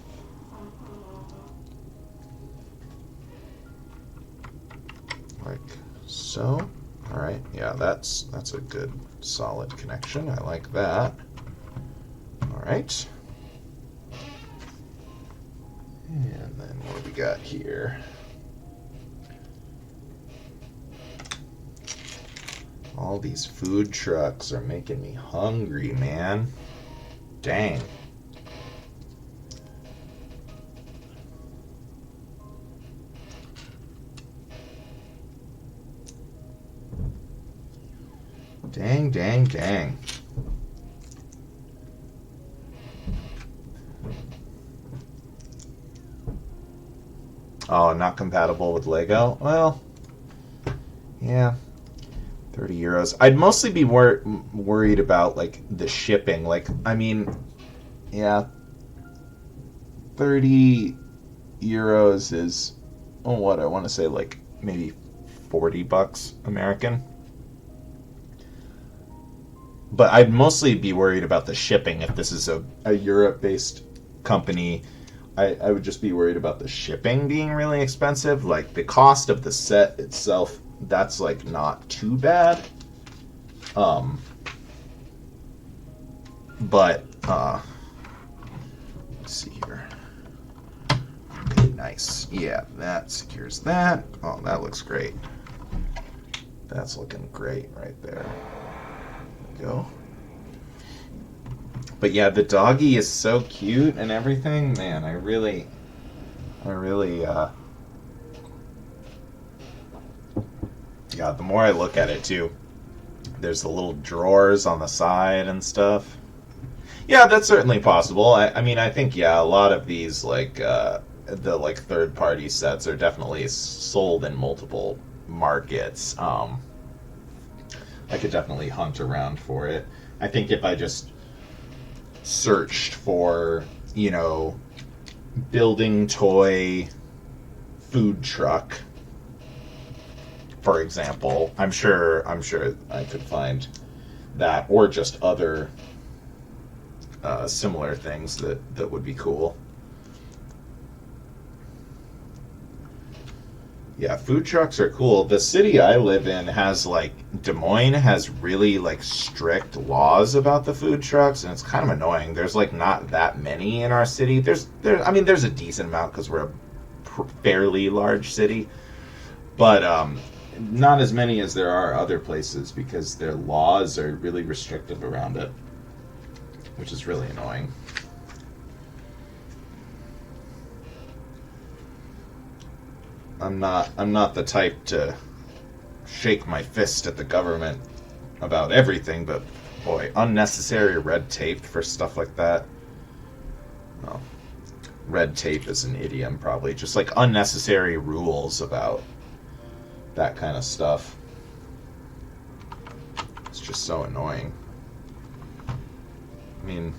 Like so. All right, yeah, that's a good solid connection. I like that. All right. And then what do we got here? All these food trucks are making me hungry, man. Dang. Dang, dang, dang. Oh, not compatible with Lego? Well, yeah. 30 euros. I'd mostly be worried about, like, the shipping. Like, I mean, yeah. 30 euros is, oh, what? I want to say, like, maybe 40 bucks American. But I'd mostly be worried about the shipping if this is a Europe-based company. I would just be worried about the shipping being really expensive. Like, the cost of the set itself, that's, like, not too bad. But, let's see here. Okay, nice. Yeah, that secures that. Oh, that looks great. That's looking great right there. Go. But yeah, the doggy is so cute and everything. Man, I really yeah, the more I look at it too, there's the little drawers on the side and stuff. Yeah, that's certainly possible. I mean, I think, yeah, a lot of these, like, the, like, third-party sets are definitely sold in multiple markets. I could definitely hunt around for it. I think if I just searched for, you know, building toy food truck, for example, I'm sure I could find that, or just other similar things that would be cool. Yeah, food trucks are cool. The city I live in has, like, Des Moines has really, like, strict laws about the food trucks, and it's kind of annoying. There's, like, not that many in our city. I mean, there's a decent amount because we're a fairly large city, but not as many as there are other places because their laws are really restrictive around it, which is really annoying. I'm not the type to shake my fist at the government about everything, but boy, unnecessary red tape for stuff like that. Well, red tape is an idiom, probably. Just like unnecessary rules about that kind of stuff. It's just so annoying. I mean,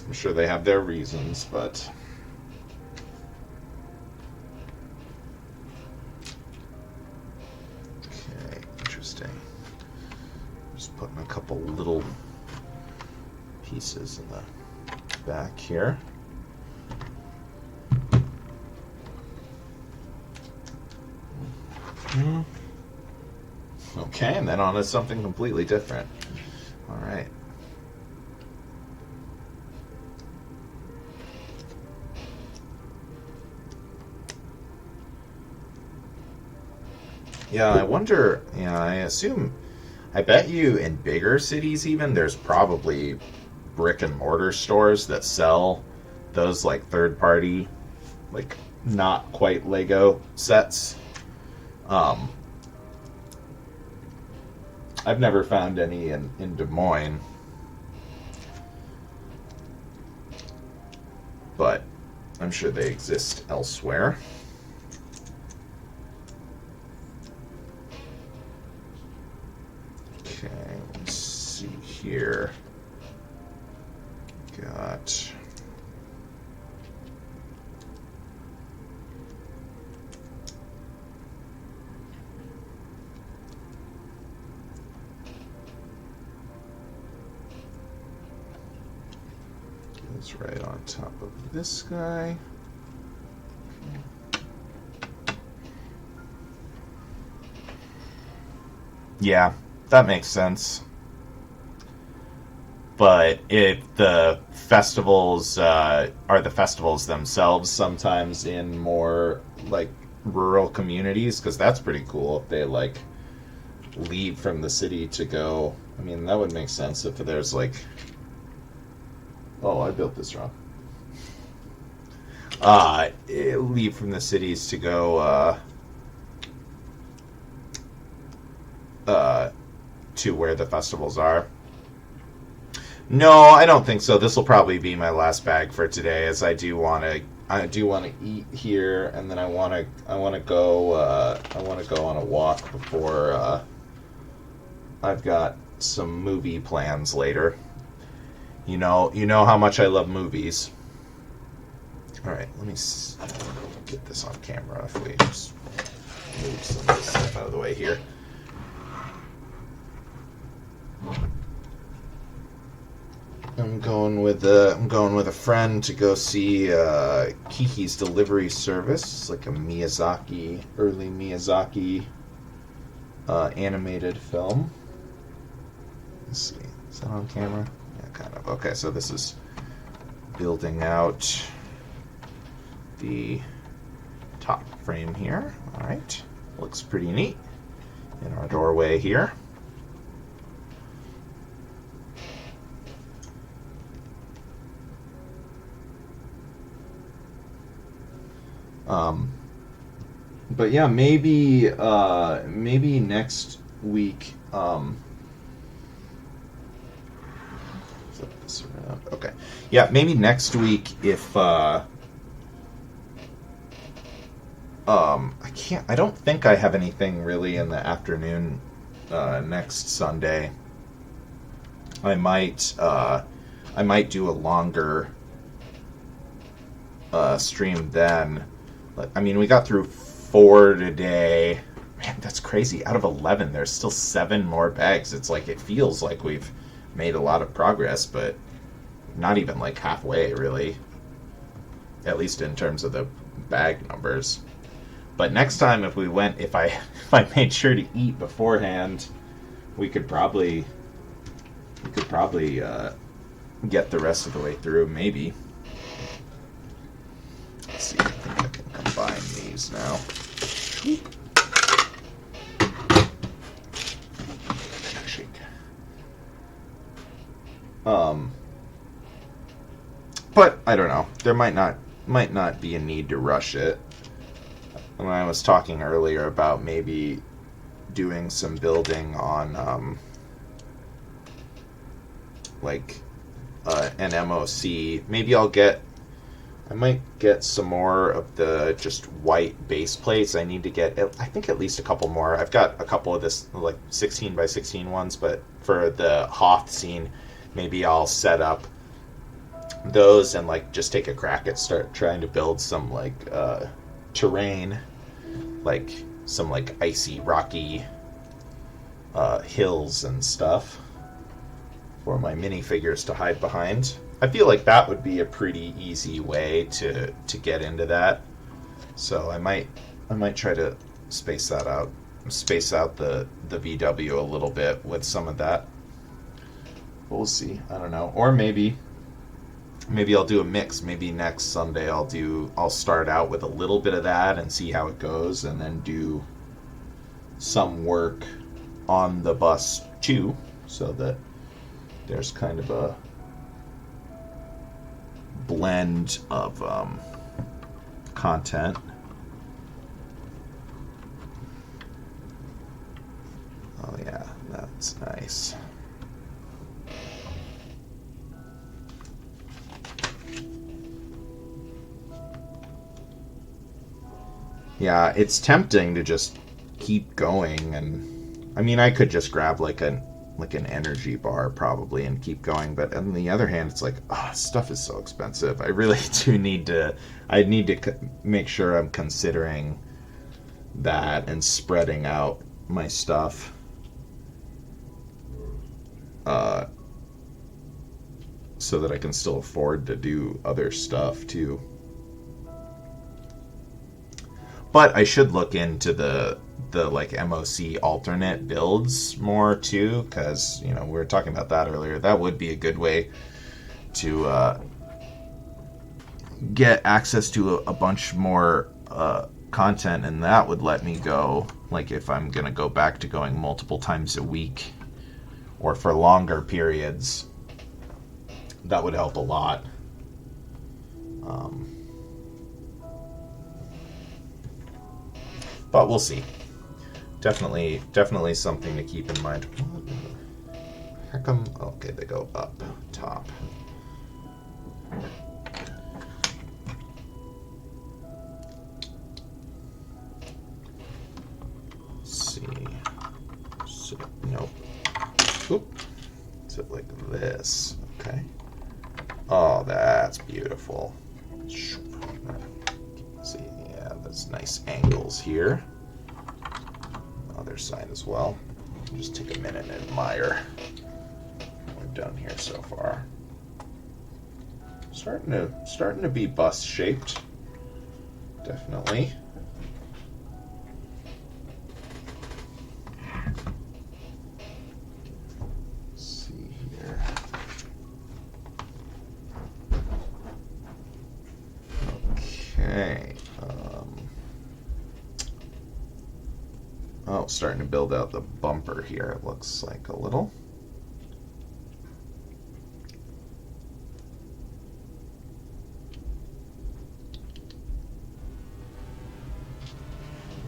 I'm sure they have their reasons, but just putting a couple little pieces in the back here. Okay, and then on to something completely different. All right. Yeah, I wonder, I bet you in bigger cities even, there's probably brick and mortar stores that sell those, like, third party, like, not quite Lego sets. I've never found any in Des Moines, but I'm sure they exist elsewhere. Okay, let's see here. Got goes right on top of this guy. Yeah, that makes sense. But if the festivals are the festivals themselves sometimes in more, like, rural communities, because that's pretty cool if they, like, leave from the city to go. I mean, that would make sense if there's like. Oh, I built this wrong. Leave from the cities to go to where the festivals are. No, I don't think so. This will probably be my last bag for today, as I do want to eat here, and then I want to go on a walk before I've got some movie plans later. You know how much I love movies. All right, let me get this on camera if we just move some of this stuff out of the way here. I'm going with a friend to go see Kiki's Delivery Service. It's like a early Miyazaki animated film. Let's see, is that on camera? Yeah, kind of. Okay, so this is building out the top frame here. All right, looks pretty neat in our doorway here. But yeah, maybe next week. Flip this around. Okay, yeah, maybe next week if I don't think I have anything really in the afternoon next Sunday. I might do a longer stream then. I mean, we got through 4 today. Man, that's crazy. Out of 11, there's still 7 more bags. It's like, it feels like we've made a lot of progress, but not even like halfway, really. At least in terms of the bag numbers. But next time, if I made sure to eat beforehand, we could probably get the rest of the way through, maybe. Let's see, I think I can combine these now. Shake. But I don't know. There might not be a need to rush it. When I was talking earlier about maybe doing some building on an MOC, maybe I might get some more of the just white base plates. I need to get, I think, at least a couple more. I've got a couple of this like 16 by 16 ones, but for the Hoth scene, maybe I'll set up those and like just take a crack at start trying to build some like terrain, like some like icy, rocky hills and stuff for my minifigures to hide behind. I feel like that would be a pretty easy way to get into that. So I might try to space out the VW a little bit with some of that. We'll see. I don't know. Or maybe I'll do a mix. Maybe next Sunday I'll start out with a little bit of that and see how it goes, and then do some work on the bus too, so that there's kind of a blend of content. Oh yeah, that's nice. Yeah, it's tempting to just keep going, and I mean, I could just grab like an energy bar probably and keep going, but on the other hand, it's like, stuff is so expensive. I really do need to make sure I'm considering that and spreading out my stuff so that I can still afford to do other stuff too. But I should look into the like MOC alternate builds more too, because we were talking about that earlier. That would be a good way to get access to a bunch more content, and that would let me go like if I'm going to go back to going multiple times a week or for longer periods, that would help a lot. But we'll see. Definitely something to keep in mind. How come? Okay, they go up top. Let's see. So, nope. Oop. So like this. Okay. Oh, that's beautiful. See, yeah, there's nice angles here. Other side as well. Just take a minute and admire what we've done here so far. Starting to be bus shaped. Definitely. Let's see here. Okay. Oh, starting to build out the bumper here, it looks like a little.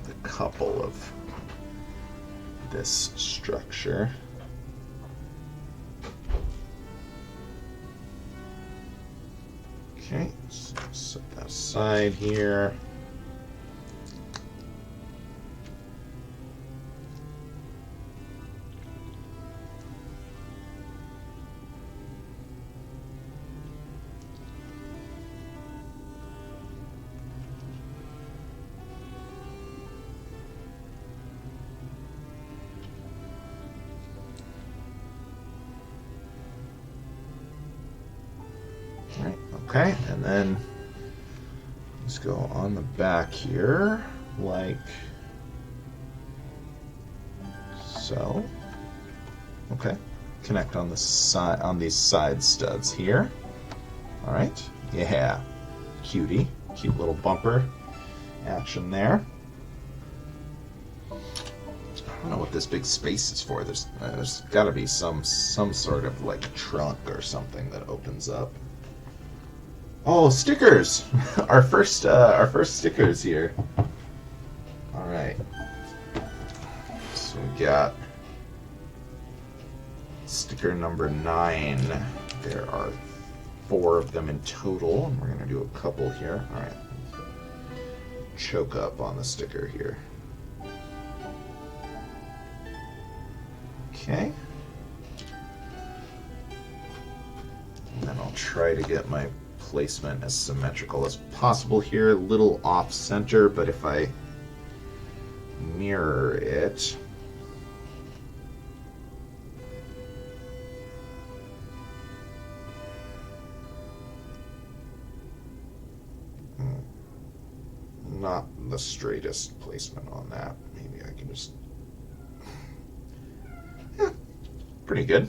The couple of this structure. Okay, so set that aside here. Okay, and then let's go on the back here, like so. Okay, connect on the side, on these side studs here. All right, yeah, cutie, cute little bumper action there. I don't know what this big space is for. There's got to be some sort of like trunk or something that opens up. Oh, stickers! Our first stickers here. All right. So we got sticker number 9. There are 4 of them in total, and we're gonna do a couple here. All right. Choke up on the sticker here. Okay. And then I'll try to get my placement as symmetrical as possible here. A little off center, but if I mirror it, not the straightest placement on that. Maybe I can just, yeah, pretty good.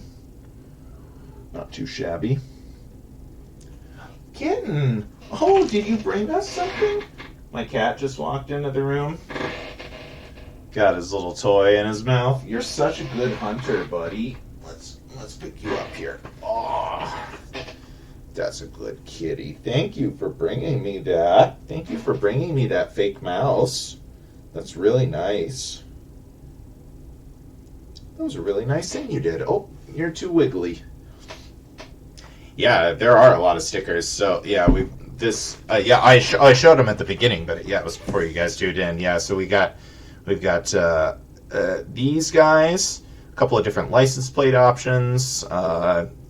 Not too shabby. Kitten! Oh, did you bring us something? My cat just walked into the room. Got his little toy in his mouth. You're such a good hunter, buddy. Let's pick you up here. Oh, that's a good kitty. Thank you for bringing me that. Thank you for bringing me that fake mouse. That's really nice. That was a really nice thing you did. Oh, you're too wiggly. Yeah, there are a lot of stickers. So yeah, I showed them at the beginning, but yeah, it was before you guys tuned in. Yeah, so we've got these guys, a couple of different license plate options,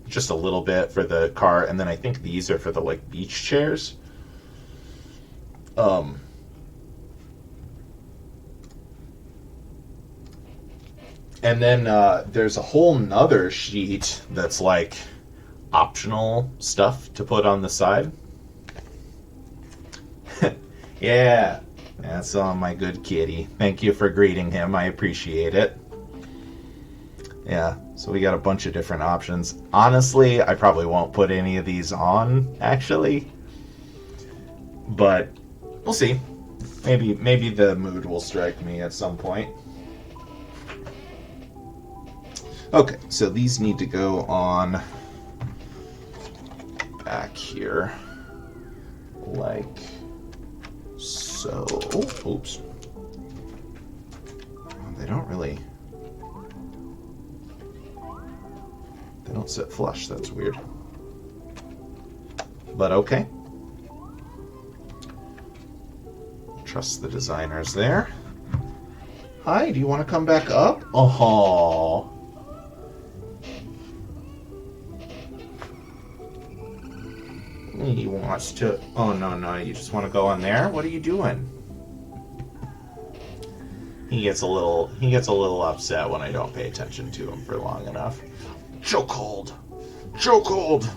just a little bit for the car, and then I think these are for the like beach chairs. And then there's a whole nother sheet that's like optional stuff to put on the side. Yeah, that's on my good kitty. Thank you for greeting him. I appreciate it. Yeah, so we got a bunch of different options. Honestly, I probably won't put any of these on, actually. But we'll see. Maybe the mood will strike me at some point. Okay, so these need to go on back here, like so. Oops. They don't really... They don't sit flush. That's weird. But okay. Trust the designers there. Hi, do you want to come back up? Oh. He wants to... Oh, no, you just want to go on there? What are you doing? He gets a little upset when I don't pay attention to him for long enough. Chokehold! Chokehold!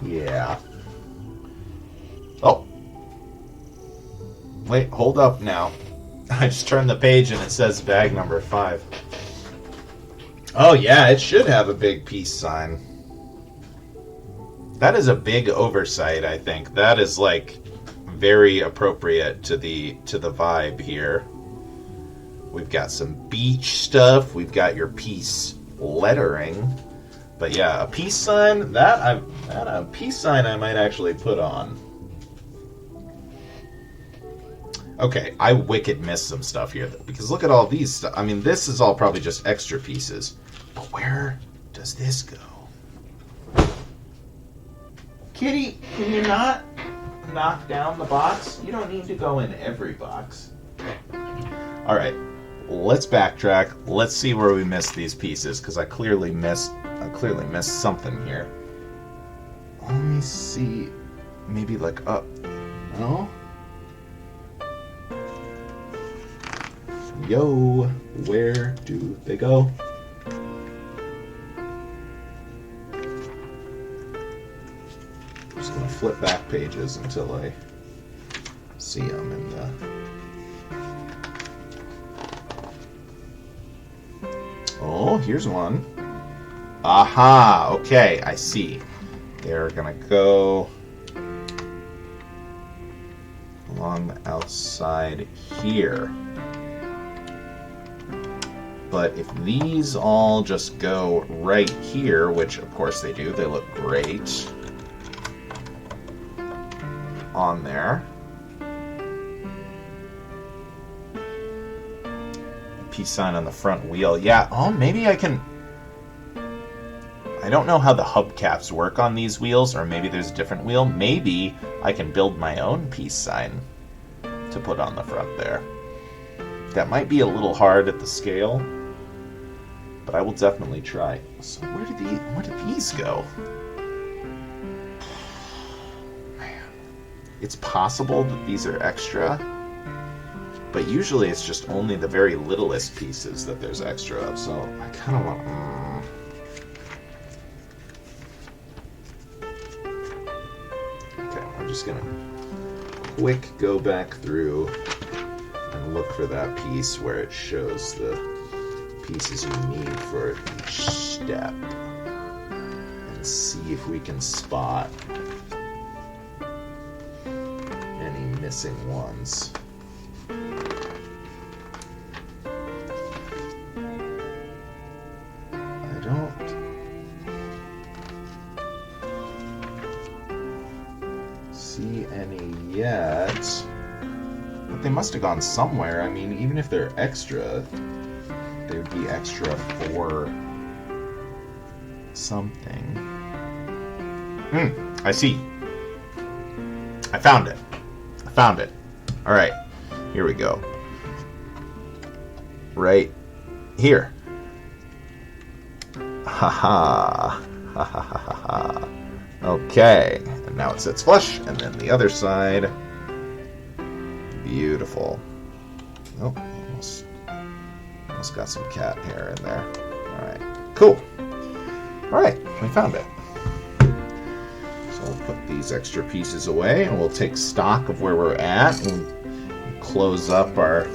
Yeah. Oh. Wait, hold up now. I just turned the page and it says bag number 5. Oh yeah, it should have a big peace sign. That is a big oversight, I think. That is like very appropriate to the vibe here. We've got some beach stuff. We've got your peace lettering. But yeah, a peace sign, a peace sign I might actually put on. Okay, I wicked missed some stuff here, because look at all these stuff. I mean, this is all probably just extra pieces. But where does this go? Kitty, can you not knock down the box? You don't need to go in every box. All right, let's backtrack. Let's see where we missed these pieces, because I clearly missed something here. Let me see. Maybe like up. No? Yo, where do they go? I'm just gonna flip back pages until I see them in the... Oh, here's one. Aha, okay, I see. They're gonna go along the outside here. But if these all just go right here, which of course they do, they look great on there. Peace sign on the front wheel. Yeah, oh, maybe I can... I don't know how the hubcaps work on these wheels, or maybe there's a different wheel. Maybe I can build my own peace sign to put on the front there. That might be a little hard at the scale, but I will definitely try. So where do these go? Man. It's possible that these are extra, but usually it's just only the very littlest pieces that there's extra of, so I kind of want... Okay, I'm just gonna quick go back through and look for that piece where it shows the pieces you need for each step and see if we can spot any missing ones. I don't see any yet. But they must have gone somewhere. I mean, even if they're extra, they would be extra for something. I see. I found it. All right, here we go. Right here. Ha ha. Okay, and now it sits flush, and then the other side. Beautiful. Oh, almost got some cat hair in there. All right, cool. All right, we found it. So we'll put these extra pieces away, and we'll take stock of where we're at, and close up our...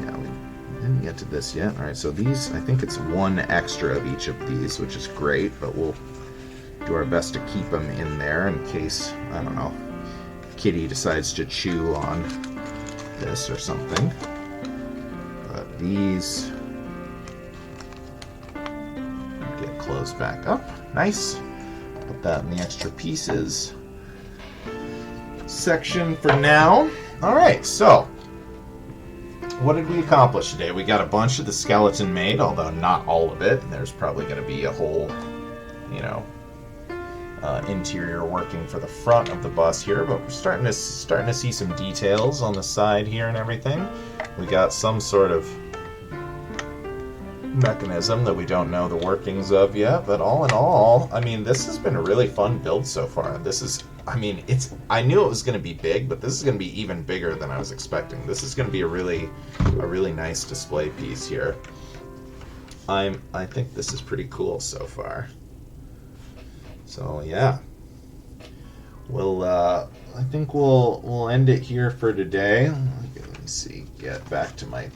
Yeah, we didn't get to this yet. All right, so these, I think it's one extra of each of these, which is great, but we'll do our best to keep them in there in case, I don't know, Kitty decides to chew on this or something. But these get closed back up. Nice. Put that in the extra pieces section for now. Alright, so what did we accomplish today? We got a bunch of the skeleton made, although not all of it. There's probably going to be a whole, you know, interior working for the front of the bus here, but we're starting to see some details on the side here and everything. We got some sort of mechanism that we don't know the workings of yet, but all in all, I mean, this has been a really fun build so far. This is, I mean, I knew it was going to be big, but this is going to be even bigger than I was expecting. This is going to be a really nice display piece here. I think this is pretty cool so far. So yeah, I think we'll end it here for today. Let me see, get back to my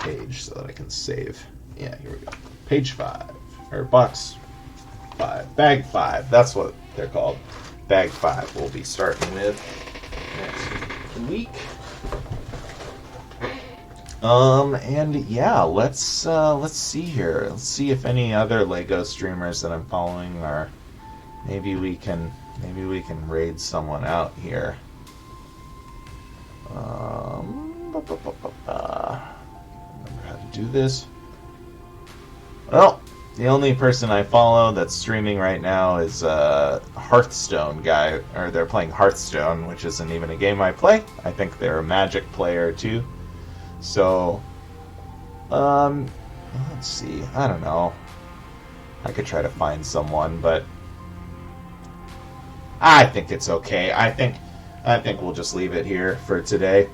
page so that I can save. Yeah, here we go. Page 5, or box 5, bag 5. That's what they're called. Bag 5. We'll be starting with next week. And yeah, let's see here. Let's see if any other Lego streamers that I'm following are. Maybe we can raid someone out here. Remember how to do this. Well, the only person I follow that's streaming right now is Hearthstone guy, or they're playing Hearthstone, which isn't even a game I play. I think they're a Magic player too. So, let's see. I don't know. I could try to find someone, but I think it's okay. I think we'll just leave it here for today.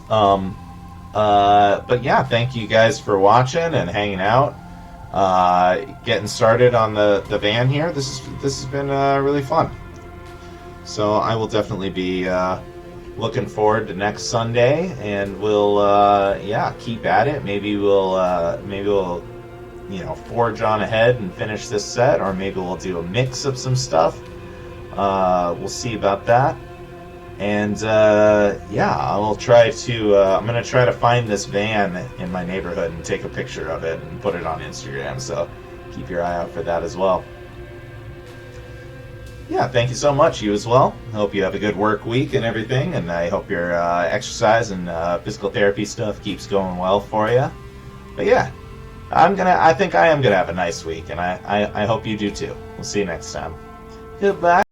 But yeah, thank you guys for watching and hanging out. Getting started on the van here. This has been really fun. So I will definitely be looking forward to next Sunday, and we'll yeah, keep at it. Maybe we'll you know, forge on ahead and finish this set, or maybe we'll do a mix of some stuff. We'll see about that. And yeah, I'm gonna try to find this van in my neighborhood and take a picture of it and put it on Instagram, so keep your eye out for that as well. Yeah, thank you so much. You as well. I hope you have a good work week and everything, and I hope your exercise and physical therapy stuff keeps going well for you. But yeah, I think I am gonna have a nice week, and I hope you do too. We'll see you next time. Goodbye.